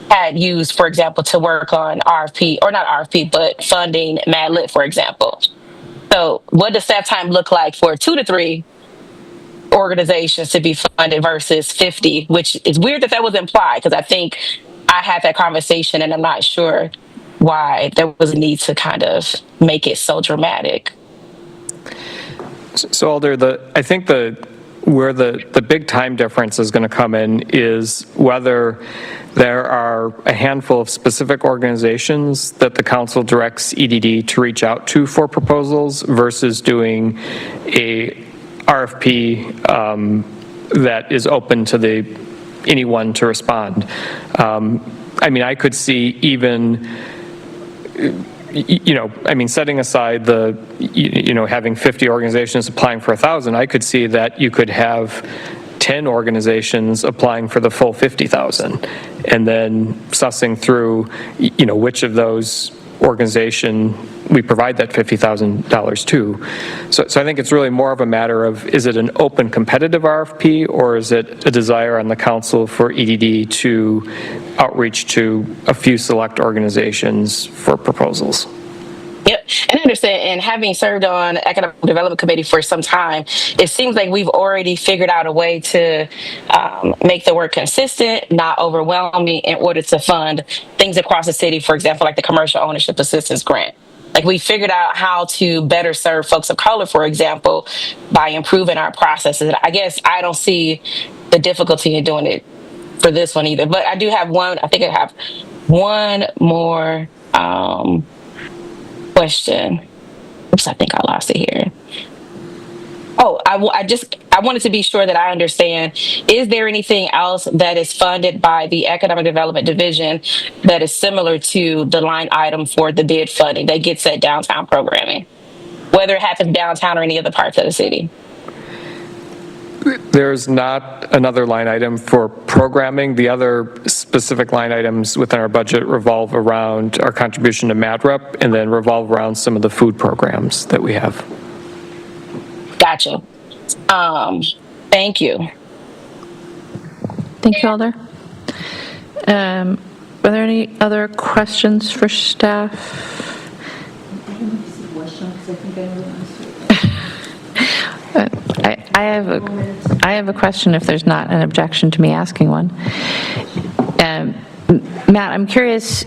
Speaker 14: had used, for example, to work on RFP, or not RFP, but funding Mad Lit, for example? So what does staff time look like for 2 to 3 organizations to be funded versus 50, which is weird that was implied, because I think I had that conversation and I'm not sure why there was a need to kind of make it so dramatic.
Speaker 21: So Alder, I think where the big time difference is going to come in is whether there are a handful of specific organizations that the council directs EDD to reach out to for proposals versus doing a RFP that is open to anyone to respond. I mean, I could see even, setting aside having 50 organizations applying for 1,000, I could see that you could have 10 organizations applying for the full 50,000, and then sussing through, which of those organization we provide that $50,000 to. So I think it's really more of a matter of, is it an open competitive RFP, or is it a desire on the council for EDD to outreach to a few select organizations for proposals?
Speaker 14: Yep, and I understand. And having served on Economic Development Committee for some time, it seems like we've already figured out a way to make the work consistent, not overwhelming, in order to fund things across the city, for example, like the Commercial Ownership Assistance Grant. Like we figured out how to better serve folks of color, for example, by improving our processes. I guess I don't see the difficulty in doing it for this one either. But I do have one, I think I have one more question. Oops, I think I lost it here. Oh, I wanted to be sure that I understand. Is there anything else that is funded by the Economic Development Division that is similar to the line item for the bid funding that gets at downtown programming, whether it happens downtown or any other parts of the city?
Speaker 21: There's not another line item for programming. The other specific line items within our budget revolve around our contribution to MadRep and then revolve around some of the food programs that we have.
Speaker 14: Gotcha. Thank you.
Speaker 1: Thank you, Alder. Are there any other questions for staff? I have a question if there's not an objection to me asking one. Matt, I'm curious,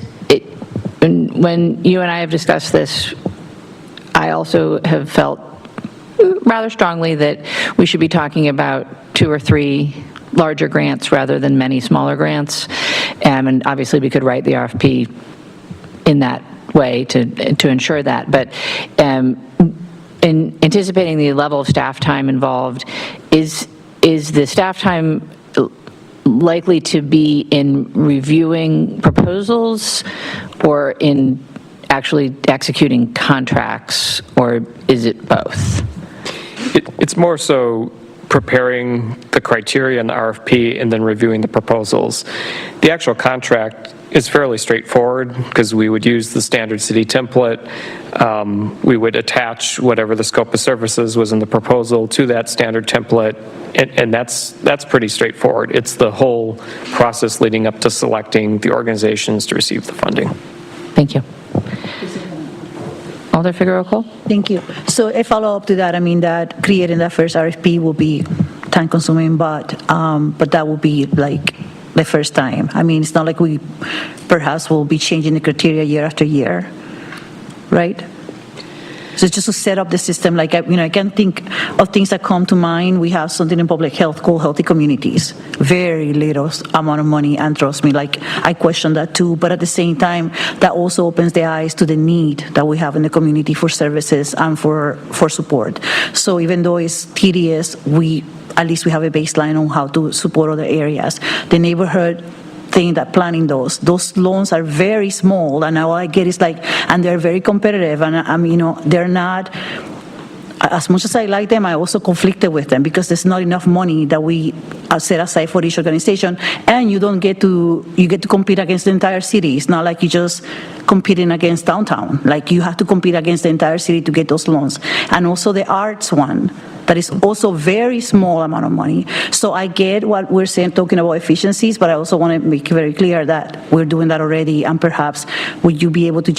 Speaker 1: when you and I have discussed this, I also have felt rather strongly that we should be talking about 2 or 3 larger grants rather than many smaller grants. And obviously we could write the RFP in that way to ensure that. But in anticipating the level of staff time involved, is the staff time likely to be in reviewing proposals or in actually executing contracts, or is it both?
Speaker 21: It's more so preparing the criteria in the RFP and then reviewing the proposals. The actual contract is fairly straightforward because we would use the standard city template. We would attach whatever the scope of services was in the proposal to that standard template, and that's pretty straightforward. It's the whole process leading up to selecting the organizations to receive the funding.
Speaker 1: Thank you. Alder Figueroa Cole?
Speaker 6: Thank you. So a follow-up to that, I mean, that creating that first RFP will be time-consuming, but that will be like the first time. I mean, it's not like we perhaps will be changing the criteria year after year, right? So just to set up the system, like, I can think of things that come to mind. We have something in public health called Healthy Communities. Very little amount of money, and trust me, like, I question that too. But at the same time, that also opens the eyes to the need that we have in the community for services and for support. So even though it's tedious, at least we have a baseline on how to support other areas. The neighborhood thing, that planning those loans are very small, and all I get is like, and they're very competitive, and they're not, as much as I like them, I also conflicted with them because there's not enough money that we set aside for each organization, and you get to compete against the entire city. It's not like you just competing against downtown. Like, you have to compete against the entire city to get those loans. And also the arts one, that is also very small amount of money. So I get what we're saying, talking about efficiencies, but I also want to make it very clear that we're doing that already, and perhaps would you be able to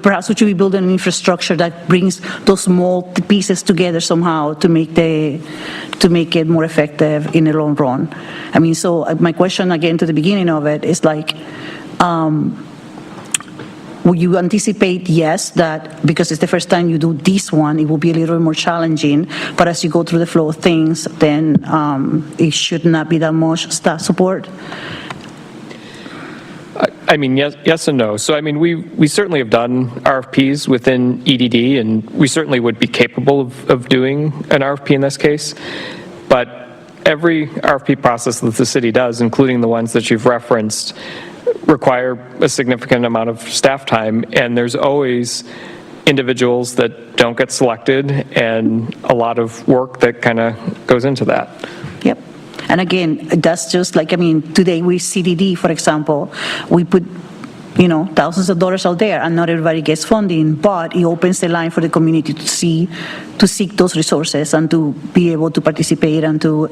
Speaker 6: perhaps would you be building an infrastructure that brings those small pieces together somehow to make it more effective in the long run? I mean, so my question again to the beginning of it is like, will you anticipate, yes, that because it's the first time you do this one, it will be a little more challenging, but as you go through the flow of things, then it should not be that much staff support?
Speaker 21: I mean, yes and no. So, I mean, we certainly have done RFPs within EDD, and we certainly would be capable of doing an RFP in this case. But every RFP process that the city does, including the ones that you've referenced, require a significant amount of staff time, and there's always individuals that don't get selected and a lot of work that kind of goes into that.
Speaker 6: Yep. And again, that's just like, I mean, today with CDD, for example, we put thousands of dollars out there, and not everybody gets funding, but it opens the line for the community to seek those resources and to be able to participate and to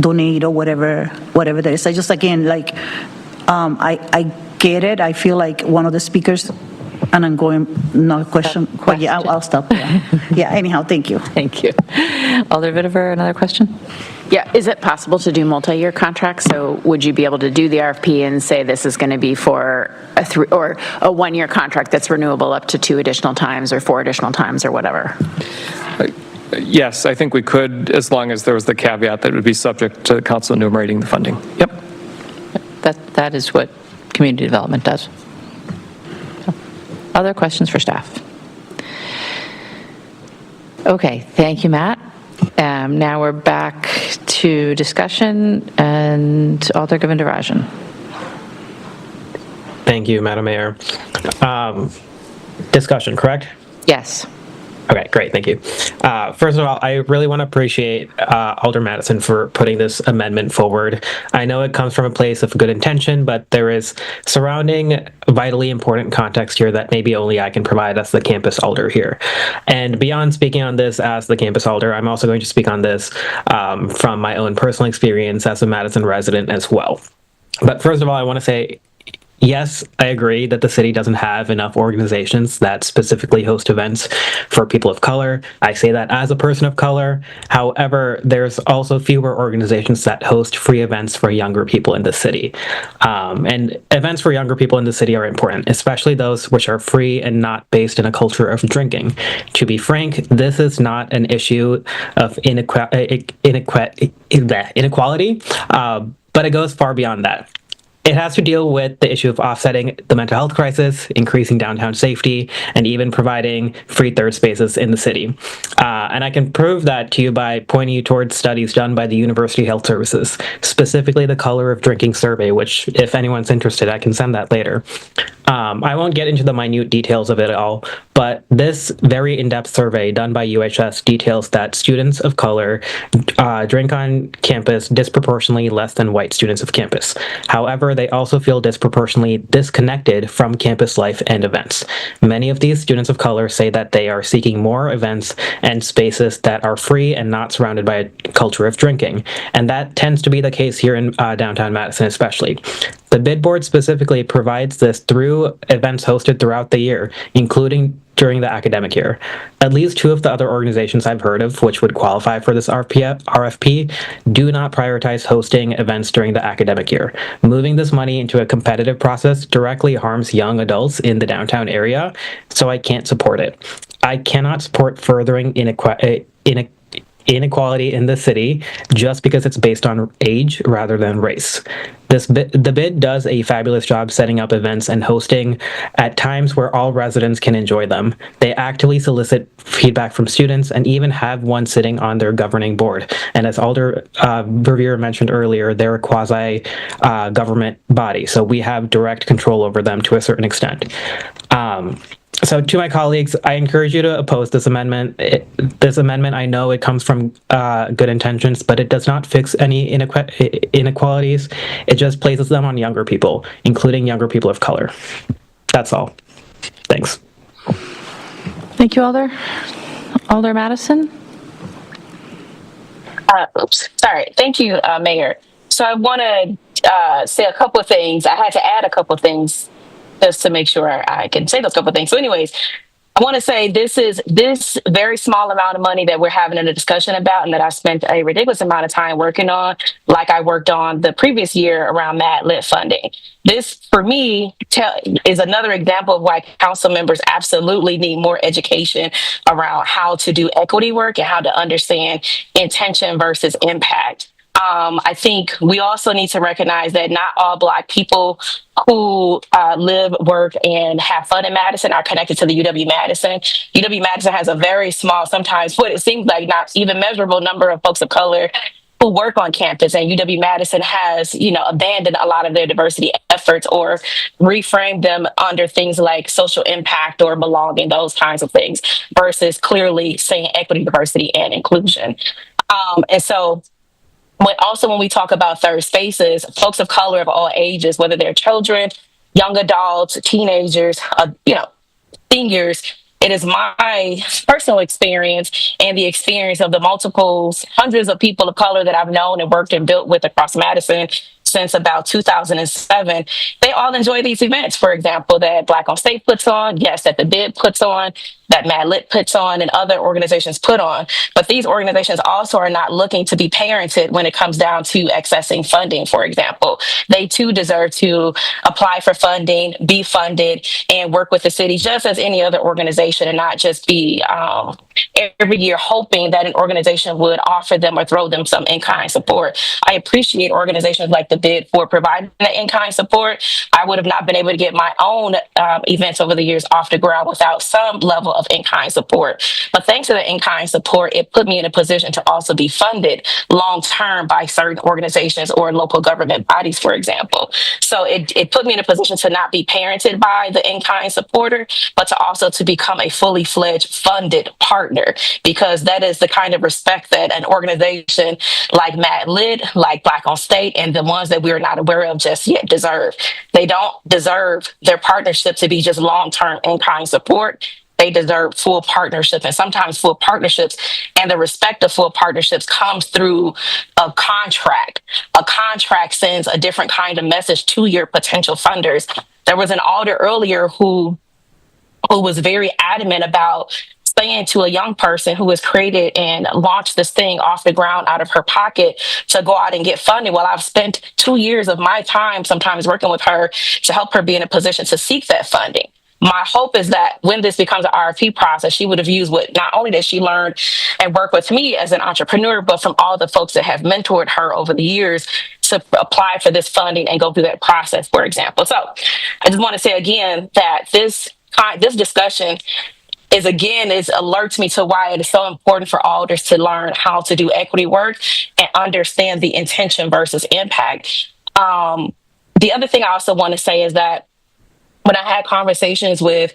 Speaker 6: donate or whatever that is. I just, again, like, I get it. I feel like one of the speakers an ongoing, no question, but yeah, I'll stop. Yeah, anyhow, thank you.
Speaker 1: Thank you. Alder Vitever, another question?
Speaker 18: Yeah, is it possible to do multi-year contracts? So would you be able to do the RFP and say this is going to be for a one-year contract that's renewable up to 2 additional times or 4 additional times or whatever?
Speaker 21: Yes, I think we could, as long as there was the caveat that it would be subject to the council enumerating the funding. Yep.
Speaker 1: That is what community development does. Other questions for staff? Okay, thank you, Matt. Now we're back to discussion, and Alder Govindarajan.
Speaker 2: Thank you, Madam Mayor. Discussion, correct?
Speaker 1: Yes.
Speaker 2: Okay, great, thank you. First of all, I really want to appreciate Alder Madison for putting this amendment forward. I know it comes from a place of good intention, but there is surrounding vitally important context here that maybe only I can provide as the campus alder here. And beyond speaking on this as the campus alder, I'm also going to speak on this from my own personal experience as a Madison resident as well. But first of all, I want to say, yes, I agree that the city doesn't have enough organizations that specifically host events for people of color. I say that as a person of color. However, there's also fewer organizations that host free events for younger people in the city. And events for younger people in the city are important, especially those which are free and not based in a culture of drinking. To be frank, this is not an issue of inequality, but it goes far beyond that. It has to deal with the issue of offsetting the mental health crisis, increasing downtown safety, and even providing free third spaces in the city. And I can prove that to you by pointing you towards studies done by the University Health Services, specifically the Color of Drinking survey, which, if anyone's interested, I can send that later. I won't get into the minute details of it all, but this very in-depth survey done by UHS details that students of color drink on campus disproportionately less than white students of campus. However, they also feel disproportionately disconnected from campus life and events. Many of these students of color say that they are seeking more events and spaces that are free and not surrounded by a culture of drinking. And that tends to be the case here in downtown Madison especially. The bid board specifically provides this through events hosted throughout the year, including during the academic year. At least 2 of the other organizations I've heard of which would qualify for this RFP do not prioritize hosting events during the academic year. Moving this money into a competitive process directly harms young adults in the downtown area, so I can't support it. I cannot support furthering inequality in the city just because it's based on age rather than race. The bid does a fabulous job setting up events and hosting at times where all residents can enjoy them. They actively solicit feedback from students and even have one sitting on their governing board. And as Alder Verveer mentioned earlier, they're a quasi-government body, so we have direct control over them to a certain extent. So to my colleagues, I encourage you to oppose this amendment. This amendment, I know it comes from good intentions, but it does not fix any inequalities. It just places them on younger people, including younger people of color. That's all. Thanks.
Speaker 1: Thank you, Alder. Alder Madison?
Speaker 14: Oops, sorry. Thank you, Mayor. So I want to say a couple of things. I had to add a couple of things just to make sure I can say those couple of things. So anyways, I want to say this very small amount of money that we're having a discussion about and that I spent a ridiculous amount of time working on, like I worked on the previous year around Mad Lit funding. This, for me, is another example of why council members absolutely need more education around how to do equity work and how to understand intention versus impact. I think we also need to recognize that not all Black people who live, work, and have fun in Madison are connected to the UW-Madison. UW-Madison has a very small, sometimes what it seems like not even measurable number of folks of color who work on campus, and UW-Madison has, abandoned a lot of their diversity efforts or reframed them under things like social impact or belonging, those kinds of things, versus clearly saying equity, diversity, and inclusion. And so when we talk about third spaces, folks of color of all ages, whether they're children, young adults, teenagers, seniors, it is my personal experience and the experience of the hundreds of people of color that I've known and worked and built with across Madison since about 2007, they all enjoy these events, for example, that Black on State puts on, yes, that the BID puts on, that Mad Lit puts on, and other organizations put on. But these organizations also are not looking to be parented when it comes down to accessing funding, for example. They too deserve to apply for funding, be funded, and work with the city just as any other organization, and not just be every year hoping that an organization would offer them or throw them some in-kind support. I appreciate organizations like the BID for providing the in-kind support. I would have not been able to get my own events over the years off the ground without some level of in-kind support. But thanks to the in-kind support, it put me in a position to also be funded long-term by certain organizations or local government bodies, for example. So it put me in a position to not be parented by the in-kind supporter, but to also to become a fully fledged funded partner, because that is the kind of respect that an organization like Mad Lit, like Black on State, and the ones that we're not aware of just yet deserve. They don't deserve their partnership to be just long-term in-kind support. They deserve full partnership, and sometimes full partnerships and the respect of full partnerships comes through a contract. A contract sends a different kind of message to your potential funders. There was an alder earlier who was very adamant about saying to a young person who has created and launched this thing off the ground out of her pocket to go out and get funding. Well, I've spent 2 years of my time sometimes working with her to help her be in a position to seek that funding. My hope is that when this becomes an RFP process, she would have used what not only did she learn and work with me as an entrepreneur, but from all the folks that have mentored her over the years to apply for this funding and go through that process, for example. So I just want to say again that this discussion alerts me to why it is so important for alders to learn how to do equity work and understand the intention versus impact. The other thing I also want to say is that when I had conversations with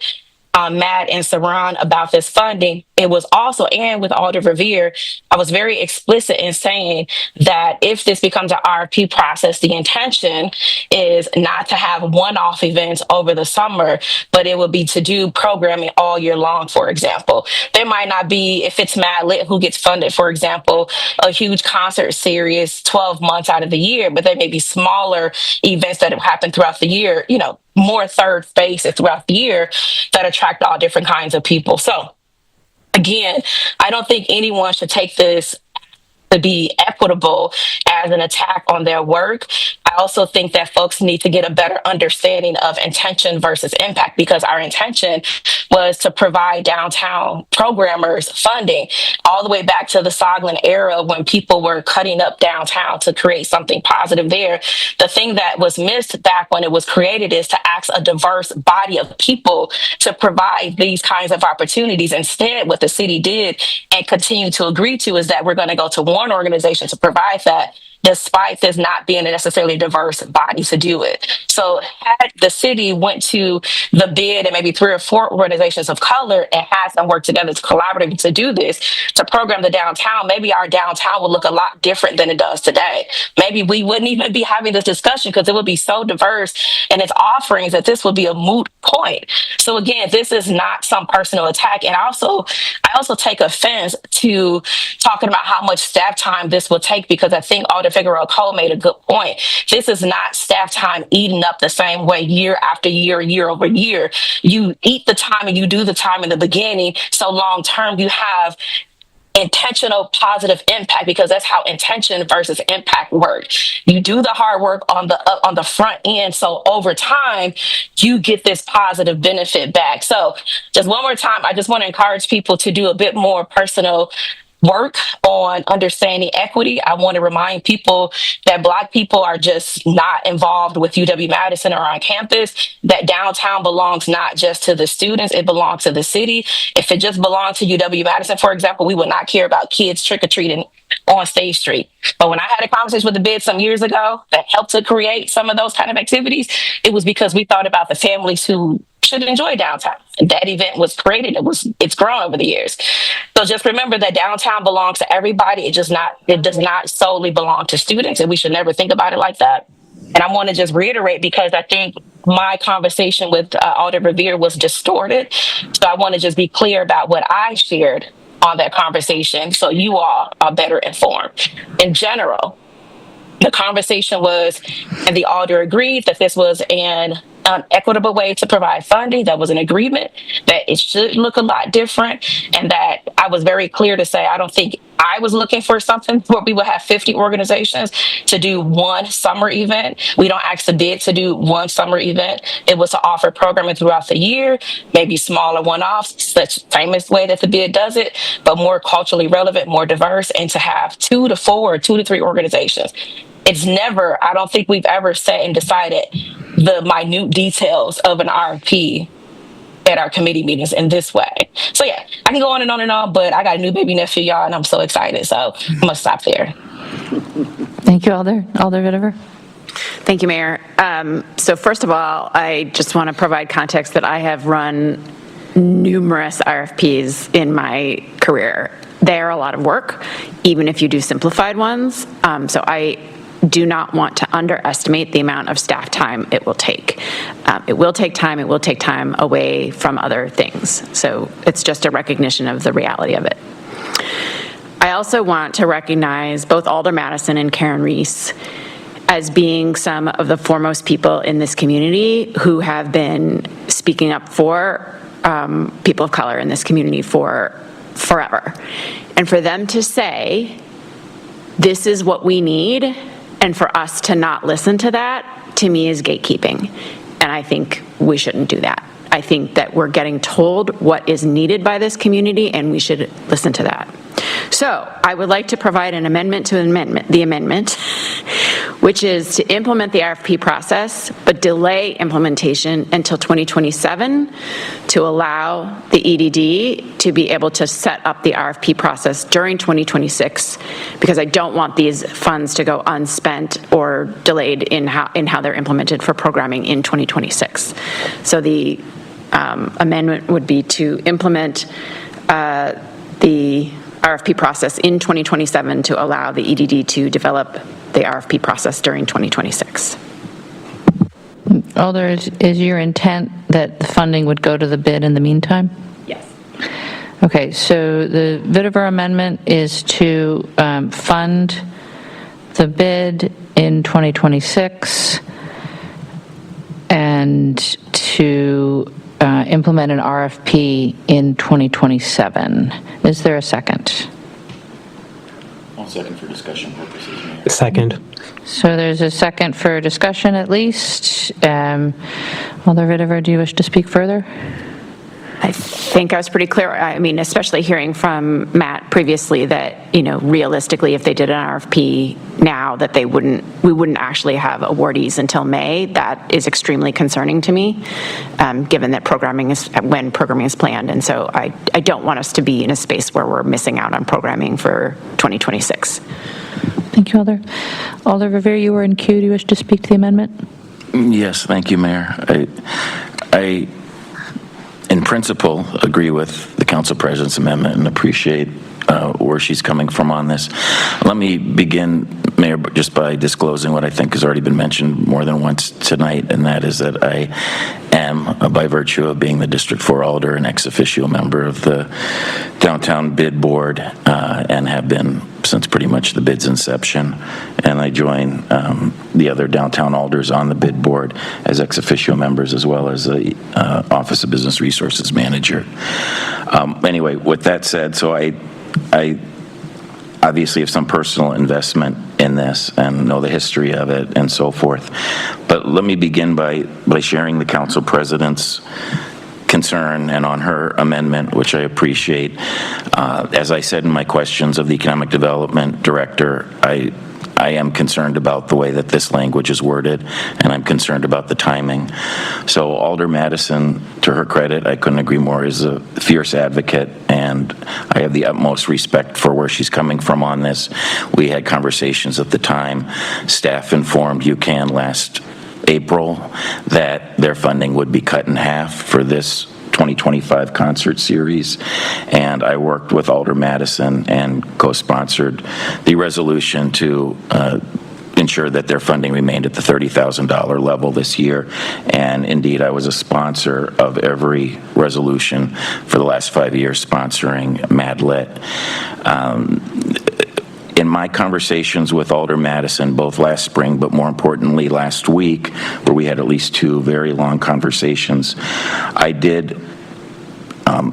Speaker 14: Matt and Saran about this funding, it was also, and with Alder Revere, I was very explicit in saying that if this becomes an RFP process, the intention is not to have one-off events over the summer, but it would be to do programming all year long, for example. There might not be, if it's Mad Lit who gets funded, for example, a huge concert series 12 months out of the year, but there may be smaller events that have happened throughout the year, more third spaces throughout the year that attract all different kinds of people. So again, I don't think anyone should take this to be equitable as an attack on their work. I also think that folks need to get a better understanding of intention versus impact, because our intention was to provide downtown programmers funding all the way back to the Soglin era when people were cutting up downtown to create something positive there. The thing that was missed back when it was created is to ask a diverse body of people to provide these kinds of opportunities. Instead, what the city did and continue to agree to is that we're going to go to one organization to provide that, despite this not being a necessarily diverse body to do it. So had the city went to the BID and maybe 3 or 4 organizations of color and had them work together to collaborate to do this, to program the downtown, maybe our downtown would look a lot different than it does today. Maybe we wouldn't even be having this discussion because it would be so diverse in its offerings that this would be a moot point. So again, this is not some personal attack. And I also take offense to talking about how much staff time this will take, because I think Alder Figueroa Cole made a good point. This is not staff time eating up the same way year after year, year over year. You eat the time and you do the time in the beginning. So long term, you have intentional positive impact, because that's how intention versus impact work. You do the hard work on the front end, so over time you get this positive benefit back. So just one more time, I just want to encourage people to do a bit more personal work on understanding equity. I want to remind people that Black people are just not involved with UW-Madison or on campus, that downtown belongs not just to the students, it belongs to the city. If it just belonged to UW-Madison, for example, we would not care about kids trick-or-treating on State Street. But when I had a conversation with the BID some years ago that helped to create some of those kind of activities, it was because we thought about the families who should enjoy downtown. And that event was created. It's grown over the years. So just remember that downtown belongs to everybody. It does not solely belong to students, and we should never think about it like that. And I want to just reiterate, because I think my conversation with Alder Revere was distorted. So I want to just be clear about what I shared on that conversation, so you all are better informed. In general, The conversation was, and the alder agreed that this was an equitable way to provide funding. That was an agreement that it should look a lot different, and that I was very clear to say I don't think I was looking for something where we would have 50 organizations to do one summer event. We don't ask the bid to do one summer event. It was to offer programming throughout the year, maybe smaller one-offs, such famous way that the bid does it, but more culturally relevant, more diverse, and to have 2 to 4, 2 to 3 organizations. It's never, I don't think we've ever sat and decided the minute details of an RFP at our committee meetings in this way. So yeah, I can go on and on, but I got a new baby nephew, y'all, and I'm so excited. So I'm gonna stop there.
Speaker 1: Thank you, Alder. Alder Vitever.
Speaker 18: Thank you, Mayor. So first of all, I just want to provide context that I have run numerous RFPs in my career. They are a lot of work, even if you do simplified ones. So I do not want to underestimate the amount of staff time it will take. It will take time. It will take time away from other things. So it's just a recognition of the reality of it. I also want to recognize both Alder Madison and Karen Reese as being some of the foremost people in this community who have been speaking up for people of color in this community for forever. And for them to say, this is what we need, and for us to not listen to that, to me, is gatekeeping. And I think we shouldn't do that. I think that we're getting told what is needed by this community, and we should listen to that. So I would like to provide an amendment to the amendment, which is to implement the RFP process, but delay implementation until 2027 to allow the EDD to be able to set up the RFP process during 2026, because I don't want these funds to go unspent or delayed in how they're implemented for programming in 2026. So the amendment would be to implement the RFP process in 2027 to allow the EDD to develop the RFP process during 2026.
Speaker 1: Alder, is your intent that the funding would go to the bid in the meantime?
Speaker 18: Yes.
Speaker 1: Okay, so the Vitever amendment is to fund the bid in 2026 and to implement an RFP in 2027. Is there a second?
Speaker 7: I'll second for discussion purposes, Mayor.
Speaker 2: Second.
Speaker 1: So there's a second for discussion at least. Alder Vitever, do you wish to speak further?
Speaker 18: I think I was pretty clear. I mean, especially hearing from Matt previously that, realistically, if they did an RFP now, that we wouldn't actually have awardees until May. That is extremely concerning to me, given that when programming is planned. And so I don't want us to be in a space where we're missing out on programming for 2026.
Speaker 1: Thank you, Alder. Alder Rivera, you were in queue. Do you wish to speak to the amendment?
Speaker 7: Yes, thank you, Mayor. I in principle, agree with the Council President's amendment and appreciate where she's coming from on this. Let me begin, Mayor, just by disclosing what I think has already been mentioned more than once tonight, and that is that I am, by virtue of being the District 4 Alder, an ex officio member of the Downtown Bid Board, and have been since pretty much the bid's inception. And I join the other downtown alders on the bid board as ex officio members, as well as the Office of Business Resources Manager. Anyway, with that said, so I obviously have some personal investment in this and know the history of it and so forth. But let me begin by sharing the Council President's concern and on her amendment, which I appreciate. As I said in my questions of the Economic Development Director, I am concerned about the way that this language is worded, and I'm concerned about the timing. So Alder Madison, to her credit, I couldn't agree more, is a fierce advocate, and I have the utmost respect for where she's coming from on this. We had conversations at the time. Staff informed UCAN last April that their funding would be cut in half for this 2025 concert series, and I worked with Alder Madison and co-sponsored the resolution to ensure that their funding remained at the $30,000 level this year. And indeed, I was a sponsor of every resolution for the last 5 years, sponsoring MadLit. in my conversations with Alder Madison, both last spring, but more importantly last week, where we had at least 2 very long conversations, I did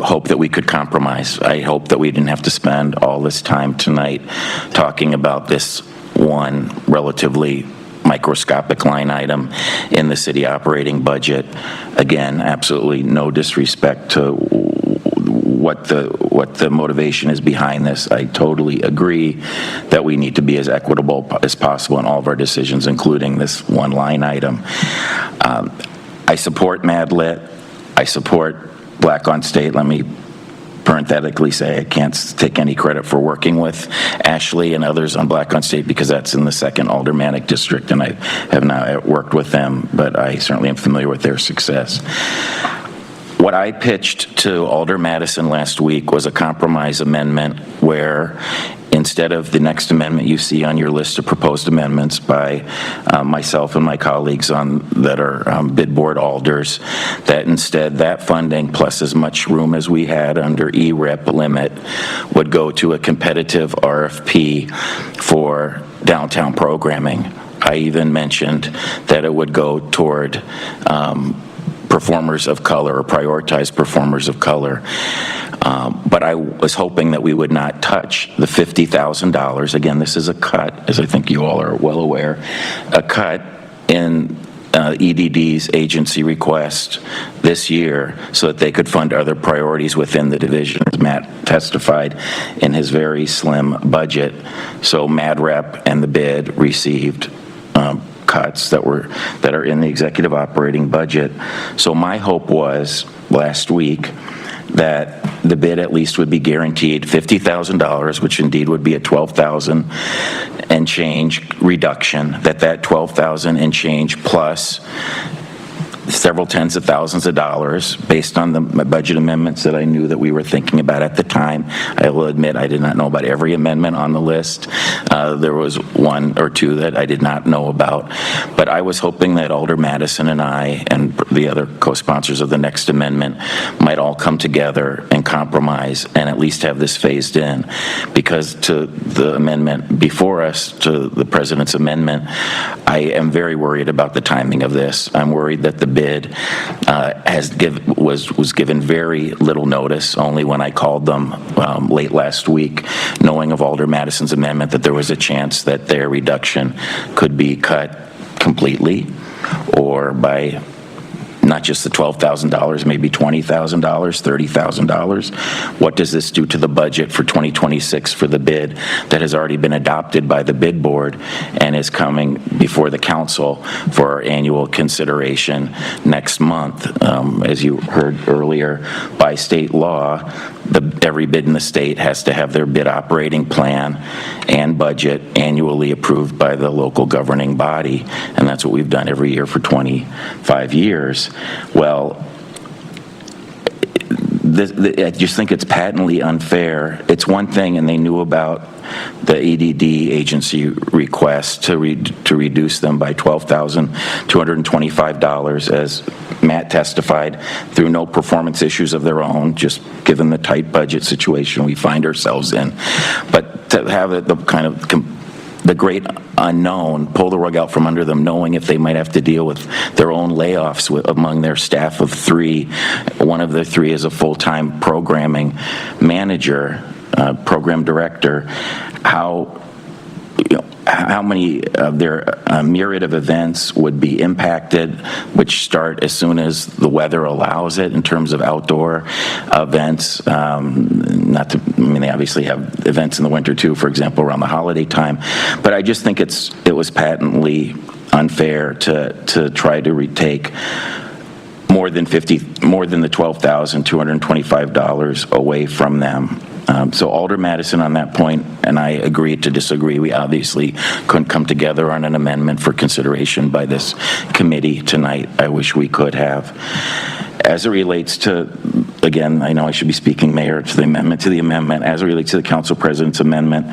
Speaker 7: hope that we could compromise. I hope that we didn't have to spend all this time tonight talking about this one relatively microscopic line item in the city operating budget. Again, absolutely no disrespect to what the motivation is behind this. I totally agree that we need to be as equitable as possible in all of our decisions, including this one line item. I support MadLit. I support Black on State. Let me parenthetically say I can't take any credit for working with Ashley and others on Black on State because that's in the 2nd Aldermanic District, and I have not worked with them, but I certainly am familiar with their success. What I pitched to Alder Madison last week was a compromise amendment where instead of the next amendment you see on your list of proposed amendments by myself and my colleagues that are bid board alders, that instead that funding plus as much room as we had under ERIP limit would go to a competitive RFP for downtown programming. I even mentioned that it would go toward performers of color or prioritize performers of color. But I was hoping that we would not touch the $50,000. Again, this is a cut, as I think you all are well aware, a cut in EDD's agency request this year so that they could fund other priorities within the division, as Matt testified in his very slim budget. So MadRep and the bid received cuts that are in the executive operating budget. So my hope was last week that the bid at least would be guaranteed $50,000, which indeed would be a $12,000 and change reduction, that $12,000 and change plus several tens of thousands of dollars based on the budget amendments that I knew that we were thinking about at the time. I will admit I did not know about every amendment on the list. There was 1 or 2 that I did not know about. But I was hoping that Alder Madison and I and the other co-sponsors of the next amendment might all come together and compromise and at least have this phased in. Because to the amendment before us, to the President's amendment, I am very worried about the timing of this. I'm worried that the bid was given very little notice, only when I called them late last week, knowing of Alder Madison's amendment that there was a chance that their reduction could be cut completely or by not just the $12,000, maybe $20,000, $30,000. What does this do to the budget for 2026 for the bid that has already been adopted by the bid board and is coming before the council for our annual consideration next month? As you heard earlier, by state law, every bid in the state has to have their bid operating plan and budget annually approved by the local governing body, and that's what we've done every year for 25 years. Well, I just think it's patently unfair. It's one thing, and they knew about the EDD agency request to reduce them by $12,225, as Matt testified, through no performance issues of their own, just given the tight budget situation we find ourselves in. But to have the kind of the great unknown, pull the rug out from under them, knowing if they might have to deal with their own layoffs among their staff of 3. One of the 3 is a full-time programming manager, program director. How many of their myriad of events would be impacted, which start as soon as the weather allows it in terms of outdoor events. They obviously have events in the winter too, for example, around the holiday time. But I just think it was patently unfair to try to retake more than the $12,225 away from them. So Alder Madison on that point, and I agreed to disagree. We obviously couldn't come together on an amendment for consideration by this committee tonight. I wish we could have. As it relates to, again, I know I should be speaking, Mayor, to the amendment. As it relates to the Council President's amendment,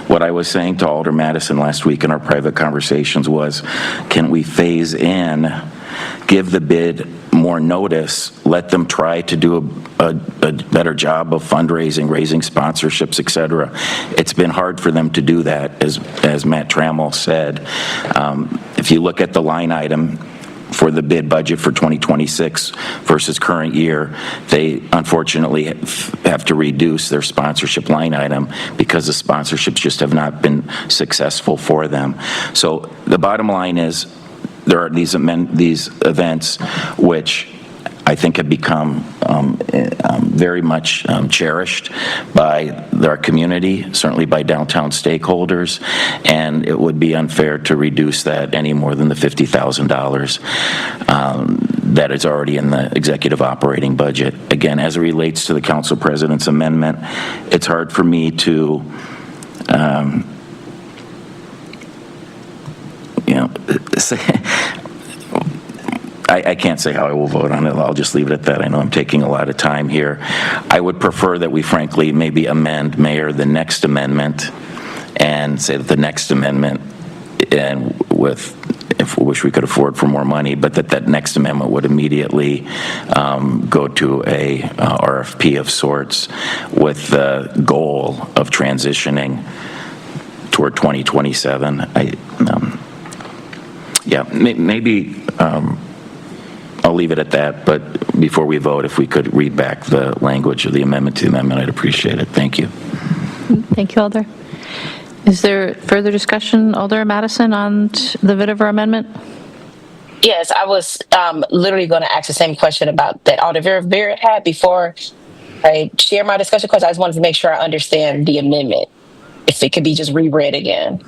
Speaker 7: what I was saying to Alder Madison last week in our private conversations was, can we phase in give the bid more notice, let them try to do a better job of fundraising, raising sponsorships, et cetera. It's been hard for them to do that, as Matt Trammell said. If you look at the line item for the bid budget for 2026 versus current year, they unfortunately have to reduce their sponsorship line item because the sponsorships just have not been successful for them. So the bottom line is there are these events which I think have become very much cherished by our community, certainly by downtown stakeholders, and it would be unfair to reduce that any more than the $50,000 that is already in the executive operating budget. Again, as it relates to the council president's amendment, it's hard for me to say, I can't say how I will vote on it. I'll just leave it at that. I know I'm taking a lot of time here. I would prefer that we frankly maybe amend, Mayor, the next amendment and say that the next amendment, and if we wish we could afford for more money, but that next amendment would immediately go to a RFP of sorts with the goal of transitioning toward 2027. Maybe I'll leave it at that, but before we vote, if we could read back the language of the amendment to the amendment, I'd appreciate it. Thank you.
Speaker 1: Thank you, Alder. Is there further discussion, Alder Madison, on the Vitiver amendment?
Speaker 14: Yes, I was literally going to ask the same question about that Alder Vera had before I share my discussion, because I just wanted to make sure I understand the amendment, if it could be just reread again.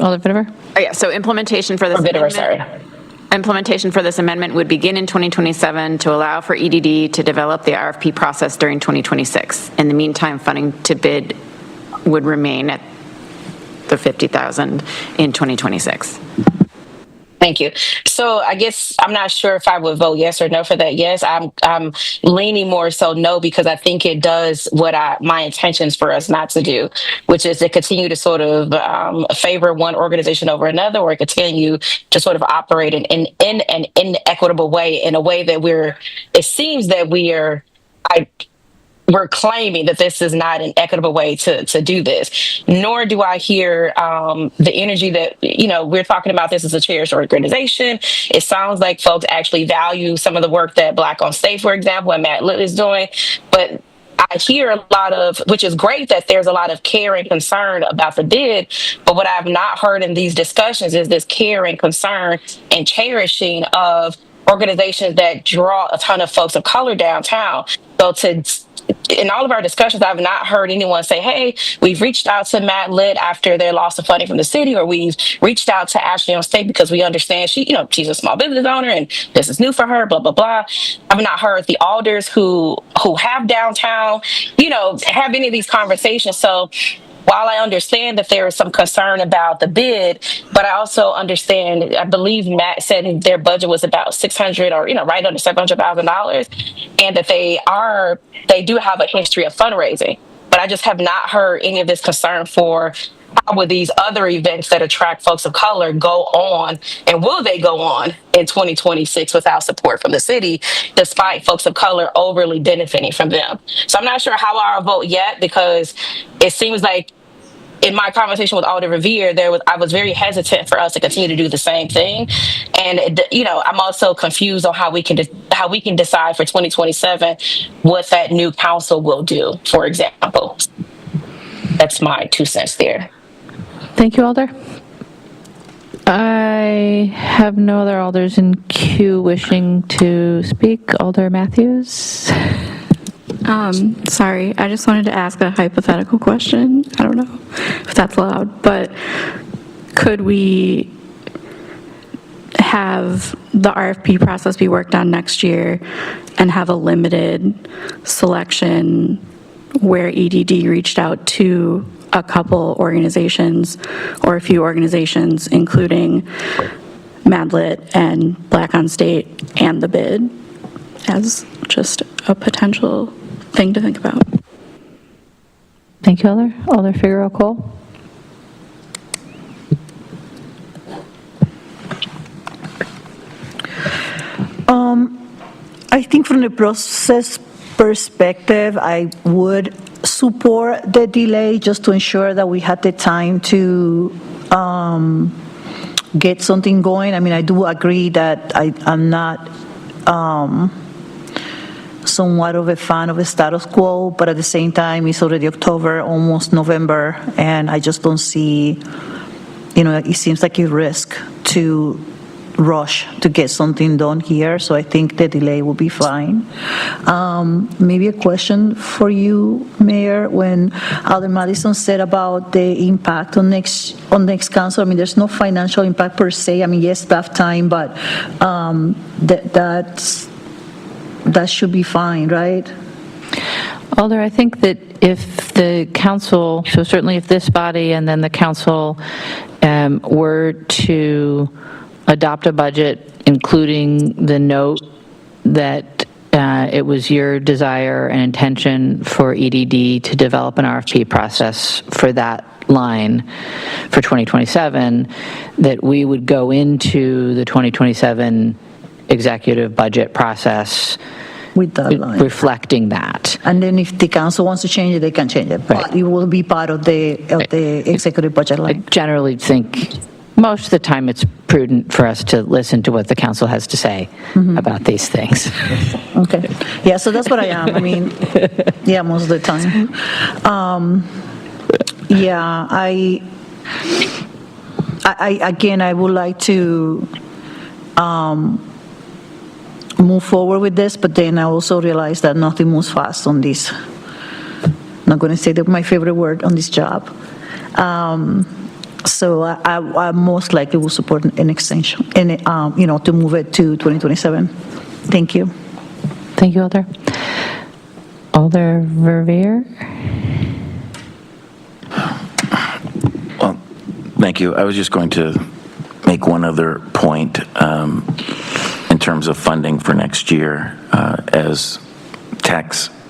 Speaker 1: Alder Vitiver?
Speaker 18: Oh, yeah, so implementation for this amendment. Implementation for this amendment would begin in 2027 to allow for EDD to develop the RFP process during 2026. In the meantime, funding to bid would remain at the $50,000 in 2026.
Speaker 14: Thank you. So I guess I'm not sure if I would vote yes or no for that. Yes, I'm leaning more so no, because I think it does what my intentions for us not to do, which is to continue to sort of favor one organization over another, or continue to sort of operate in an inequitable way, in a way that it seems that we're claiming that this is not an equitable way to do this. Nor do I hear the energy that, we're talking about this as a cherished organization. It sounds like folks actually value some of the work that Black on Stage, for example, and Matt Litt is doing. But I hear a lot of, which is great, that there's a lot of care and concern about the bid, but what I've not heard in these discussions is this care and concern and cherishing of organizations that draw a ton of folks of color downtown. So in all of our discussions, I've not heard anyone say, hey, we've reached out to Matt Litt after their loss of funding from the city, or we've reached out to Ashley on State because we understand she's a small business owner and this is new for her, blah, blah, blah. I've not heard the alders who have downtown, have any of these conversations. So while I understand that there is some concern about the bid, but I also understand, I believe Matt said their budget was about $600 or, right under $700,000, and that they do have a history of fundraising. But I just have not heard any of this concern for how would these other events that attract folks of color go on, and will they go on in 2026 without support from the city, despite folks of color overly benefiting from them. So I'm not sure how I'll vote yet, because it seems like in my conversation with Alder Revere, I was very hesitant for us to continue to do the same thing, and I'm also confused on how we can decide for 2027 what that new council will do, for example. That's my 2 cents there.
Speaker 1: Thank you, Alder. I have no other alders in queue wishing to speak. Alder Matthews?
Speaker 17: Sorry, I just wanted to ask a hypothetical question. I don't know if that's allowed, but could we have the RFP process be worked on next year and have a limited selection where EDD reached out to a couple organizations or a few organizations, including Madlit and Black on State and the bid, as just a potential thing to think about?
Speaker 1: Thank you, Alder. Alder Figueroa Cole?
Speaker 6: I think from the process perspective, I would support the delay just to ensure that we had the time to get something going. I mean, I do agree that I'm not somewhat of a fan of a status quo, but at the same time, it's already October, almost November, and I just don't see, it seems like a risk to rush to get something done here, so I think the delay will be fine. Maybe a question for you, Mayor, when Alder Madison said about the impact on next council. I mean, there's no financial impact per se. I mean, yes, staff time, but that should be fine, right?
Speaker 1: Alder, I think that if the council, so certainly if this body and then the council were to adopt a budget, including the note that it was your desire and intention for EDD to develop an RFP process for that line for 2027, that we would go into the 2027 executive budget process
Speaker 6: with that line,
Speaker 1: reflecting that.
Speaker 6: And then if the council wants to change it, they can change it, but it will be part of the executive budget line.
Speaker 1: I generally think most of the time it's prudent for us to listen to what the council has to say about these things.
Speaker 6: Okay. Yeah, so that's what I am. I mean, yeah, most of the time. Yeah, I again, I would like to move forward with this, but then I also realize that nothing moves fast on this. I'm not going to say that my favorite word on this job. So I most likely will support an extension, and to move it to 2027. Thank you.
Speaker 1: Thank you, Alder. Alder Verveer.
Speaker 7: Well, thank you. I was just going to make one other point in terms of funding for next year. As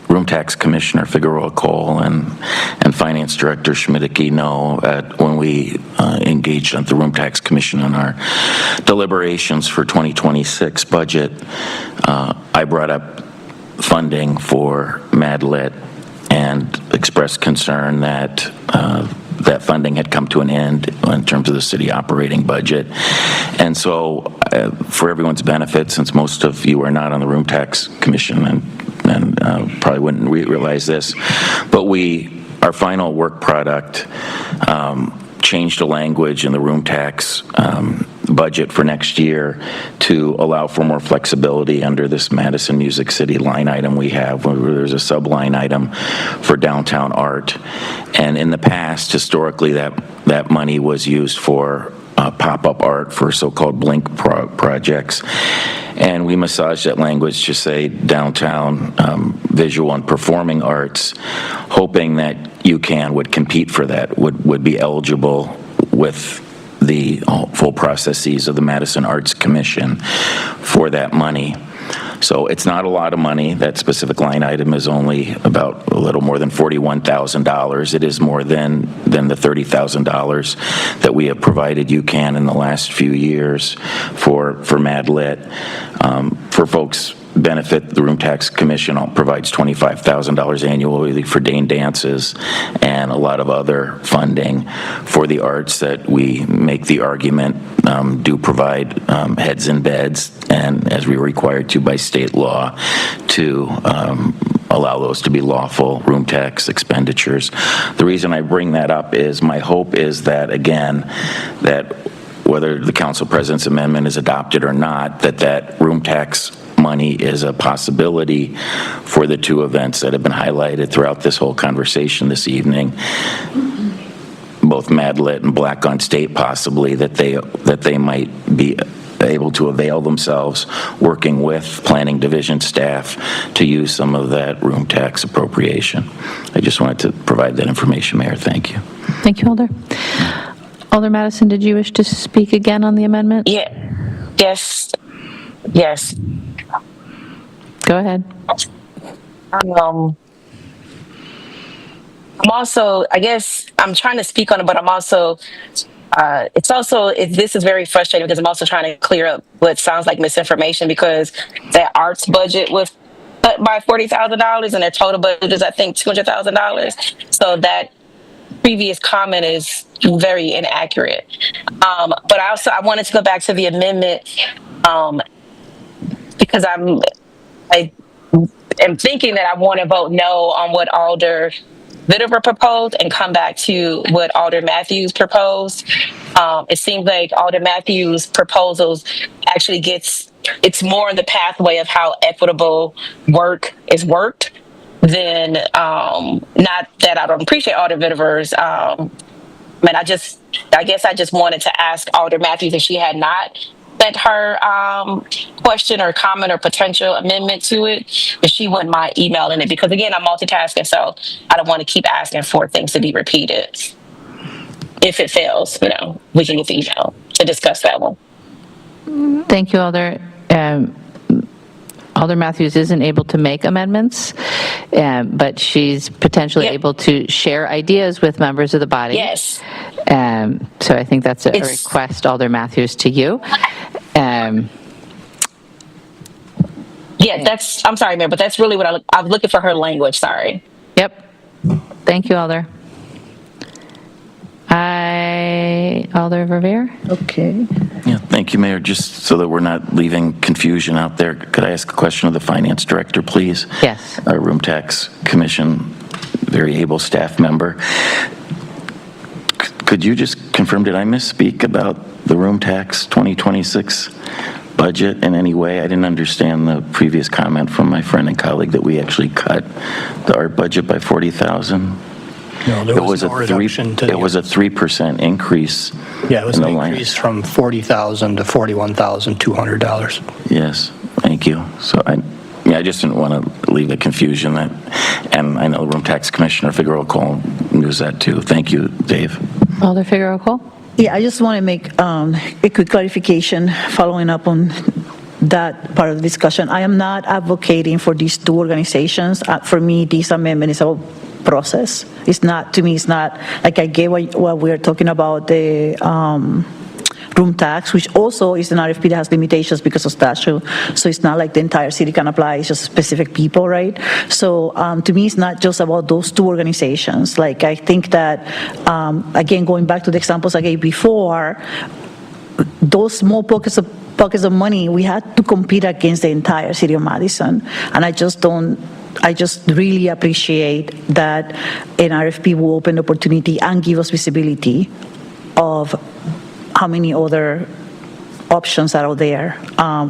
Speaker 7: Room Tax Commissioner Figueroa Cole and Finance Director Schmidtke know, when we engaged at the Room Tax Commission on our deliberations for 2026 budget, I brought up funding for MadLit and expressed concern that that funding had come to an end in terms of the city operating budget. And so for everyone's benefit, since most of you are not on the Room Tax Commission and probably wouldn't realize this, but our final work product changed the language in the room tax budget for next year to allow for more flexibility under this Madison Music City line item we have, where there's a sub-line item for downtown art. And in the past, historically, that money was used for pop-up art for so-called blink projects. And we massaged that language to say downtown visual and performing arts, hoping that UCAN would compete for that, would be eligible with the full processes of the Madison Arts Commission for that money. So it's not a lot of money. That specific line item is only about a little more than $41,000. It is more than the $30,000 that we have provided UCAN in the last few years for MadLit. For folks' benefit, the Room Tax Commission provides $25,000 annually for Dane dances and a lot of other funding for the arts that we make the argument do provide heads and beds, and as we're required to by state law, to allow those to be lawful room tax expenditures. The reason I bring that up is my hope is that, again, that whether the Council President's amendment is adopted or not, that room tax money is a possibility for the two events that have been highlighted throughout this whole conversation this evening, both MadLit and Black on State, possibly, that they might be able to avail themselves, working with Planning Division staff, to use some of that room tax appropriation. I just wanted to provide that information, Mayor. Thank you.
Speaker 1: Thank you, Alder. Alder Madison, did you wish to speak again on the amendment?
Speaker 14: Yeah. Yes. Yes.
Speaker 1: Go ahead.
Speaker 14: I'm also, I guess, I'm trying to speak on it, but I'm also this is very frustrating because I'm also trying to clear up what sounds like misinformation, because that arts budget was cut by $40,000 and their total budget is, I think, $200,000. So that previous comment is very inaccurate. But I wanted to go back to the amendment, because I am thinking that I want to vote no on what Alder Vitever proposed and come back to what Alder Matthews proposed. It seems like Alder Matthews' proposals actually it's more in the pathway of how equitable work is worked than, not that I don't appreciate Alder Vitever's, I guess I just wanted to ask Alder Matthews if she had not sent her question or comment or potential amendment to it, if she wouldn't mind emailing it, because again, I'm multitasking, so I don't want to keep asking for things to be repeated. If it fails, we can get the email to discuss that one.
Speaker 1: Thank you, Alder. Alder Matthews isn't able to make amendments, but she's potentially able to share ideas with members of the body.
Speaker 14: Yes.
Speaker 1: So I think that's a request, Alder Matthews, to you.
Speaker 14: I'm sorry, Mayor, but that's really what I was looking for, her language, sorry.
Speaker 1: Yep. Thank you, Alder. Alder Verveer?
Speaker 6: Okay.
Speaker 7: Yeah, thank you, Mayor. Just so that we're not leaving confusion out there, could I ask a question of the Finance Director, please?
Speaker 1: Yes.
Speaker 7: Our Room Tax Commission, very able staff member. Could you just confirm, did I misspeak about the Room Tax 2026 budget in any way? I didn't understand the previous comment from my friend and colleague that we actually cut the art budget by 40,000.
Speaker 3: No, there was no reduction to
Speaker 7: It was a 3% increase.
Speaker 3: Yeah, it was
Speaker 7: in
Speaker 3: an
Speaker 7: the line.
Speaker 3: increase from $40,000 to $41,200.
Speaker 7: Yes, thank you. So I just didn't want to leave a confusion that, and I know Room Tax Commissioner Figueroa Cole knows that too. Thank you, Dave.
Speaker 1: Alder Figueroa Cole?
Speaker 6: Yeah, I just want to make a quick clarification following up on that part of the discussion. I am not advocating for these two organizations. For me, this amendment is a process. It's not, to me, it's not, like I get what we're talking about, the room tax, which also is an RFP that has limitations because of statute. So it's not like the entire city can apply, it's just specific people, right? So to me, it's not just about those two organizations. Like, I think that, again, going back to the examples I gave before, those small pockets of money, we had to compete against the entire city of Madison. And I just really appreciate that an RFP will open the opportunity and give us visibility of how many other options are out there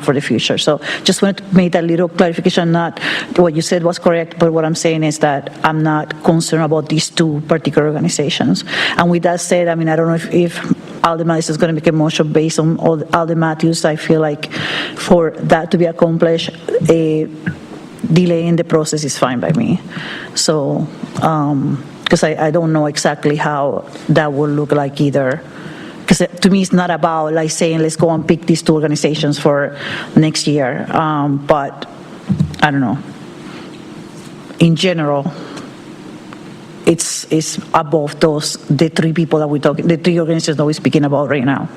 Speaker 6: for the future. So just wanted to make that little clarification. Not what you said was correct, but what I'm saying is that I'm not concerned about these two particular organizations. And with that said, I mean, I don't know if Alder Matthews is going to make a motion based on Alder Matthews. I feel like for that to be accomplished, a delay in the process is fine by me. So, because I don't know exactly how that will look like either. Because to me, it's not about like saying, let's go and pick these two organizations for next year. But I don't know. In general, it's above the three people that we're talking, the three organizations that we're speaking about right now.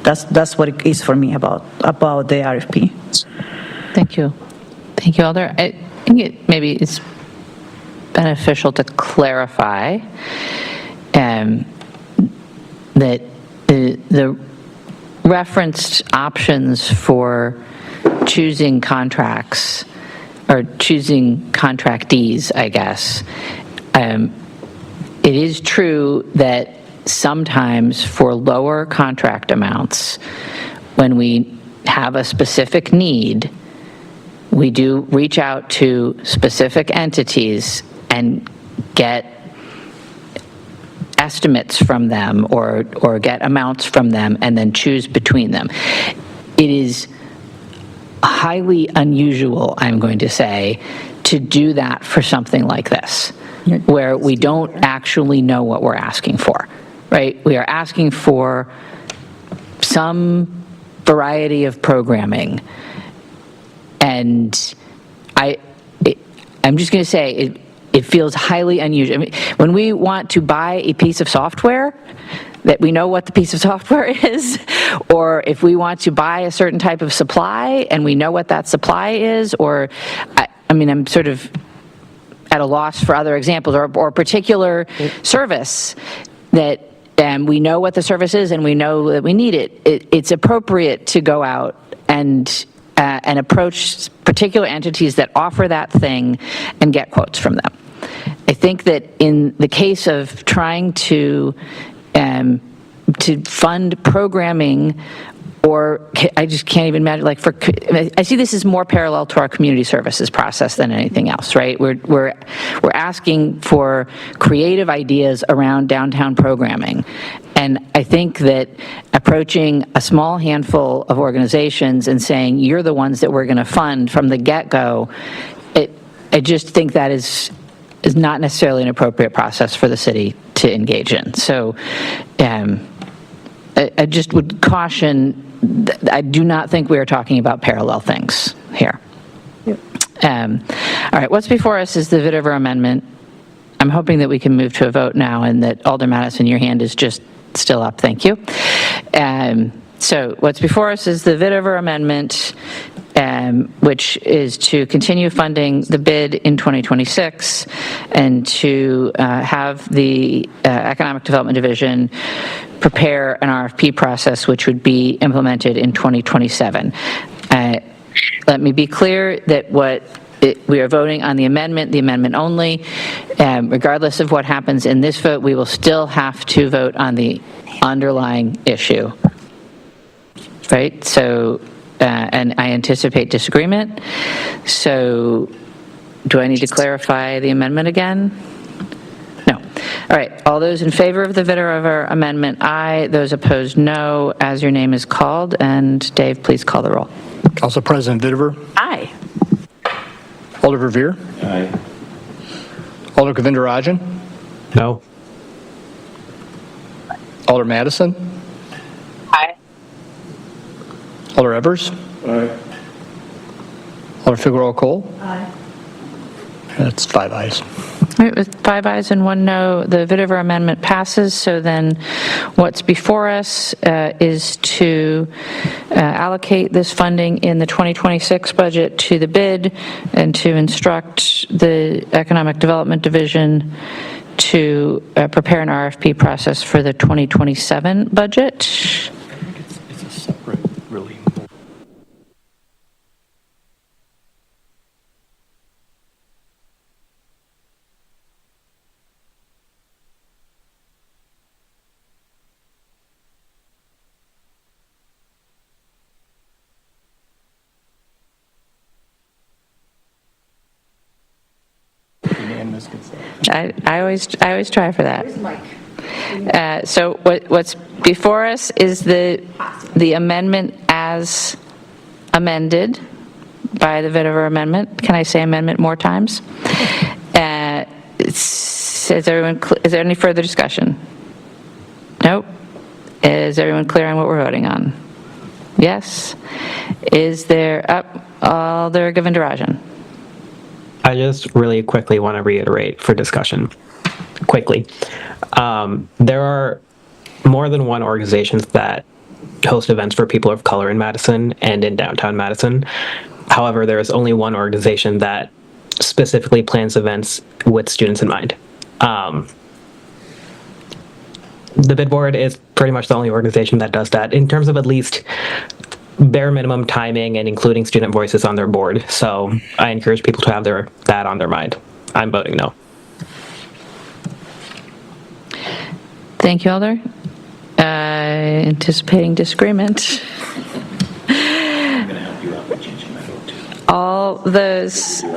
Speaker 6: That's what it is for me about the RFP.
Speaker 1: Thank you. Thank you, Alder. I think maybe it's beneficial to clarify that the referenced options for choosing contracts or choosing contractees, I guess, it is true that sometimes for lower contract amounts, when we have a specific need, we do reach out to specific entities and get estimates from them or get amounts from them and then choose between them. It is highly unusual, I'm going to say, to do that for something like this, where we don't actually know what we're asking for, right? We are asking for some variety of programming. And I'm just going to say, it feels highly unusual. I mean, when we want to buy a piece of software, that we know what the piece of software is, or if we want to buy a certain type of supply and we know what that supply is, or, I mean, I'm sort of at a loss for other examples, or a particular service that we know what the service is and we know that we need it. It's appropriate to go out and approach particular entities that offer that thing and get quotes from them. I think that in the case of trying to fund programming, or I just can't even imagine, like I see this as more parallel to our community services process than anything else, right? We're asking for creative ideas around downtown programming. And I think that approaching a small handful of organizations and saying, you're the ones that we're going to fund from the get-go, I just think that is not necessarily an appropriate process for the city to engage in. So I just would caution, I do not think we are talking about parallel things here. All right, what's before us is the Vitiver amendment. I'm hoping that we can move to a vote now, and that Alder Madison, your hand is just still up. Thank you. So what's before us is the Vitiver amendment, which is to continue funding the bid in 2026 and to have the Economic Development Division prepare an RFP process which would be implemented in 2027. Let me be clear that we are voting on the amendment only. Regardless of what happens in this vote, we will still have to vote on the underlying issue. Right? So, and I anticipate disagreement. So, do I need to clarify the amendment again? No. All right. All those in favor of the Vitiver amendment, aye. Those opposed, no. As your name is called. And Dave, please call the roll.
Speaker 3: Council President Vitiver.
Speaker 1: Aye.
Speaker 3: Alder Verveer.
Speaker 7: Aye.
Speaker 3: Alder Govindarajan.
Speaker 2: No.
Speaker 3: Alder Madison.
Speaker 14: Aye.
Speaker 3: Alder Evers.
Speaker 8: Aye.
Speaker 3: Alder Figueroa Cole.
Speaker 6: Aye.
Speaker 3: That's 5 ayes.
Speaker 1: All right, with 5 ayes and 1 no, the Vitiver amendment passes. So then what's before us is to allocate this funding in the 2026 budget to the bid and to instruct the Economic Development Division to prepare an RFP process for the 2027 budget.
Speaker 7: It's a separate, really.
Speaker 3: Unanimous consent.
Speaker 1: I always try for that. So what's before us is the amendment as amended by the Vitiver amendment. Can I say amendment more times? Is there any further discussion? Nope. Is everyone clear on what we're voting on? Yes. Is there Alder Govindarajan?
Speaker 2: I just really quickly want to reiterate for discussion, quickly. There are more than one organizations that host events for people of color in Madison and in downtown Madison. However, there is only one organization that specifically plans events with students in mind. The bid board is pretty much the only organization that does that in terms of at least bare minimum timing and including student voices on their board. So I encourage people to have that on their mind. I'm voting no.
Speaker 1: Thank you, Alder. Anticipating disagreement.
Speaker 7: I'm going to help you out by changing my vote too.
Speaker 1: All those,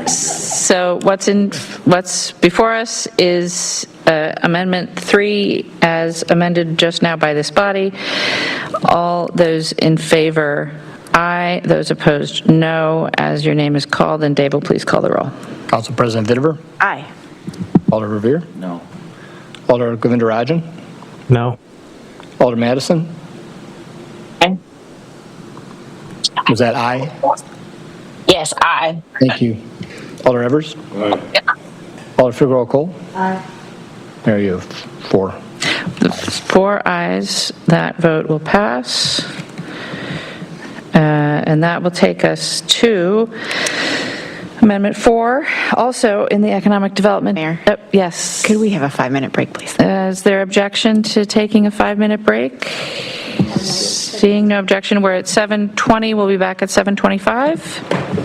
Speaker 1: so what's before us is Amendment 3 as amended just now by this body. All those in favor, aye. Those opposed, no. As your name is called, and Dave will please call the roll.
Speaker 3: Council President Vitiver.
Speaker 14: Aye.
Speaker 3: Alder Verveer.
Speaker 7: No.
Speaker 3: Alder Govindarajan.
Speaker 2: No.
Speaker 3: Alder Madison.
Speaker 14: Aye.
Speaker 3: Was that aye?
Speaker 14: Yes, aye.
Speaker 3: Thank you. Alder Evers.
Speaker 8: Aye.
Speaker 3: Alder Figueroa Cole.
Speaker 6: Aye.
Speaker 3: There you have 4.
Speaker 1: The 4 ayes, that vote will pass. And that will take us to Amendment 4, also in the Economic Development.
Speaker 18: Mayor?
Speaker 1: Yes.
Speaker 18: Could we have a 5-minute break, please?
Speaker 1: Is there objection to taking a 5-minute break? Seeing no objection, we're at 7:20. We'll be back at 7:25.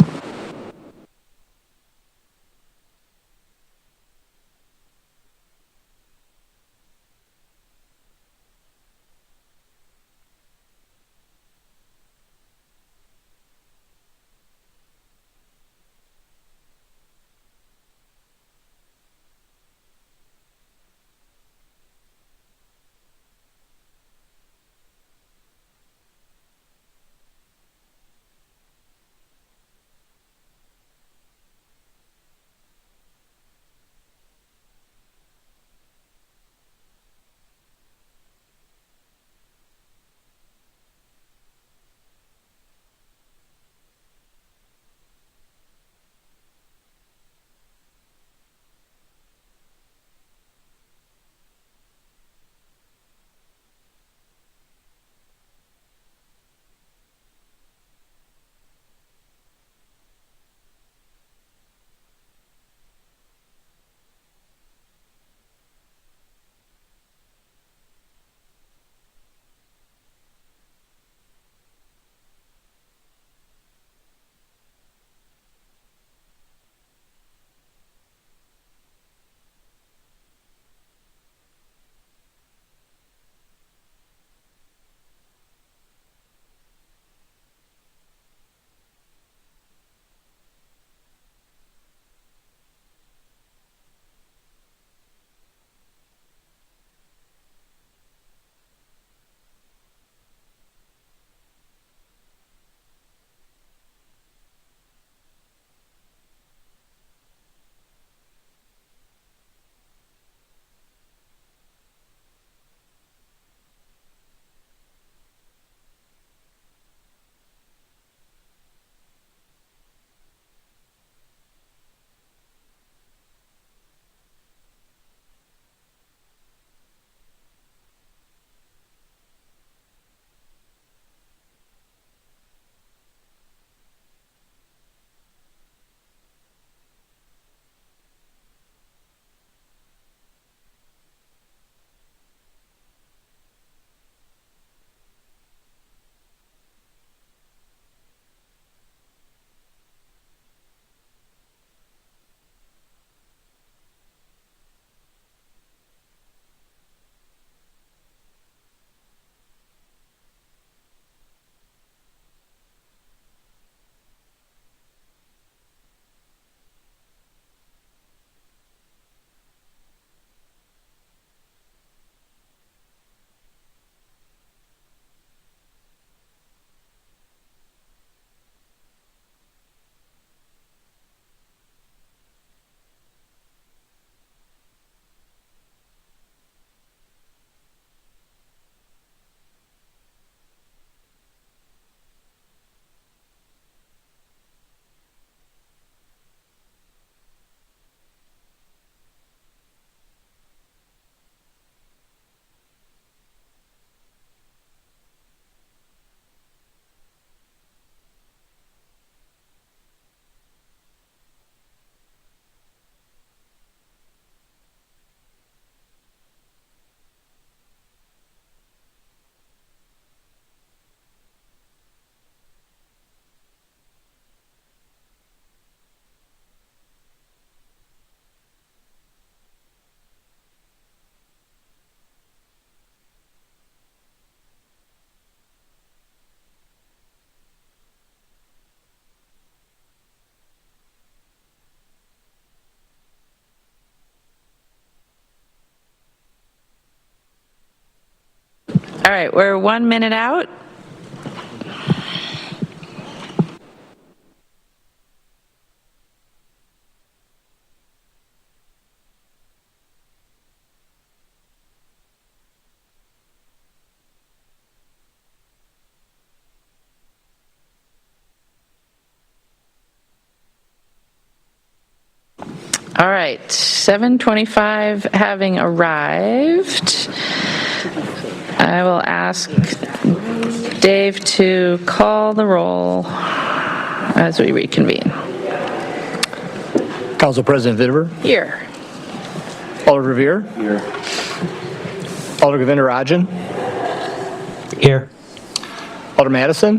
Speaker 1: All right, we're 1 minute out. All right, 7:25 having arrived. I will ask Dave to call the roll as we reconvene.
Speaker 3: Council President Vitever.
Speaker 1: Here.
Speaker 3: Alder Revere. Here. Alder Govindarajan.
Speaker 2: Here.
Speaker 3: Alder Madison.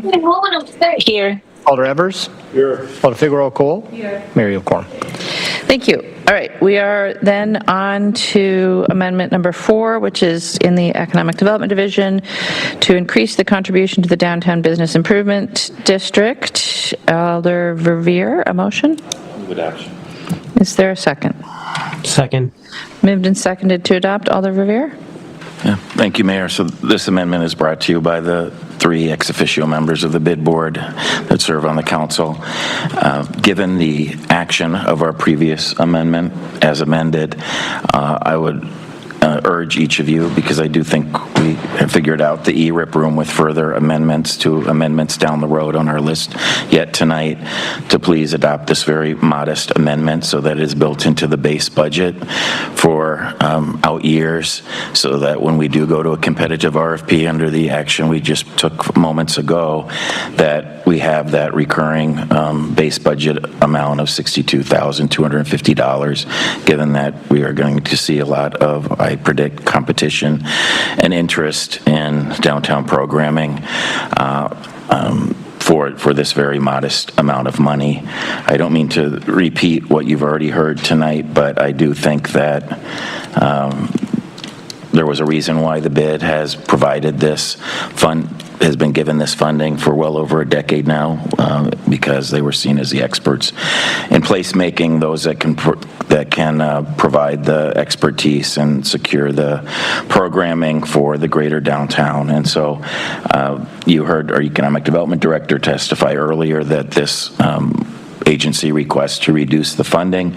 Speaker 14: Here.
Speaker 3: Alder Evers. Here. Alder Figueroa Cole. Here. Mayor Corn.
Speaker 1: Thank you. All right, we are then on to amendment number 4, which is in the Economic Development Division to increase the contribution to the Downtown Business Improvement District. Alder Revere, a motion?
Speaker 7: Move adoption.
Speaker 1: Is there a second?
Speaker 2: Second.
Speaker 1: Moved and seconded to adopt. Alder Revere?
Speaker 7: Yeah, thank you, Mayor. So this amendment is brought to you by the 3 ex officio members of the bid board that serve on the council. Given the action of our previous amendment as amended, I would urge each of you, because I do think we have figured out the ERIP room with further amendments to amendments down the road on our list yet tonight, to please adopt this very modest amendment so that it is built into the base budget for out years, so that when we do go to a competitive RFP under the action we just took moments ago, that we have that recurring base budget amount of $62,250, given that we are going to see a lot of, I predict, competition and interest in downtown programming for this very modest amount of money. I don't mean to repeat what you've already heard tonight, but I do think that there was a reason why the bid has provided this fund, has been given this funding for well over a decade now, because they were seen as the experts in placemaking, those that can provide the expertise and secure the programming for the greater downtown. And so you heard our economic development director testify earlier that this agency request to reduce the funding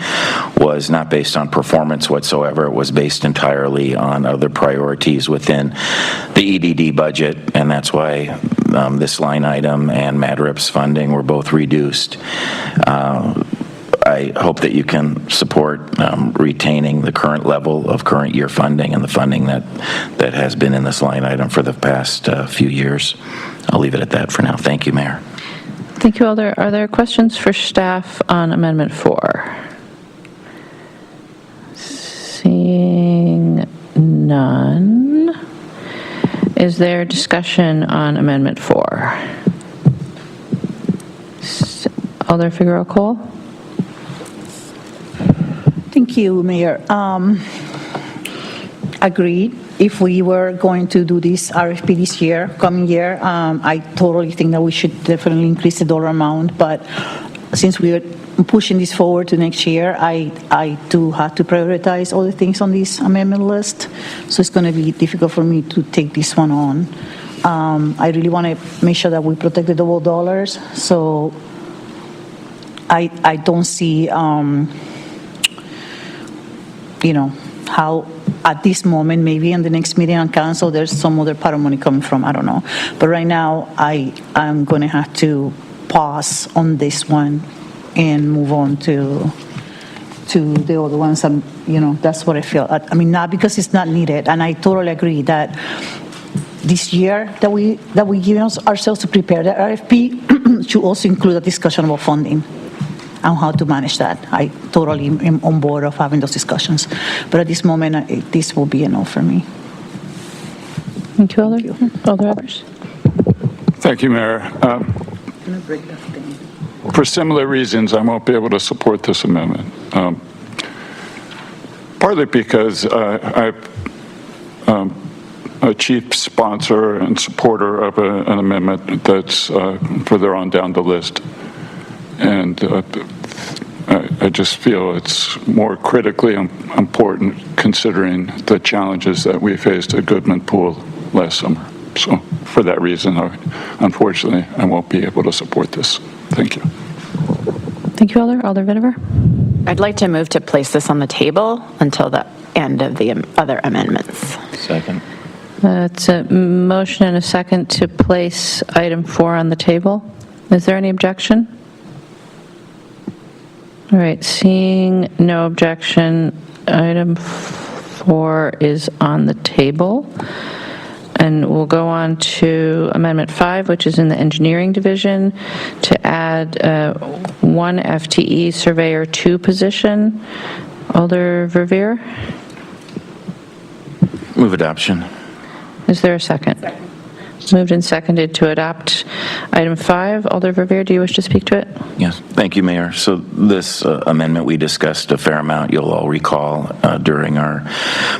Speaker 7: was not based on performance whatsoever. It was based entirely on other priorities within the EDD budget, and that's why this line item and MADRIP's funding were both reduced. I hope that you can support retaining the current level of current year funding and the funding that has been in this line item for the past few years. I'll leave it at that for now. Thank you, Mayor.
Speaker 1: Thank you, Alder. Are there questions for staff on Amendment 4? Seeing none. Is there discussion on Amendment 4? Alder Figueroa Cole?
Speaker 6: Thank you, Mayor. Agreed. If we were going to do this RFP this year, coming year, I totally think that we should definitely increase the dollar amount. But since we are pushing this forward to next year, I do have to prioritize all the things on this amendment list. So it's going to be difficult for me to take this one on. I really want to make sure that we protect the double dollars. So I don't see, how at this moment, maybe in the next meeting on council, there's some other pot of money coming from, I don't know. But right now, I'm going to have to pause on this one and move on to the other ones. That's what I feel. I mean, not because it's not needed, and I totally agree that this year that we give ourselves to prepare the RFP should also include a discussion about funding and how to manage that. I totally am on board of having those discussions. But at this moment, this will be a no for me.
Speaker 1: Thank you, Alder. Alder Evers.
Speaker 8: Thank you, Mayor. For similar reasons, I won't be able to support this amendment. Partly because I'm a chief sponsor and supporter of an amendment that's further on down the list. And I just feel it's more critically important considering the challenges that we faced at Goodman Pool last summer. So for that reason, unfortunately, I won't be able to support this. Thank you.
Speaker 1: Thank you, Alder. Alder Vitever.
Speaker 18: I'd like to move to place this on the table until the end of the other amendments.
Speaker 7: Second.
Speaker 1: It's a motion and a second to place item 4 on the table. Is there any objection? All right, seeing no objection, item 4 is on the table. And we'll go on to Amendment 5, which is in the Engineering Division, to add one FTE Surveyor 2 position. Alder Verveer?
Speaker 7: Move adoption.
Speaker 1: Is there a second? Moved and seconded to adopt item 5. Alder Verveer, do you wish to speak to it?
Speaker 7: Yes, thank you, Mayor. So this amendment we discussed a fair amount, you'll all recall, during our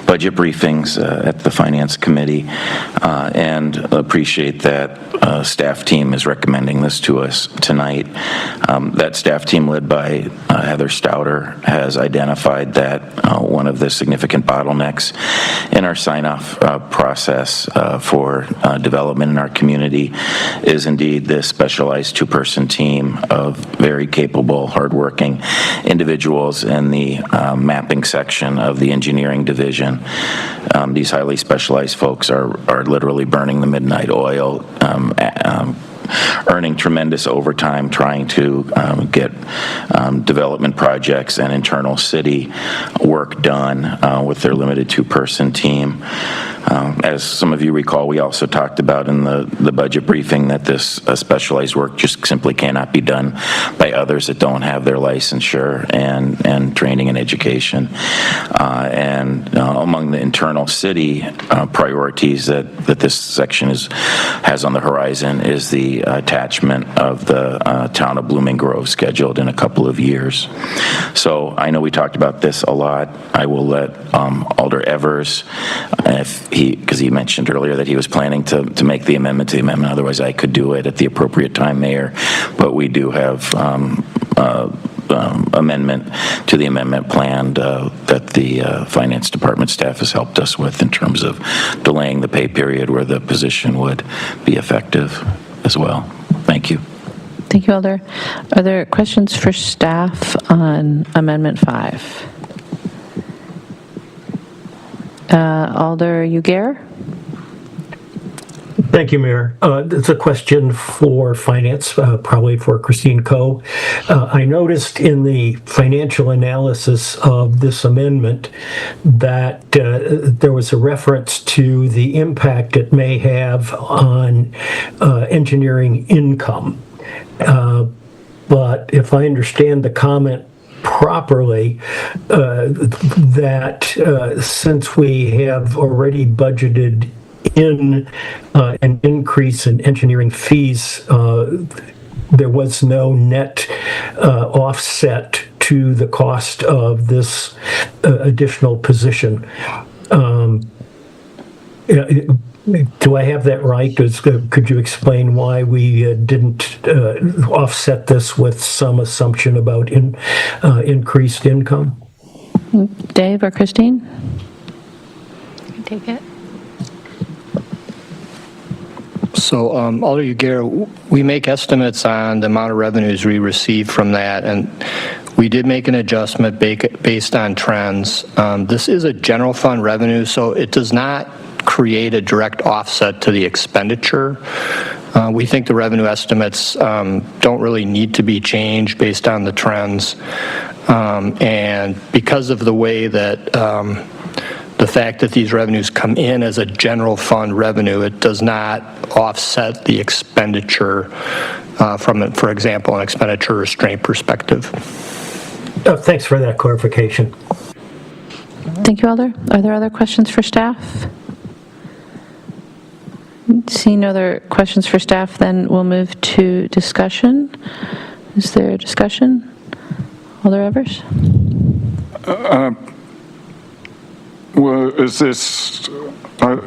Speaker 7: budget briefings at the Finance Committee, and appreciate that staff team is recommending this to us tonight. That staff team led by Heather Stouter has identified that one of the significant bottlenecks in our sign-off process for development in our community is indeed this specialized two-person team of very capable, hardworking individuals in the mapping section of the engineering division. These highly specialized folks are literally burning the midnight oil, earning tremendous overtime trying to get development projects and internal city work done with their limited two-person team. As some of you recall, we also talked about in the budget briefing that this specialized work just simply cannot be done by others that don't have their licensure and training and education. And among the internal city priorities that this section has on the horizon is the attachment of the town of Blooming Grove scheduled in a couple of years. So I know we talked about this a lot. I will let Alder Evers, because he mentioned earlier that he was planning to make the amendment to the amendment. Otherwise, I could do it at the appropriate time, Mayor. But we do have amendment to the amendment planned that the Finance Department staff has helped us with in terms of delaying the pay period where the position would be effective as well. Thank you.
Speaker 1: Thank you, Alder. Are there questions for staff on Amendment 5? Alder Ugair?
Speaker 5: Thank you, Mayor. It's a question for Finance, probably for Christine Coe. I noticed in the financial analysis of this amendment that there was a reference to the impact it may have on engineering income. But if I understand the comment properly, that since we have already budgeted in an increase in engineering fees, there was no net offset to the cost of this additional position. Do I have that right? Could you explain why we didn't offset this with some assumption about increased income?
Speaker 1: Dave or Christine?
Speaker 19: You can take it.
Speaker 3: So, Alder Ugair, we make estimates on the amount of revenues we receive from that, and we did make an adjustment based on trends. This is a general fund revenue, so it does not create a direct offset to the expenditure. We think the revenue estimates don't really need to be changed based on the trends. And because of the way that the fact that these revenues come in as a general fund revenue, it does not offset the expenditure from, for example, an expenditure restraint perspective.
Speaker 5: Thanks for that clarification.
Speaker 1: Thank you, Alder. Are there other questions for staff? Seeing no other questions for staff, then we'll move to discussion. Is there a discussion? Alder Evers?
Speaker 8: Well, is this, I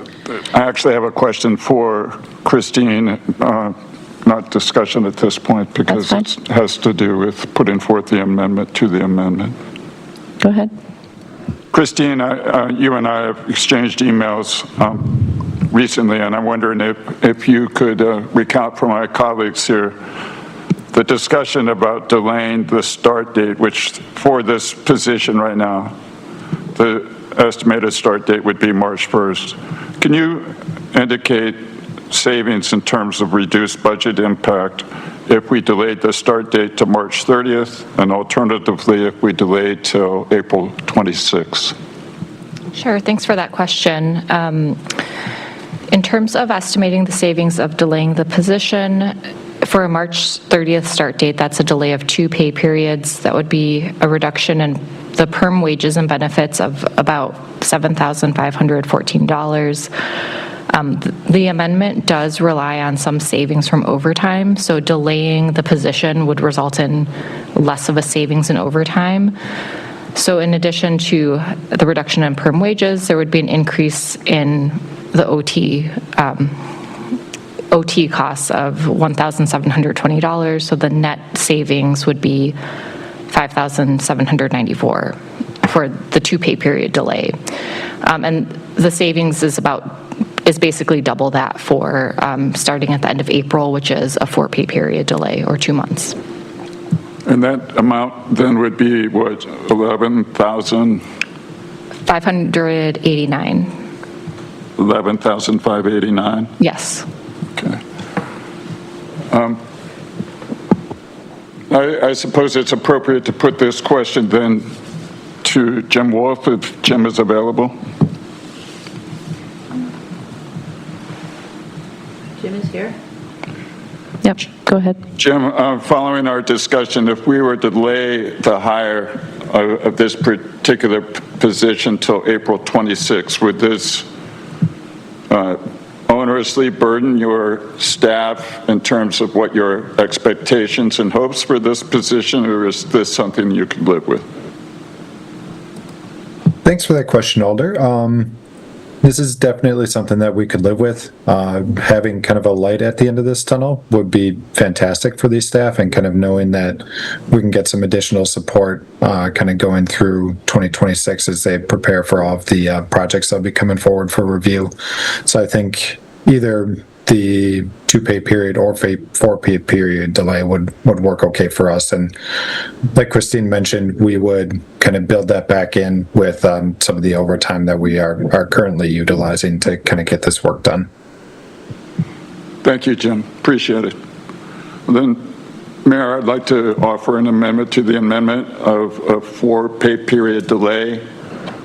Speaker 8: actually have a question for Christine, not discussion at this point, because it has to do with putting forth the amendment to the amendment.
Speaker 1: Go ahead.
Speaker 8: Christine, you and I have exchanged emails recently, and I'm wondering if you could recount for my colleagues here the discussion about delaying the start date, which for this position right now, the estimated start date would be March 1st. Can you indicate savings in terms of reduced budget impact if we delayed the start date to March 30th, and alternatively if we delayed till April 26th?
Speaker 19: Sure, thanks for that question. In terms of estimating the savings of delaying the position, for a March 30th start date, that's a delay of 2 pay periods. That would be a reduction in the perm wages and benefits of about $7,514. The amendment does rely on some savings from overtime, so delaying the position would result in less of a savings in overtime. So in addition to the reduction in perm wages, there would be an increase in the OT costs of $1,720, so the net savings would be $5,794 for the 2 pay period delay. And the savings is basically double that for starting at the end of April, which is a 4 pay period delay, or 2 months.
Speaker 8: And that amount then would be what, 11,000?
Speaker 19: 589.
Speaker 8: 11,589?
Speaker 19: Yes.
Speaker 8: Okay. I suppose it's appropriate to put this question then to Jim Wolf, if Jim is available.
Speaker 1: Jim is here. Yep, go ahead.
Speaker 8: Jim, following our discussion, if we were to delay the hire of this particular position till April 26, would this onerously burden your staff in terms of what your expectations and hopes for this position, or is this something you can live with?
Speaker 4: Thanks for that question, Alder. This is definitely something that we could live with. Having kind of a light at the end of this tunnel would be fantastic for these staff, and kind of knowing that we can get some additional support kind of going through 2026 as they prepare for all of the projects that'll be coming forward for review. So I think either the 2 pay period or 4 pay period delay would work okay for us. And like Christine mentioned, we would kind of build that back in with some of the overtime that we are currently utilizing to kind of get this work done.
Speaker 8: Thank you, Jim. Appreciate it. Well, then, Mayor, I'd like to offer an amendment to the amendment of a 4 pay period delay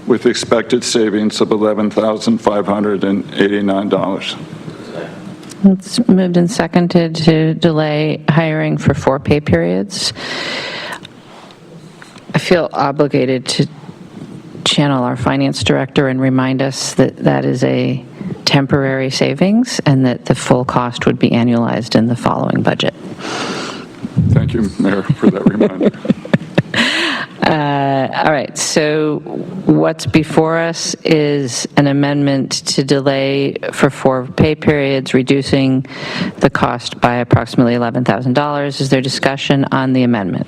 Speaker 8: with expected savings of $11,589.
Speaker 1: It's moved and seconded to delay hiring for 4 pay periods. I feel obligated to channel our finance director and remind us that that is a temporary savings and that the full cost would be annualized in the following budget.
Speaker 8: Thank you, Mayor, for that reminder.
Speaker 1: All right, so what's before us is an amendment to delay for 4 pay periods, reducing the cost by approximately $11,000. Is there discussion on the amendment?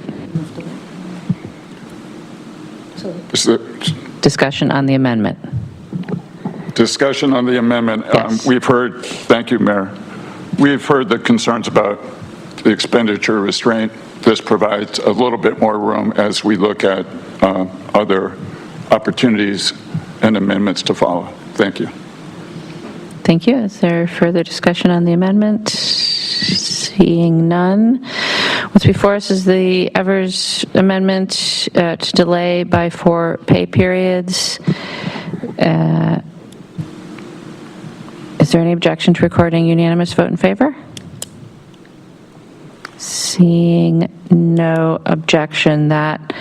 Speaker 1: Discussion on the amendment.
Speaker 8: Discussion on the amendment.
Speaker 1: Yes.
Speaker 8: We've heard, thank you, Mayor. We've heard the concerns about the expenditure restraint. This provides a little bit more room as we look at other opportunities and amendments to follow. Thank you.
Speaker 1: Thank you. Is there further discussion on the amendment? Seeing none. What's before us is the Evers amendment to delay by 4 pay periods. Is there any objection to recording unanimous vote in favor? Seeing no objection, that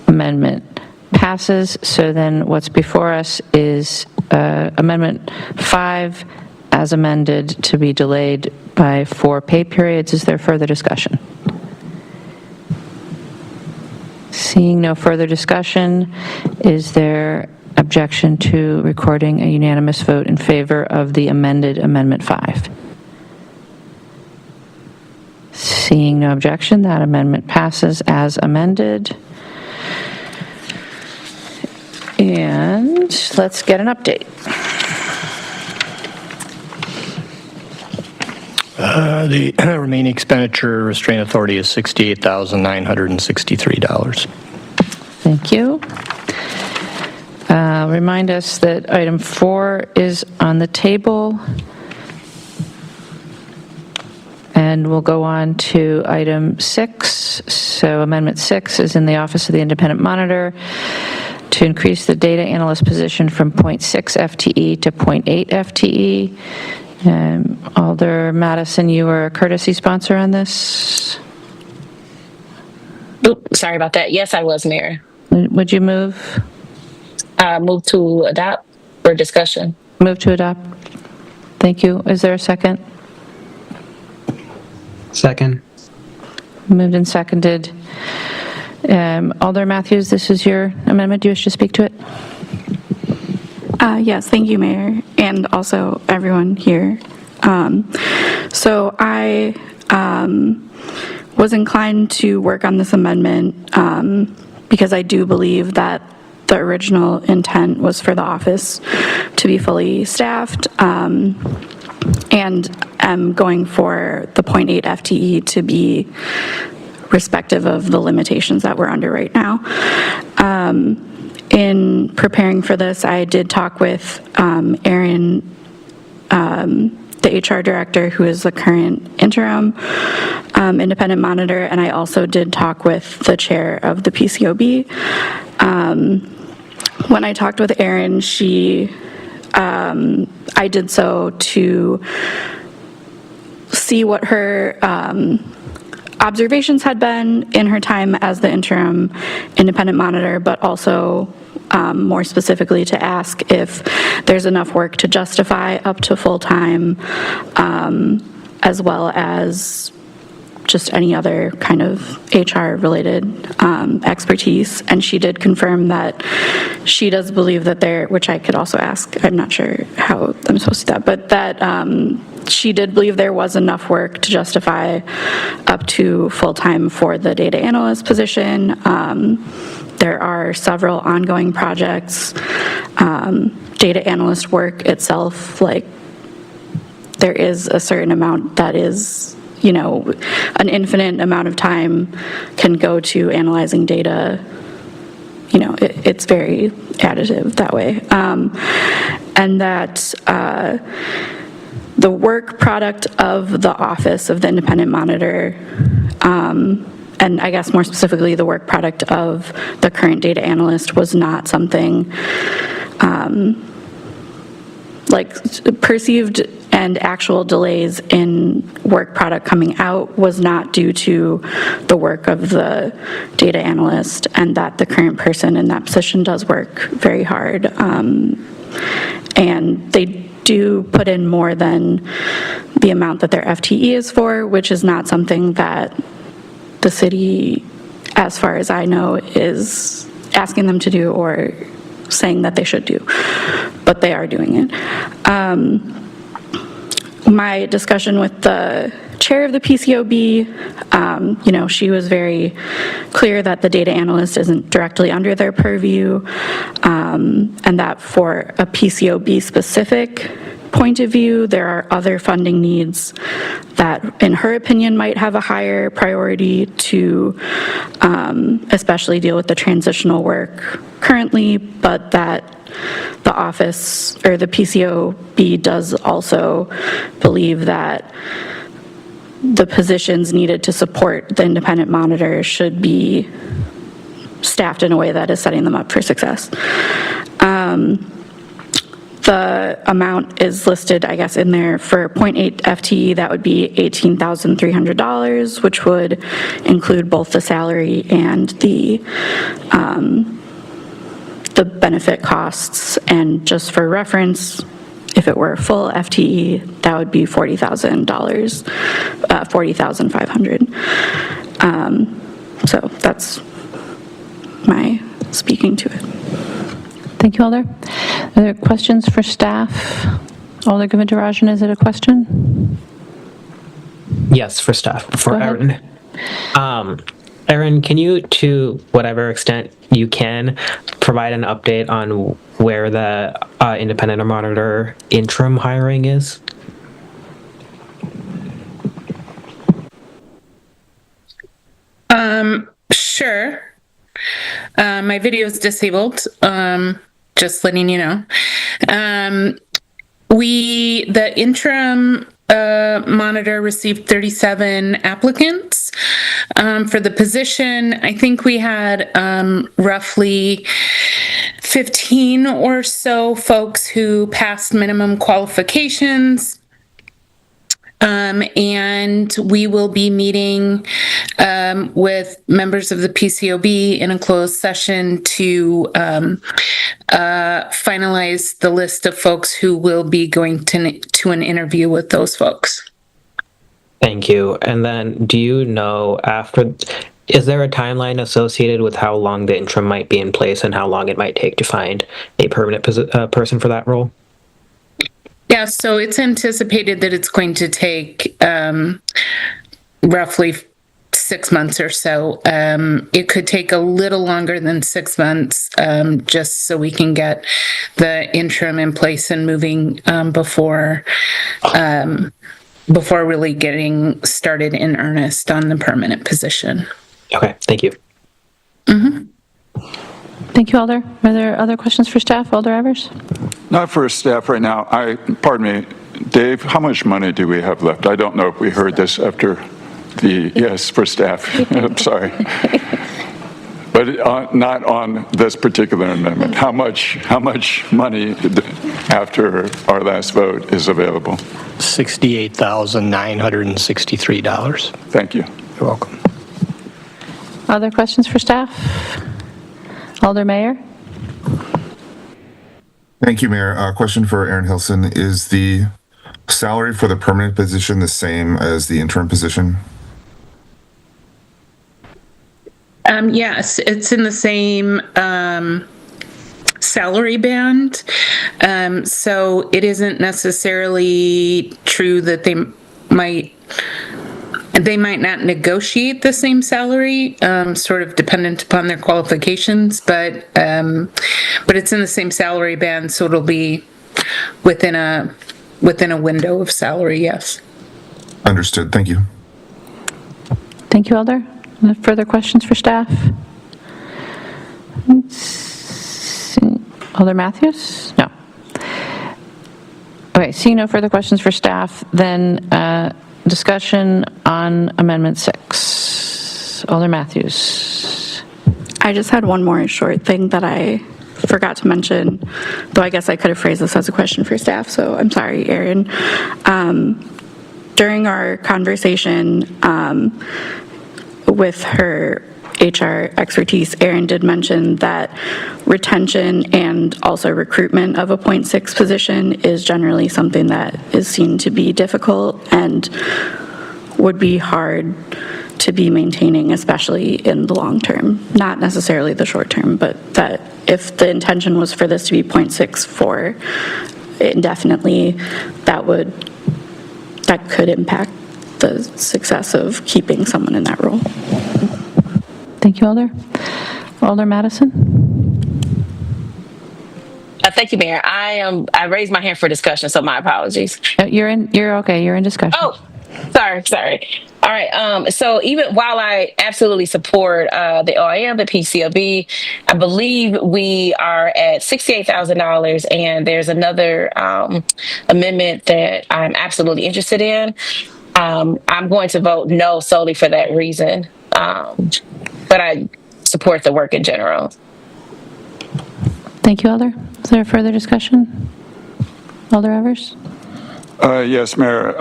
Speaker 1: amendment passes. So then what's before us is Amendment 5 as amended to be delayed by 4 pay periods. Is there further discussion? Seeing no further discussion, is there objection to recording a unanimous vote in favor of the amended Amendment 5? Seeing no objection, that amendment passes as amended. And let's get an update.
Speaker 3: The remaining expenditure restraint authority is $68,963.
Speaker 1: Thank you. Remind us that item 4 is on the table. And we'll go on to item 6. So Amendment 6 is in the Office of the Independent Monitor. to increase the data analyst position from 0.6 FTE to 0.8 FTE. Alder Madison, you were a courtesy sponsor on this.
Speaker 14: Oop, sorry about that. Yes, I was, Mayor.
Speaker 1: Would you move?
Speaker 14: Move to adopt for discussion.
Speaker 1: Move to adopt. Thank you. Is there a second?
Speaker 2: Second.
Speaker 1: Moved and seconded. Alder Matthews, this is your amendment. Do you wish to speak to it?
Speaker 17: Yes, thank you, Mayor, and also everyone here. So I was inclined to work on this amendment because I do believe that the original intent was for the office to be fully staffed, and I'm going for the 0.8 FTE to be respective of the limitations that we're under right now. In preparing for this, I did talk with Erin, the HR director, who is the current interim independent monitor, and I also did talk with the chair of the PCOB. When I talked with Erin, I did so to see what her observations had been in her time as the interim independent monitor, but also more specifically to ask if there's enough work to justify up to full-time, as well as just any other kind of HR-related expertise. And she did confirm that she does believe that which I could also ask, I'm not sure how I'm supposed to do that, but that she did believe there was enough work to justify up to full-time for the data analyst position. There are several ongoing projects. Data analyst work itself, like, there is a certain amount that is, an infinite amount of time can go to analyzing data. It's very additive that way. And that the work product of the office of the independent monitor, and I guess more specifically the work product of the current data analyst, was not something like perceived and actual delays in work product coming out was not due to the work of the data analyst, and that the current person in that position does work very hard. And they do put in more than the amount that their FTE is for, which is not something that the city, as far as I know, is asking them to do or saying that they should do, but they are doing it. My discussion with the chair of the PCOB, she was very clear that the data analyst isn't directly under their purview, and that for a PCOB specific point of view, there are other funding needs that, in her opinion, might have a higher priority to especially deal with the transitional work currently, but that the office or the PCOB does also believe that the positions needed to support the independent monitor should be staffed in a way that is setting them up for success. The amount is listed, I guess, in there for 0.8 FTE. That would be $18,300, which would include both the salary and the benefit costs. And just for reference, if it were a full FTE, that would be $40,000, $40,500. So that's my speaking to it.
Speaker 1: Thank you, Alder. Are there questions for staff? Alder Govindarajan, is it a question?
Speaker 2: Yes, for staff. For Erin. Erin, can you, to whatever extent you can, provide an update on where the independent monitor interim hiring is?
Speaker 11: Sure. My video is disabled. Just letting you know. The interim monitor received 37 applicants. For the position, I think we had roughly 15 or so folks who passed minimum qualifications. And we will be meeting with members of the PCOB in a closed session to finalize the list of folks who will be going to an interview with those folks.
Speaker 2: Thank you. And then do you know is there a timeline associated with how long the interim might be in place and how long it might take to find a permanent person for that role?
Speaker 11: Yeah, so it's anticipated that it's going to take roughly 6 months or so. It could take a little longer than 6 months, just so we can get the interim in place and moving before really getting started in earnest on the permanent position.
Speaker 2: Okay, thank you.
Speaker 1: Thank you, Alder. Are there other questions for staff? Alder Evers?
Speaker 8: Not for staff right now. Pardon me, Dave, how much money do we have left? I don't know if we heard this after yes, for staff. I'm sorry. But not on this particular amendment. How much money after our last vote is available?
Speaker 3: $68,963.
Speaker 8: Thank you.
Speaker 3: You're welcome.
Speaker 1: Other questions for staff? Alder Mayor?
Speaker 12: Thank you, Mayor. Question for Aaron Hilson. Is the salary for the permanent position the same as the interim position?
Speaker 11: Yes, it's in the same salary band. So it isn't necessarily true that they might not negotiate the same salary, sort of dependent upon their qualifications, but it's in the same salary band, so it'll be within a window of salary, yes.
Speaker 12: Understood. Thank you.
Speaker 1: Thank you, Alder. Any further questions for staff? Alder Matthews? No. Okay, seeing no further questions for staff, then discussion on Amendment 6. Alder Matthews.
Speaker 17: I just had one more short thing that I forgot to mention, though I guess I could have phrased this as a question for staff, so I'm sorry, Erin. During our conversation with her HR expertise, Erin did mention that retention and also recruitment of a 0.6 position is generally something that is seen to be difficult and would be hard to be maintaining, especially in the long term, not necessarily the short term, but that if the intention was for this to be 0.6 for indefinitely, that could impact the success of keeping someone in that role.
Speaker 1: Thank you, Alder. Alder Madison?
Speaker 14: Thank you, Mayor. I raised my hand for discussion, so my apologies.
Speaker 1: You're okay. You're in discussion.
Speaker 14: Oh, sorry. All right. So even while I absolutely support the OIM, the PCOB, I believe we are at $68,000, and there's another amendment that I'm absolutely interested in. I'm going to vote no solely for that reason, but I support the work in general.
Speaker 1: Thank you, Alder. Is there further discussion? Alder Evers?
Speaker 8: Yes, Mayor.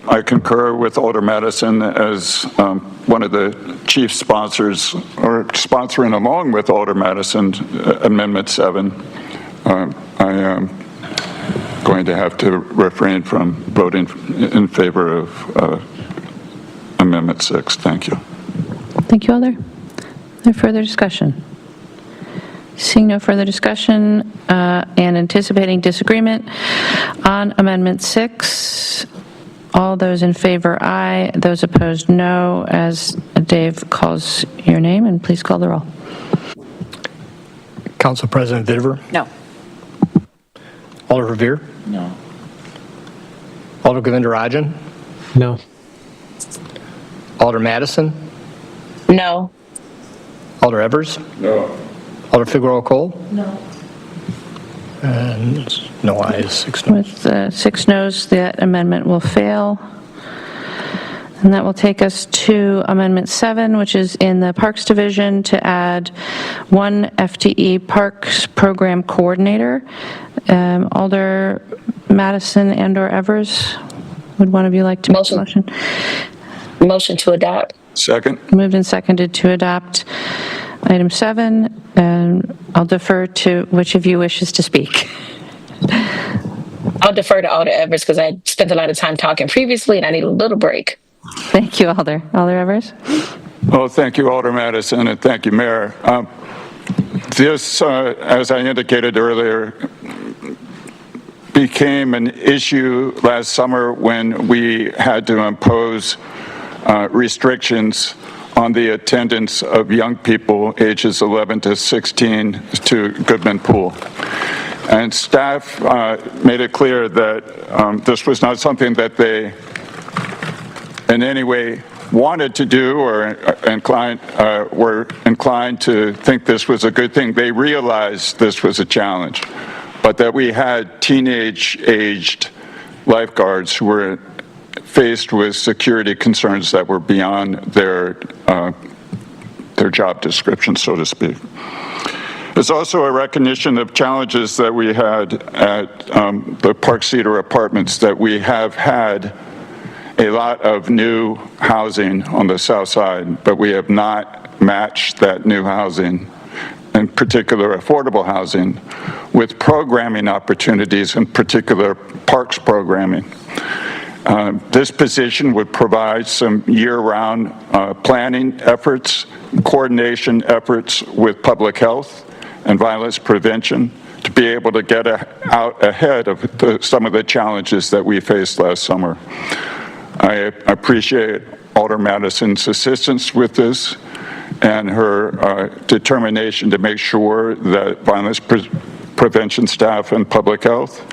Speaker 8: I concur with Alder Madison as one of the chief sponsors, or sponsoring along with Alder Madison, Amendment 7. I am going to have to refrain from voting in favor of Amendment 6. Thank you.
Speaker 1: Thank you, Alder. Is there further discussion? Seeing no further discussion and anticipating disagreement on Amendment 6, all those in favor, aye. Those opposed, no. As Dave calls your name, and please call the roll.
Speaker 3: Council President Vitever?
Speaker 18: No.
Speaker 3: Alder Revere?
Speaker 7: No.
Speaker 3: Alder Govindarajan?
Speaker 2: No.
Speaker 3: Alder Madison?
Speaker 14: No.
Speaker 3: Alder Evers?
Speaker 8: No.
Speaker 3: Alder Figueroa Cole?
Speaker 14: No.
Speaker 3: And No ayes, 6 noes.
Speaker 1: With 6 noes, that amendment will fail. And that will take us to Amendment 7, which is in the Parks Division to add 1 FTE Parks Program Coordinator. Alder Madison and/or Evers, would one of you like to make a motion?
Speaker 14: Motion to adopt.
Speaker 8: Second.
Speaker 1: Moved and seconded to adopt item 7, and I'll defer to which of you wishes to speak.
Speaker 14: I'll defer to Alder Evers because I spent a lot of time talking previously and I need a little break.
Speaker 1: Thank you, Alder. Alder Evers?
Speaker 8: Well, thank you, Alder Madison, and thank you, Mayor. This, as I indicated earlier, became an issue last summer when we had to impose restrictions on the attendance of young people ages 11 to 16 to Goodman Pool. And staff made it clear that this was not something that they in any way wanted to do or were inclined to think this was a good thing. They realized this was a challenge, but that we had teenage-aged lifeguards who were faced with security concerns that were beyond their job description, so to speak. There's also a recognition of challenges that we had at the Park Cedar Apartments, that we have had a lot of new housing on the south side, but we have not matched that new housing, in particular affordable housing, with programming opportunities, in particular parks programming. This position would provide some year-round planning efforts, coordination efforts with public health and violence prevention to be able to get out ahead of some of the challenges that we faced last summer. I appreciate Alder Madison's assistance with this and her determination to make sure that violence prevention staff and public health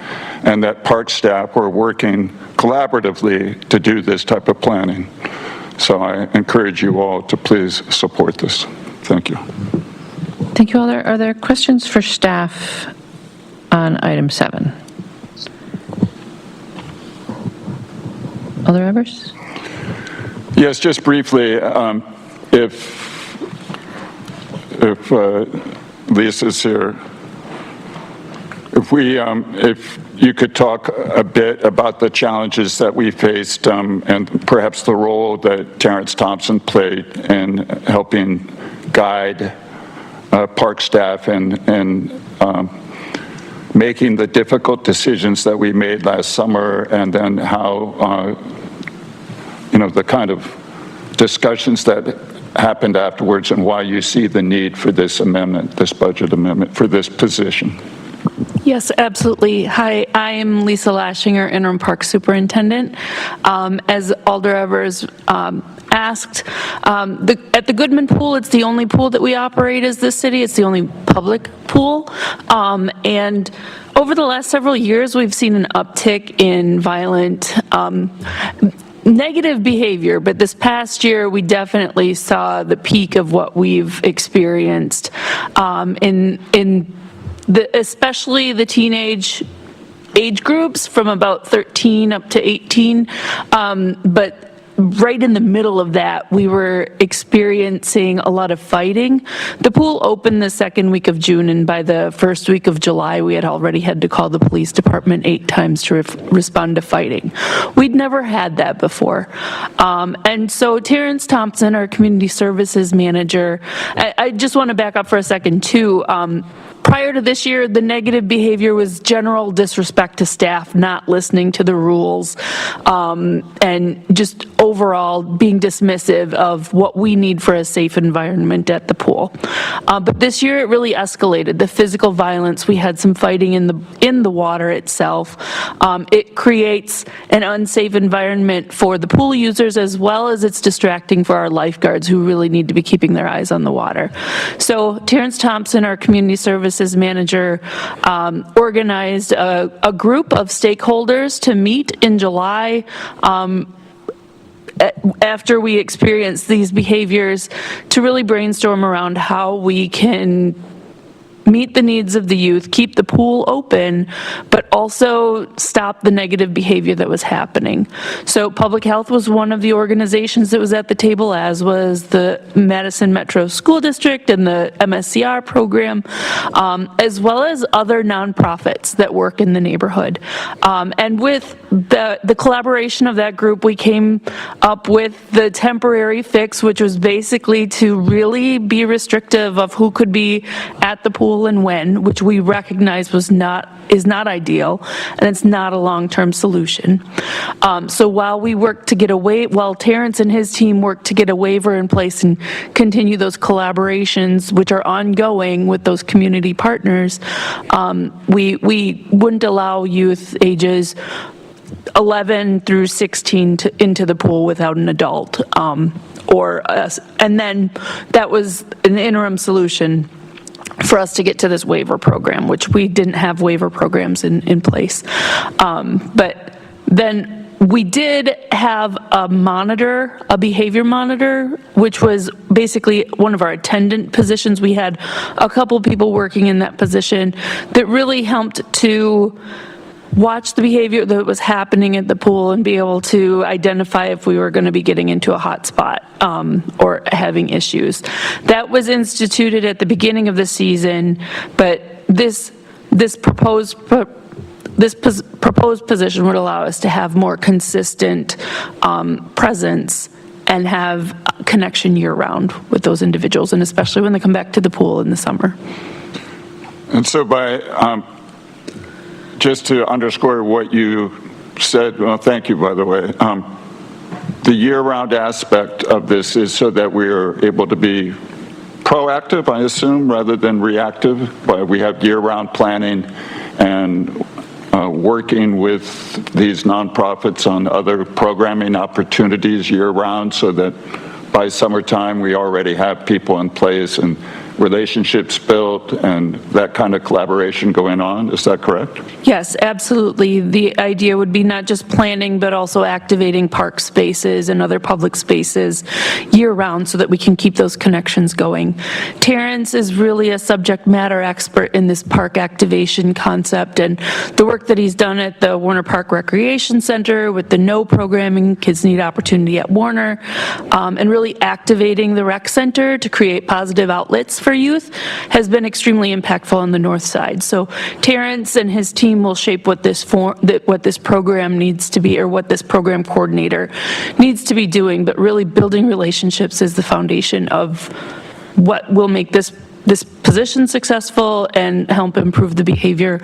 Speaker 8: and that park staff were working collaboratively to do this type of planning. So I encourage you all to please support this. Thank you.
Speaker 1: Thank you, Alder. Are there questions for staff on item 7? Alder Evers?
Speaker 8: Yes, just briefly, if Lisa's here, if you could talk a bit about the challenges that we faced and perhaps the role that Terrence Thompson played in helping guide park staff and making the difficult decisions that we made last summer, and then how, the kind of discussions that happened afterwards and why you see the need for this amendment, this budget amendment, for this position.
Speaker 10: Yes, absolutely. Hi, I am Lisa Lashinger, Interim Park Superintendent. As Alder Evers asked, at the Goodman Pool, it's the only pool that we operate as this city. It's the only public pool. And over the last several years, we've seen an uptick in violent negative behavior, but this past year we definitely saw the peak of what we've experienced especially the teenage age groups from about 13 up to 18, but right in the middle of that, we were experiencing a lot of fighting. The pool opened the second week of June, and by the first week of July, we had already had to call the police department 8 times to respond to fighting. We'd never had that before. And so Terrence Thompson, our community services manager, I just want to back up for a second too. Prior to this year, the negative behavior was general disrespect to staff, not listening to the rules, and just overall being dismissive of what we need for a safe environment at the pool. But this year it really escalated. The physical violence, we had some fighting in the water itself. It creates an unsafe environment for the pool users, as well as it's distracting for our lifeguards who really need to be keeping their eyes on the water. So Terrence Thompson, our community services manager, organized a group of stakeholders to meet in July after we experienced these behaviors, to really brainstorm around how we can meet the needs of the youth, keep the pool open, but also stop the negative behavior that was happening. So Public Health was one of the organizations that was at the table, as was the Madison Metro School District and the MSCR program, as well as other nonprofits that work in the neighborhood. And with the collaboration of that group, we came up with the temporary fix, which was basically to really be restrictive of who could be at the pool and when, which we recognize is not ideal, and it's not a long-term solution. So while Terrence and his team worked to get a waiver in place and continue those collaborations, which are ongoing with those community partners, we wouldn't allow youth ages 11 through 16 into the pool without an adult, and then that was an interim solution for us to get to this waiver program, which we didn't have waiver programs in place. But then we did have a behavior monitor, which was basically one of our attendant positions. We had a couple people working in that position that really helped to watch the behavior that was happening at the pool and be able to identify if we were going to be getting into a hot spot or having issues. That was instituted at the beginning of the season, but this proposed position would allow us to have more consistent presence and have connection year-round with those individuals, and especially when they come back to the pool in the summer.
Speaker 8: And so just to underscore what you said, well, thank you, by the way, the year-round aspect of this is so that we are able to be proactive, I assume, rather than reactive. But we have year-round planning and working with these nonprofits on other programming opportunities year-round, so that by summertime we already have people in place and relationships built and that kind of collaboration going on. Is that correct?
Speaker 10: Yes, absolutely. The idea would be not just planning, but also activating park spaces and other public spaces year-round so that we can keep those connections going. Terrence is really a subject matter expert in this park activation concept, and the work that he's done at the Warner Park Recreation Center with the No programming, Kids Need Opportunity at Warner, and really activating the rec center to create positive outlets for youth has been extremely impactful on the north side. So Terrence and his team will shape what this program needs to be, or what this program coordinator needs to be doing, but really building relationships is the foundation of what will make this position successful and help improve the behavior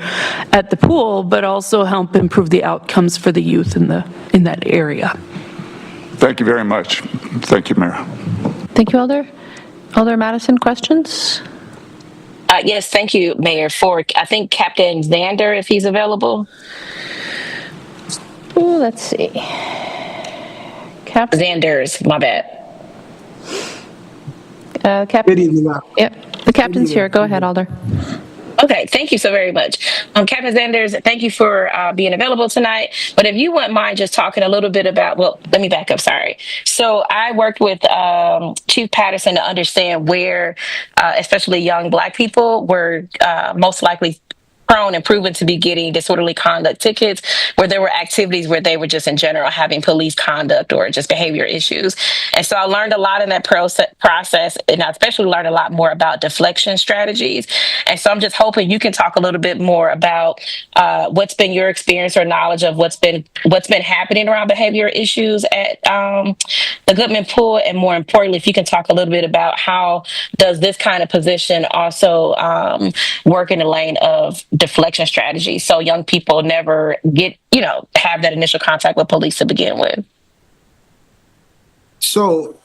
Speaker 10: at the pool, but also help improve the outcomes for the youth in that area.
Speaker 8: Thank you very much. Thank you, Mayor.
Speaker 1: Thank you, Alder. Alder Madison, questions?
Speaker 14: Yes, thank you, Mayor. For, I think, Captain Xander, if he's available.
Speaker 1: Oh, let's see.
Speaker 14: Xander's, my bad.
Speaker 1: Captain. Good evening. Yep, the captain's here. Go ahead, Alder.
Speaker 14: Okay, thank you so very much. Captain Xanders, thank you for being available tonight. But if you wouldn't mind just talking a little bit about, well, let me back up, sorry. So I worked with Chief Patterson to understand where, especially young Black people, were most likely prone and proven to be getting disorderly conduct tickets, where there were activities where they were just in general having police conduct or just behavior issues. And so I learned a lot in that process, and I especially learned a lot more about deflection strategies. And so I'm just hoping you can talk a little bit more about what's been your experience or knowledge of what's been happening around behavior issues at the Goodman Pool, and more importantly, if you can talk a little bit about how does this kind of position also work in the lane of deflection strategy, so young people never have that initial contact with police to begin with.
Speaker 9: So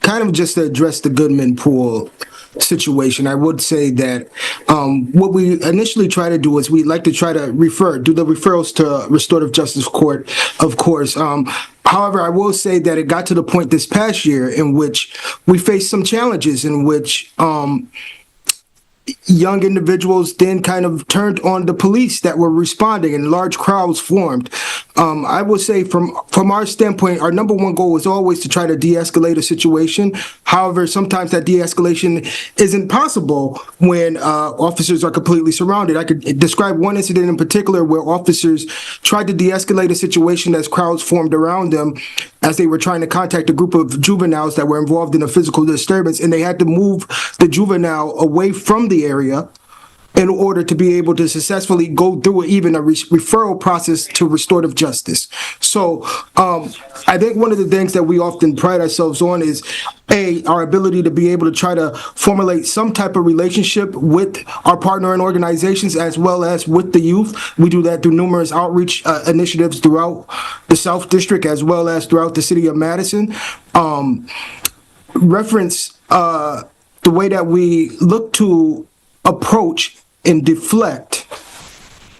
Speaker 9: kind of just to address the Goodman Pool situation, I would say that what we initially try to do is we like to try to do the referrals to restorative justice court, of course. However, I will say that it got to the point this past year in which we faced some challenges in which young individuals then kind of turned on the police that were responding, and large crowds formed. I would say from our standpoint, our number one goal is always to try to de-escalate a situation. However, sometimes that de-escalation isn't possible when officers are completely surrounded. I could describe one incident in particular where officers tried to de-escalate a situation as crowds formed around them as they were trying to contact a group of juveniles that were involved in a physical disturbance, and they had to move the juvenile away from the area in order to be able to successfully go through even a referral process to restorative justice. So I think one of the things that we often pride ourselves on is, our ability to be able to try to formulate some type of relationship with our partnering organizations as well as with the youth. We do that through numerous outreach initiatives throughout the South District as well as throughout the city of Madison. Reference the way that we look to approach and deflect.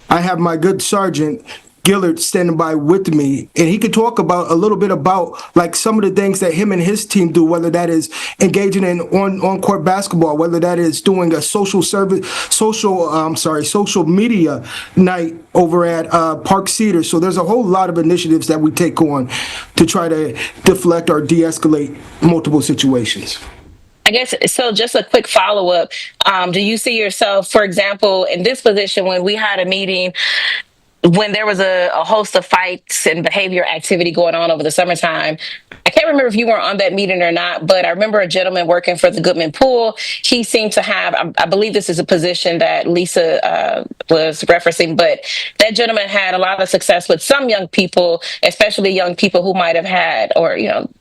Speaker 9: I have my good Sergeant Gillard standing by with me, and he could talk about a little bit about like some of the things that him and his team do, whether that is engaging in on-court basketball, whether that is doing a social media night over at Park Cedar. So there's a whole lot of initiatives that we take on to try to deflect or de-escalate multiple situations.
Speaker 14: I guess, so just a quick follow-up. Do you see yourself, for example, in this position when we had a meeting when there was a host of fights and behavior activity going on over the summertime? I can't remember if you were on that meeting or not, but I remember a gentleman working for the Goodman Pool. He seemed to have, I believe this is a position that Lisa was referencing, but that gentleman had a lot of success with some young people, especially young people who might have had, or,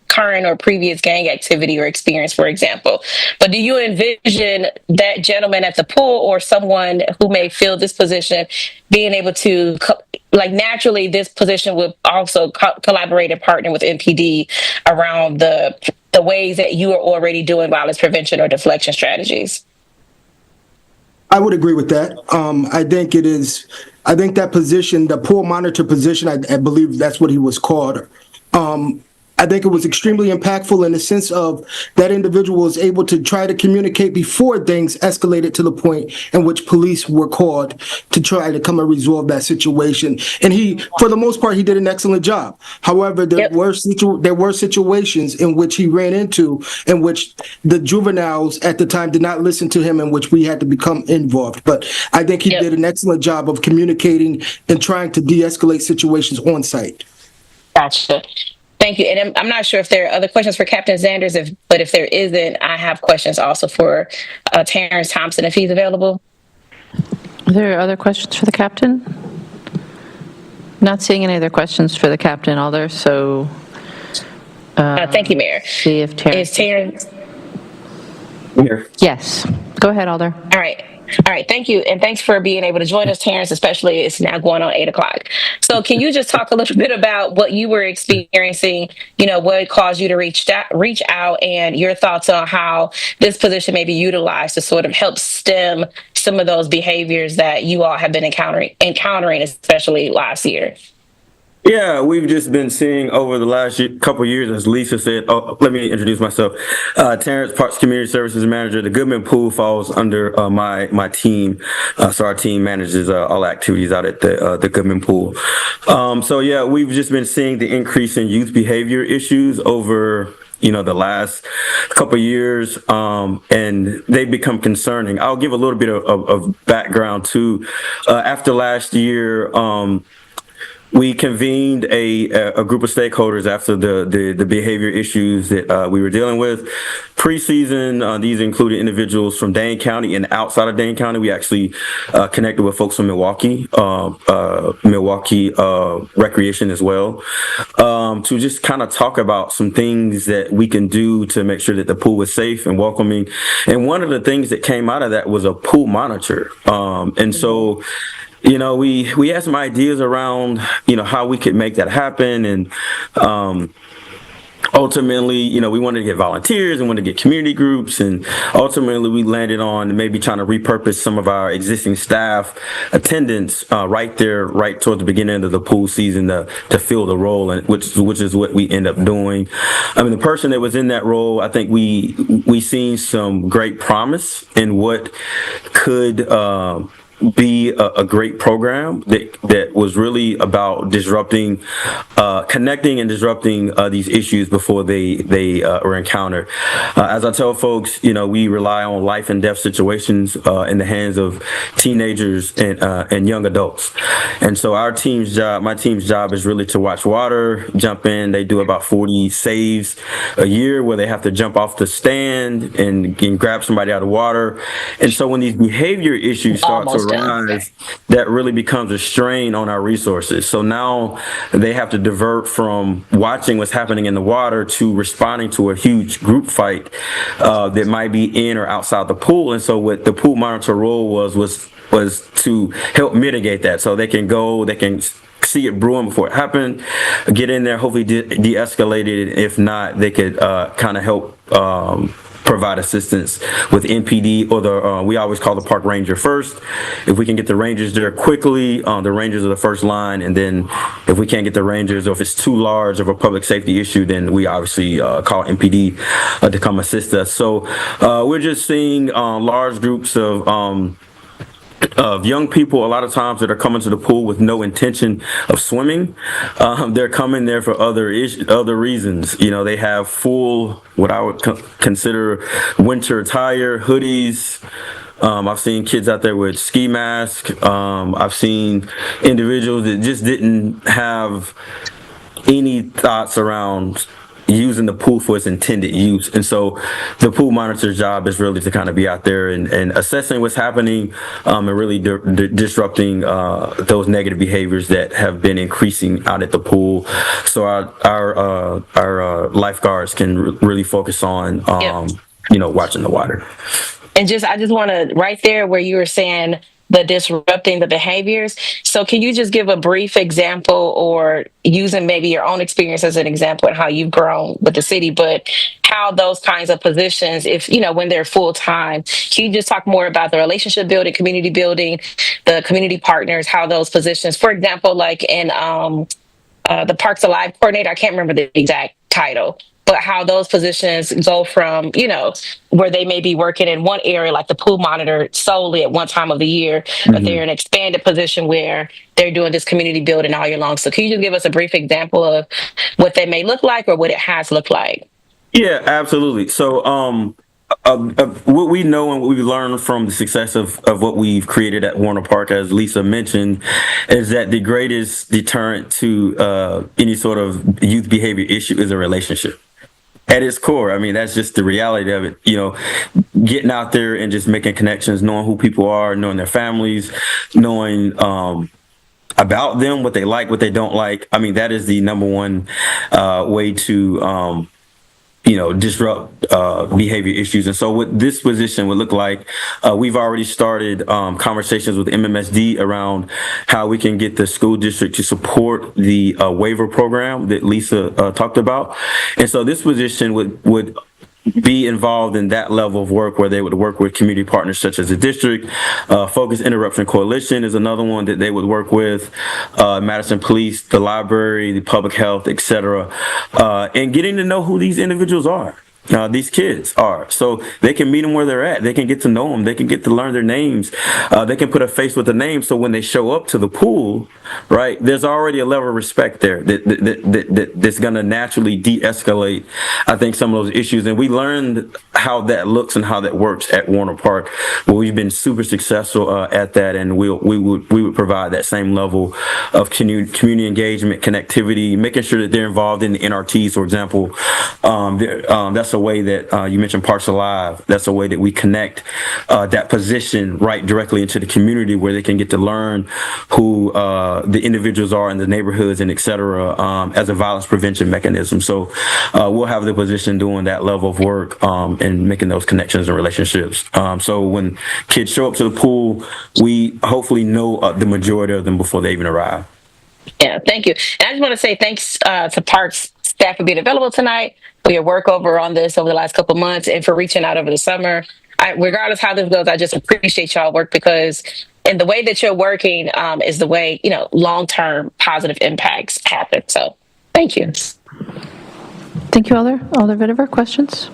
Speaker 14: current or previous gang activity or experience, for example. But do you envision that gentleman at the pool or someone who may fill this position being able to, naturally, this position would also collaborate and partner with MPD around the ways that you are already doing violence prevention or deflection strategies?
Speaker 9: I would agree with that. I think that position, the pool monitor position, I believe that's what he was called. I think it was extremely impactful in the sense of that individual was able to try to communicate before things escalated to the point in which police were called to try to come and resolve that situation. And he, for the most part, he did an excellent job. However, there were situations in which he ran into in which the juveniles at the time did not listen to him, in which we had to become involved. But I think he did an excellent job of communicating and trying to de-escalate situations on site.
Speaker 14: Gotcha. Thank you. And I'm not sure if there are other questions for Captain Sanders, but if there isn't, I have questions also for Terrence Thompson, if he's available.
Speaker 1: Are there other questions for the captain? Not seeing any other questions for the captain, Alder, so...
Speaker 14: thank you, Mayor.
Speaker 1: See if Terrence...
Speaker 14: Is Terrence...
Speaker 20: Here.
Speaker 1: Yes. Go ahead, Alder.
Speaker 14: All right. Thank you. And thanks for being able to join us, Terrence, especially it's now going on 8:00. So can you just talk a little bit about what you were experiencing, what caused you to reach out and your thoughts on how this position may be utilized to sort of help stem some of those behaviors that you all have been encountering, especially last year?
Speaker 15: Yeah, we've just been seeing over the last couple of years, as Lisa said. Oh, let me introduce myself. Terrence, Parks Community Services Manager. The Goodman Pool falls under my team, so our team manages all activities out at the Goodman Pool. So yeah, we've just been seeing the increase in youth behavior issues over the last couple of years, and they've become concerning. I'll give a little bit of background too. After last year, we convened a group of stakeholders after the behavior issues that we were dealing with. Preseason, these included individuals from Dane County and outside of Dane County. We actually connected with folks from Milwaukee Recreation as well, to just kind of talk about some things that we can do to make sure that the pool is safe and welcoming. And one of the things that came out of that was a pool monitor. And so, we had some ideas around, how we could make that happen. And ultimately, we wanted to get volunteers and wanted to get community groups. And ultimately, we landed on maybe trying to repurpose some of our existing staff attendance right toward the beginning of the pool season to fill the role, and which is what we end up doing. I mean, the person that was in that role, I think we seen some great promise in what could be a great program that was really about disrupting, connecting and disrupting these issues before they are encountered. As I tell folks, we rely on life and death situations in the hands of teenagers and young adults. And so my team's job is really to watch water, jump in. They do about 40 saves a year where they have to jump off the stand and grab somebody out of water. And so when these behavior issues start to arise, that really becomes a strain on our resources. So now they have to divert from watching what's happening in the water to responding to a huge group fight that might be in or outside the pool. And so what the pool monitor role was to help mitigate that. So they can see it brewing before it happened, get in there, hopefully de-escalate it. If not, they could kind of help provide assistance with NPD or we always call the park ranger first. If we can get the rangers there quickly, the rangers are the first line, and then if we can't get the rangers, or if it's too large of a public safety issue, then we obviously call NPD to come assist us. So we're just seeing large groups of young people a lot of times that are coming to the pool with no intention of swimming. They're coming there for other reasons. They have full, what I would consider winter attire, hoodies. I've seen kids out there with ski masks. I've seen individuals that just didn't have any thoughts around using the pool for its intended use. And so the pool monitor's job is really to kind of be out there and assessing what's happening and really disrupting those negative behaviors that have been increasing out at the pool. So our lifeguards can really focus on, watching the water.
Speaker 14: And I just want to, right there where you were saying the disrupting the behaviors. So can you just give a brief example, or using maybe your own experience as an example and how you've grown with the city, but how those kinds of positions, if, when they're full time, can you just talk more about the relationship building, community building, the community partners, how those positions, for example, like in the Parks Alive coordinator, I can't remember the exact title, but how those positions go from, where they may be working in one area, like the pool monitor solely at one time of the year, but they're in an expanded position where they're doing this community building all year long. So can you just give us a brief example of what they may look like or what it has looked like?
Speaker 15: Yeah, absolutely. So what we know and what we've learned from the success of what we've created at Warner Park, as Lisa mentioned, is that the greatest deterrent to any sort of youth behavior issue is a relationship. At its core, I mean, that's just the reality of it. Getting out there and just making connections, knowing who people are, knowing their families, knowing about them, what they like, what they don't like. I mean, that is the number one way to disrupt behavior issues. And so what this position would look like, we've already started conversations with MMSD around how we can get the school district to support the waiver program that Lisa talked about. And so this position would be involved in that level of work where they would work with community partners such as the district. Focus Interruption Coalition is another one that they would work with, Madison Police, the library, the public health, etc., and getting to know who these individuals are. These kids are, so they can meet them where they're at. They can get to know them. They can get to learn their names. They can put a face with a name. So when they show up to the pool, right, there's already a level of respect there that's going to naturally de-escalate, I think, some of those issues. And we learned how that looks and how that works at Warner Park, where we've been super successful at that. And we would provide that same level of community engagement, connectivity, making sure that they're involved in the NRTs, for example. That's a way that you mentioned Parks Alive. That's a way that we connect that position right directly into the community, where they can get to learn who the individuals are in the neighborhoods and et cetera, as a violence prevention mechanism. So we'll have the position doing that level of work and making those connections and relationships. So when kids show up to the pool, we hopefully know the majority of them before they even arrive.
Speaker 14: Yeah, thank you. And I just want to say thanks to Parks staff for being available tonight, for your work over the last couple of months, and for reaching out over the summer. Regardless how this goes, I just appreciate y'all work, because in the way that you're working is the way, long-term positive impacts happen. So thank you.
Speaker 1: Thank you, Alder. Alder Vitiver, questions?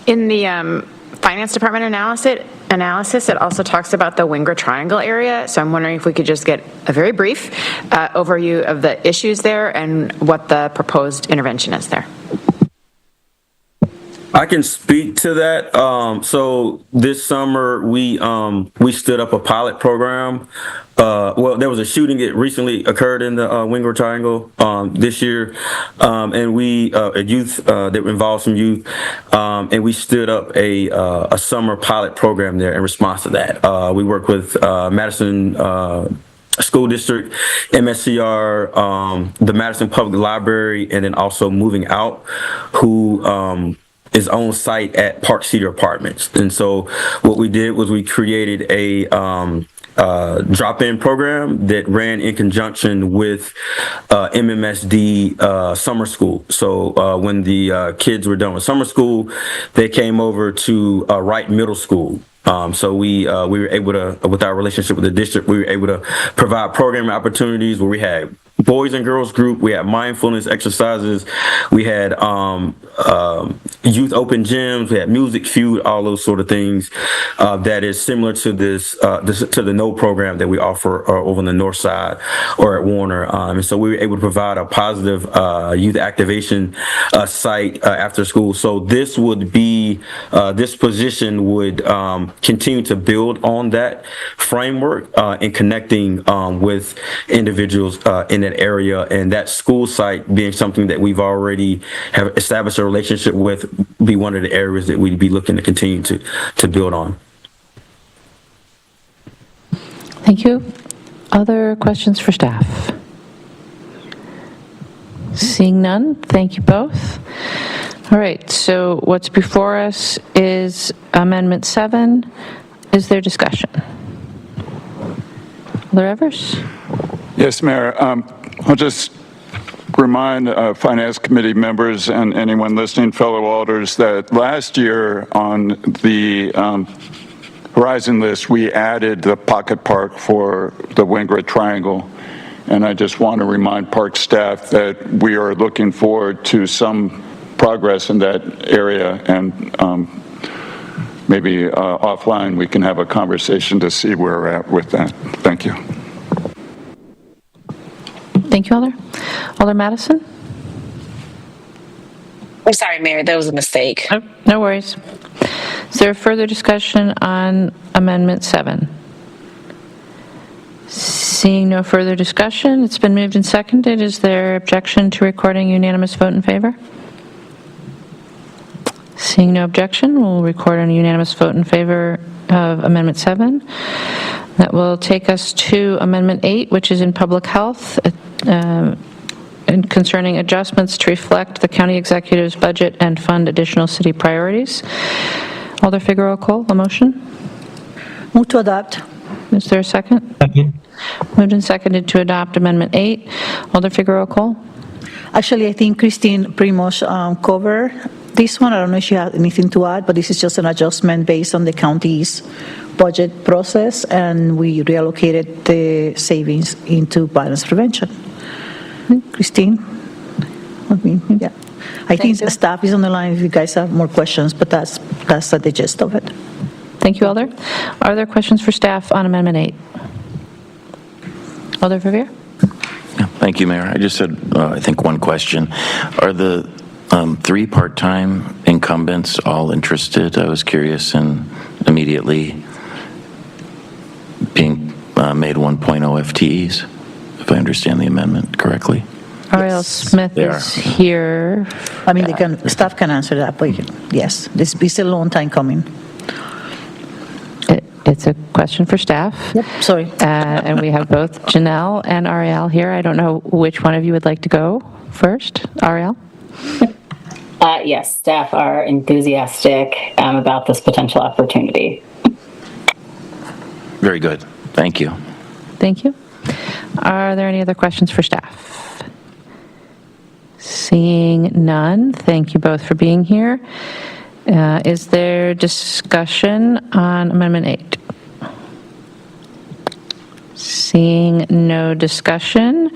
Speaker 18: In the Finance Department analysis, it also talks about the Wingra Triangle area, so I'm wondering if we could just get a very brief overview of the issues there and what the proposed intervention is there.
Speaker 15: I can speak to that. So this summer we stood up a pilot program. Well, there was a shooting that recently occurred in the Wingra Triangle this year, and we a youth that involved some youth, and we stood up a summer pilot program there in response to that. We worked with Madison School District, MSCR, the Madison Public Library, and then also Moving Out, who is on site at Park Cedar Apartments. And so what we did was we created a drop-in program that ran in conjunction with MMSD summer school. So when the kids were done with summer school, they came over to Wright Middle School. So we were able to, with our relationship with the district, we were able to provide programming opportunities where we had boys and girls group, we had mindfulness exercises, we had youth open gyms, we had music feud, all those sort of things that is similar to to the NO program that we offer over on the north side or at Warner. And so we were able to provide a positive youth activation site after school. So this would be, this position would continue to build on that framework and connecting with individuals in that area, and that school site being something that we've already have established a relationship with, be one of the areas that we'd be looking to continue to build on.
Speaker 1: Thank you. Other questions for staff? Seeing none, thank you both. All right, so what's before us is Amendment 7. Is there discussion? Alder Evers?
Speaker 8: Yes, Mayor. I'll just remind Finance Committee members and anyone listening, fellow alders, that last year on the Horizon list, we added the pocket park for the Wingra Triangle. And I just want to remind park staff that we are looking forward to some progress in that area, and maybe offline we can have a conversation to see where we're at with that. Thank you.
Speaker 1: Thank you, Alder. Alder Madison?
Speaker 14: I'm sorry, Mayor, that was a mistake.
Speaker 1: Oh, no worries. Is there further discussion on Amendment 7? Seeing no further discussion, it's been moved and seconded. Is there objection to recording unanimous vote in favor? Seeing no objection, we'll record a unanimous vote in favor of Amendment 7. That will take us to Amendment 8, which is in Public Health, and concerning adjustments to reflect the county executive's budget and fund additional city priorities. Alder Figueroa Cole, a motion?
Speaker 6: Move to adopt.
Speaker 1: Is there a second?
Speaker 2: Second.
Speaker 1: Moved and seconded to adopt Amendment 8. Alder Figueroa Cole?
Speaker 6: Actually, I think Christine pretty much covered this one. I don't know if you have anything to add, but this is just an adjustment based on the county's budget process, and we reallocated the savings into violence prevention. Christine? Yeah. I think the staff is on the line if you guys have more questions, but that's the gist of it.
Speaker 1: Thank you, Alder. Are there questions for staff on Amendment 8? Alder Verveer?
Speaker 7: Yeah, thank you, Mayor. I just had, I think, one question. Are the 3 part-time incumbents all interested? I was curious, and immediately being made 1.0 FTEs, if I understand the amendment correctly.
Speaker 1: Ariel Smith
Speaker 7: They
Speaker 1: is here.
Speaker 6: I mean, staff can answer that, but yes, this is a long time coming.
Speaker 1: It's a question for staff.
Speaker 6: Yep, sorry.
Speaker 1: And we have both Janelle and Ariel here. I don't know which one of you would like to go first. Ariel?
Speaker 16: Yes, staff are enthusiastic about this potential opportunity.
Speaker 7: Very good. Thank you.
Speaker 1: Thank you. Are there any other questions for staff? Seeing none, thank you both for being here. Is there discussion on Amendment 8? Seeing no discussion,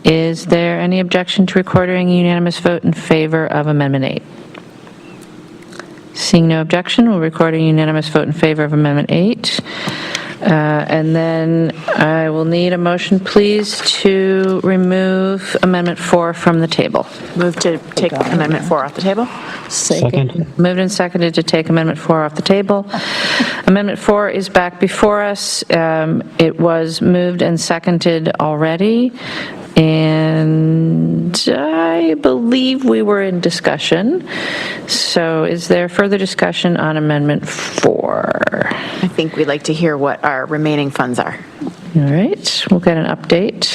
Speaker 1: is there any objection to recording a unanimous vote in favor of Amendment 8? Seeing no objection, we'll record a unanimous vote in favor of Amendment 8. And then I will need a motion, please, to remove Amendment 4 from the table.
Speaker 18: Move to take Amendment 4 off the table?
Speaker 2: Second.
Speaker 1: Moved and seconded to take Amendment 4 off the table. Amendment 4 is back before us. It was moved and seconded already, and I believe we were in discussion. So is there further discussion on Amendment 4?
Speaker 18: I think we'd like to hear what our remaining funds are.
Speaker 1: All right, we'll get an update.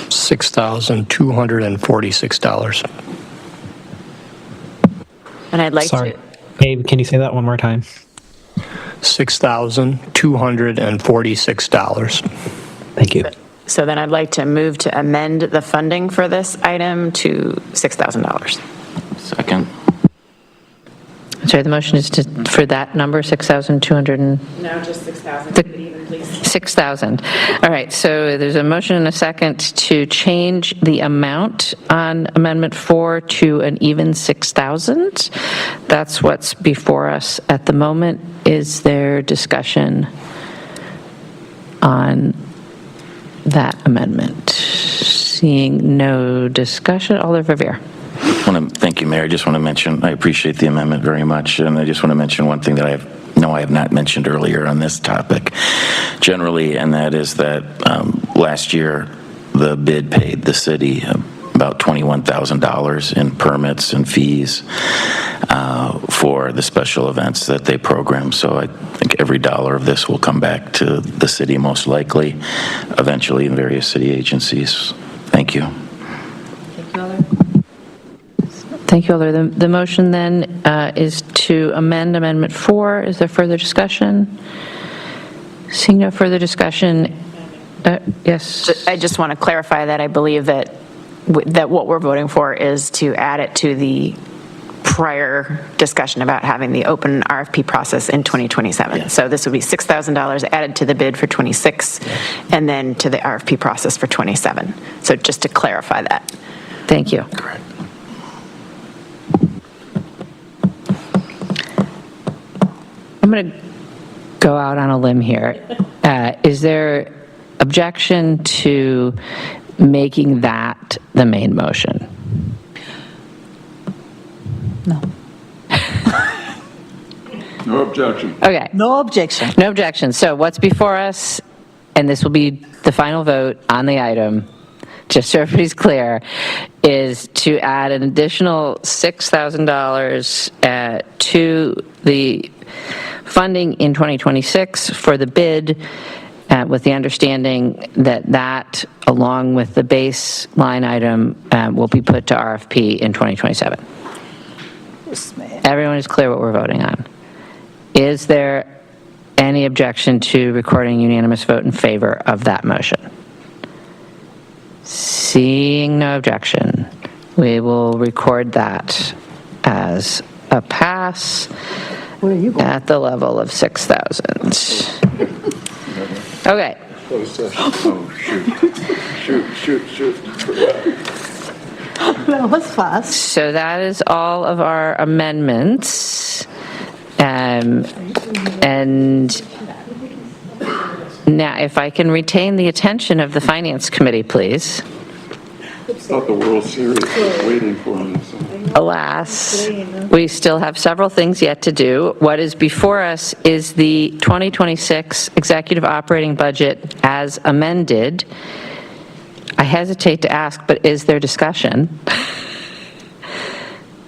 Speaker 3: $6,246.
Speaker 18: And I'd like
Speaker 2: Sorry.
Speaker 18: to,
Speaker 2: Abe, can you say that one more time?
Speaker 3: $6,246.
Speaker 2: Thank you.
Speaker 18: so then I'd like to move to amend the funding for this item to $6,000.
Speaker 7: Second.
Speaker 1: Sorry, the motion is for that number, 6,200 and...
Speaker 18: No, just 6,000, keep it even, please.
Speaker 1: 6,000. All right, so there's a motion and a second to change the amount on Amendment 4 to an even 6,000. That's what's before us at the moment. Is there discussion on that amendment? Seeing no discussion, Alder Verveer.
Speaker 7: Thank you, Mayor. I just want to mention, I appreciate the amendment very much, and I just want to mention one thing that I have not mentioned earlier on this topic generally, and that is that last year the bid paid the city about $21,000 in permits and fees for the special events that they program. So I think every dollar of this will come back to the city most likely, eventually in various city agencies. Thank you.
Speaker 1: Thank you, Alder. The motion then is to amend Amendment 4. Is there further discussion? Seeing no further discussion, yes.
Speaker 18: I just want to clarify that I believe that what we're voting for is to add it to the prior discussion about having the open RFP process in 2027. Yeah. So this would be $6,000 added to the bid for 26 and then to the RFP process for 27. So just to clarify that.
Speaker 1: Thank you.
Speaker 7: Correct.
Speaker 1: I'm going to go out on a limb here. Is there objection to making that the main motion?
Speaker 6: No.
Speaker 8: No objection.
Speaker 1: Okay.
Speaker 6: No objection.
Speaker 1: No objection. So what's before us, and this will be the final vote on the item, just so everybody's clear, is to add an additional $6,000 to the funding in 2026 for the bid, with the understanding that that, along with the base line item, will be put to RFP in 2027. Everyone is clear what we're voting on. Is there any objection to recording unanimous vote in favor of that motion? Seeing no objection, we will record that as a pass at the level of 6,000. Okay.
Speaker 8: Oh, shoot.
Speaker 6: That was fast.
Speaker 1: So that is all of our amendments. And now, if I can retain the attention of the Finance Committee, please.
Speaker 8: I thought the World Series was waiting for me. So.
Speaker 1: Alas, we still have several things yet to do. What is before us is the 2026 executive operating budget as amended. I hesitate to ask, but is there discussion?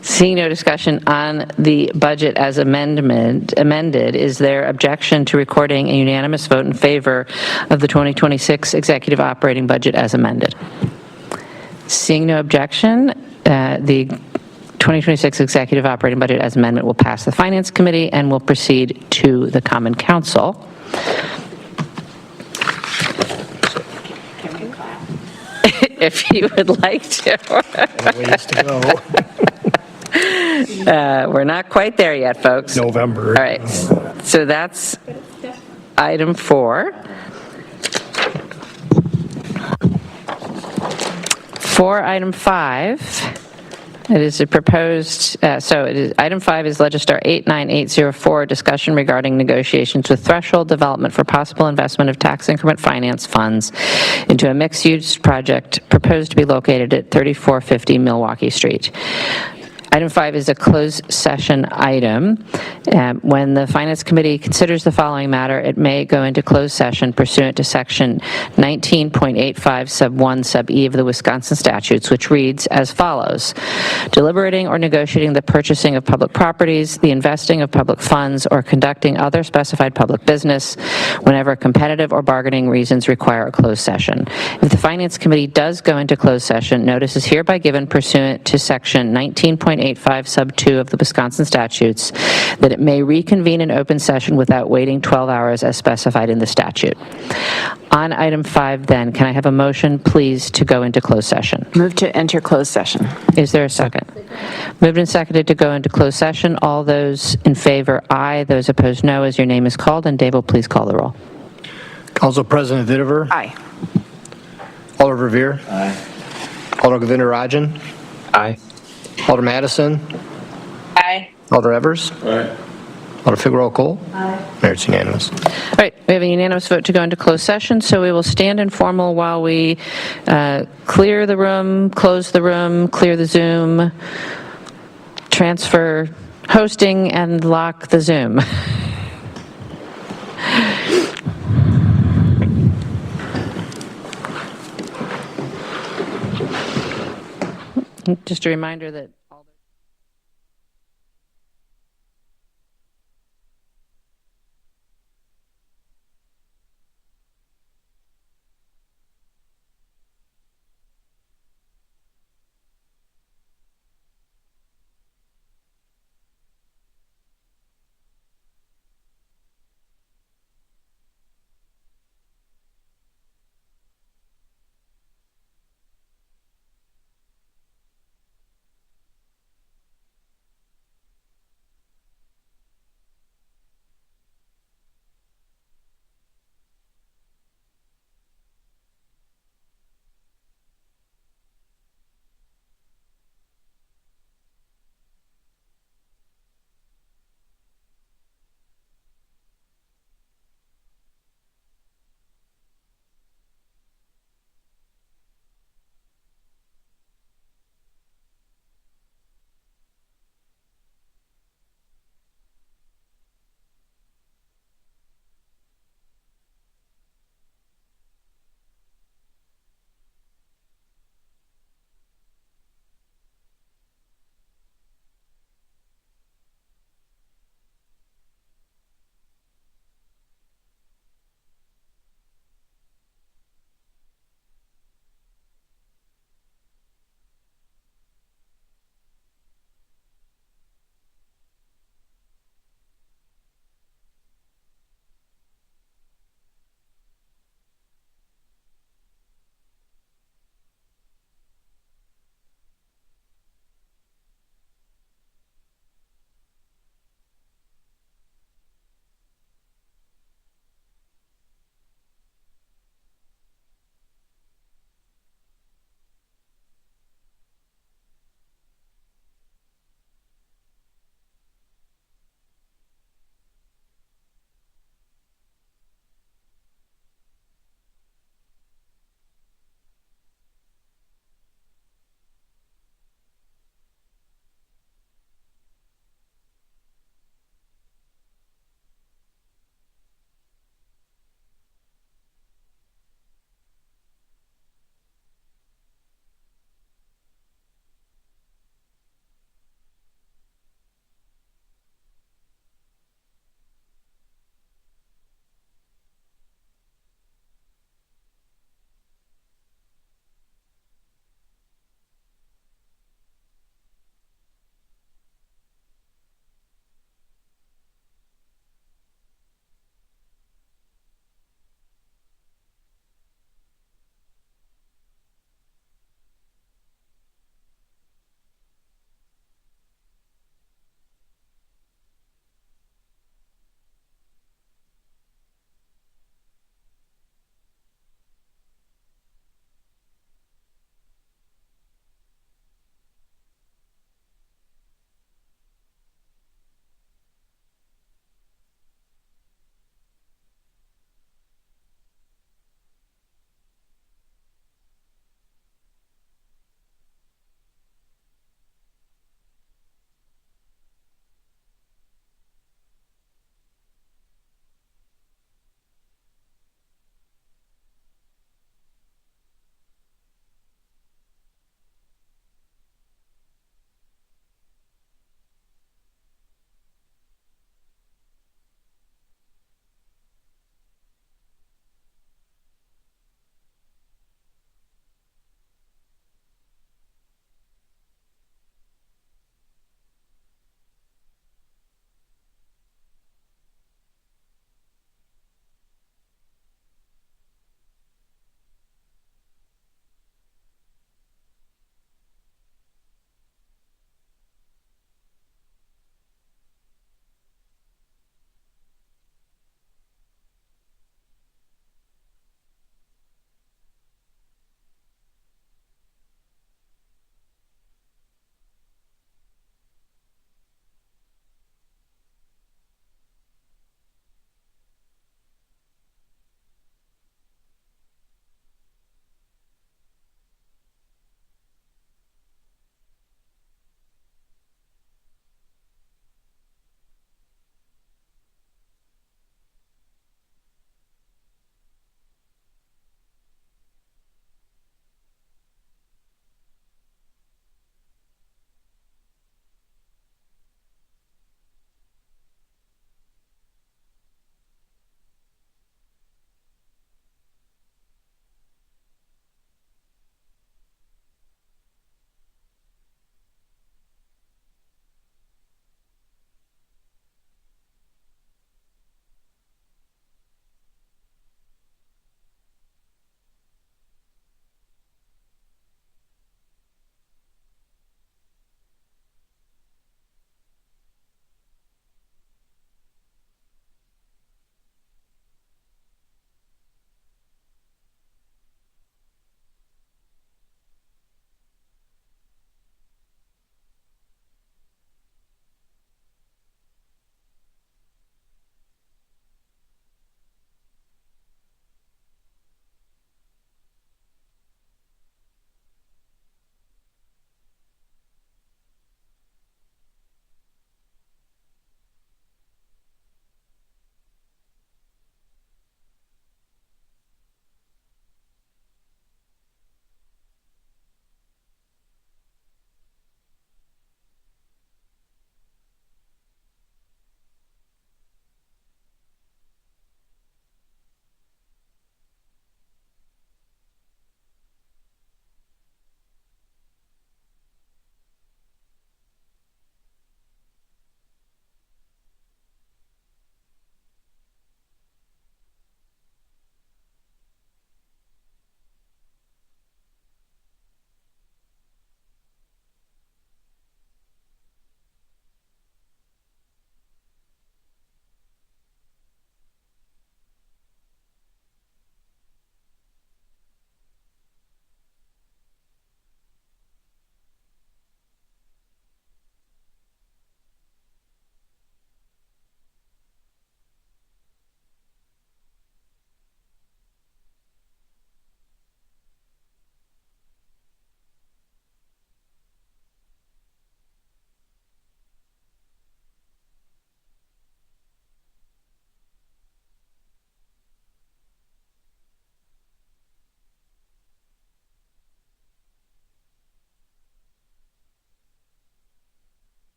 Speaker 1: Seeing no discussion on the budget as amended, is there objection to recording a unanimous vote in favor of the 2026 executive operating budget as amended? Seeing no objection, the 2026 executive operating budget as amendment will pass the Finance Committee and will proceed to the Common Council. If you would like to.
Speaker 3: Ways to go.
Speaker 1: We're not quite there yet, folks.
Speaker 3: November.
Speaker 1: All right. So that's item 4. For item 5, It is a proposed, item 5 is Legistar 89804, discussion regarding negotiations with Threshold Development for possible investment of tax increment finance funds into a mixed-use project proposed to be located at 3450 Milwaukee Street. Item 5 is a closed session item. When the Finance Committee considers the following matter, it may go into closed session pursuant to Section 19.85 Sub 1 Sub E of the Wisconsin statutes, which reads as follows: deliberating or negotiating the purchasing of public properties, the investing of public funds, or conducting other specified public business whenever competitive or bargaining reasons require a closed session. If the Finance Committee does go into closed session, notice is hereby given pursuant to Section 19.85 Sub 2 of the Wisconsin statutes that it may reconvene in open session without waiting 12 hours as specified in the statute. On item 5, then, can I have a motion, please, to go into closed session?
Speaker 18: Move to enter closed session.
Speaker 1: Is there a second? Moved and seconded to go into closed session. All those in favor, aye. Those opposed, no, as your name is called. And Dave will please call the roll.
Speaker 3: Council President Vitever.
Speaker 18: Aye.
Speaker 3: Alder Verveer. Aye. Alder Govindarajan.
Speaker 2: Aye.
Speaker 3: Alder Madison.
Speaker 14: Aye.
Speaker 3: Alder Evers.
Speaker 8: Aye.
Speaker 3: Alder Figueroa Cole. Aye. Mayor, it's unanimous.
Speaker 1: All right, we have a unanimous vote to go into closed session, so we will stand informal while we clear the room, close the room, clear the Zoom, transfer hosting, and lock the Zoom. Just a reminder that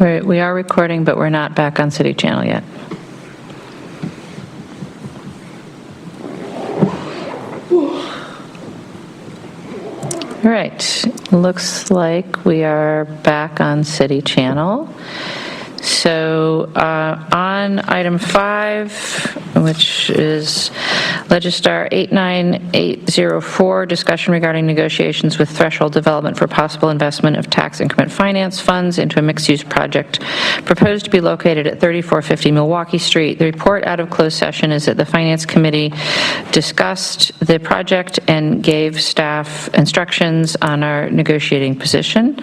Speaker 1: We are recording, but we're not back on City Channel yet. All right, looks like we are back on City Channel. So on item 5, which is Legistar 89804, discussion regarding negotiations with Threshold Development for possible investment of tax increment finance funds into a mixed-use project proposed to be located at 3450 Milwaukee Street. The report out of closed session is that the Finance Committee discussed the project and gave staff instructions on our negotiating position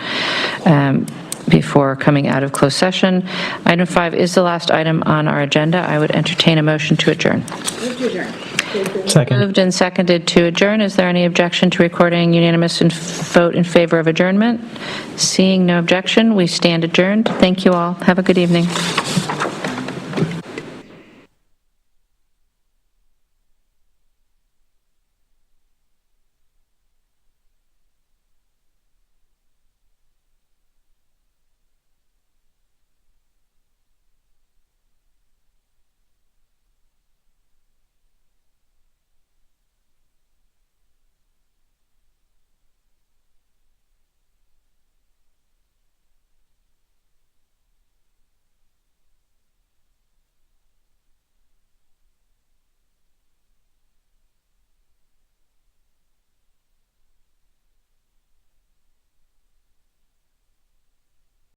Speaker 1: before coming out of closed session. Item 5 is the last item on our agenda. I would entertain a motion to adjourn.
Speaker 2: Second.
Speaker 1: Moved and seconded to adjourn. Is there any objection to recording unanimous vote in favor of adjournment? Seeing no objection, we stand adjourned. Thank you all. Have a good evening.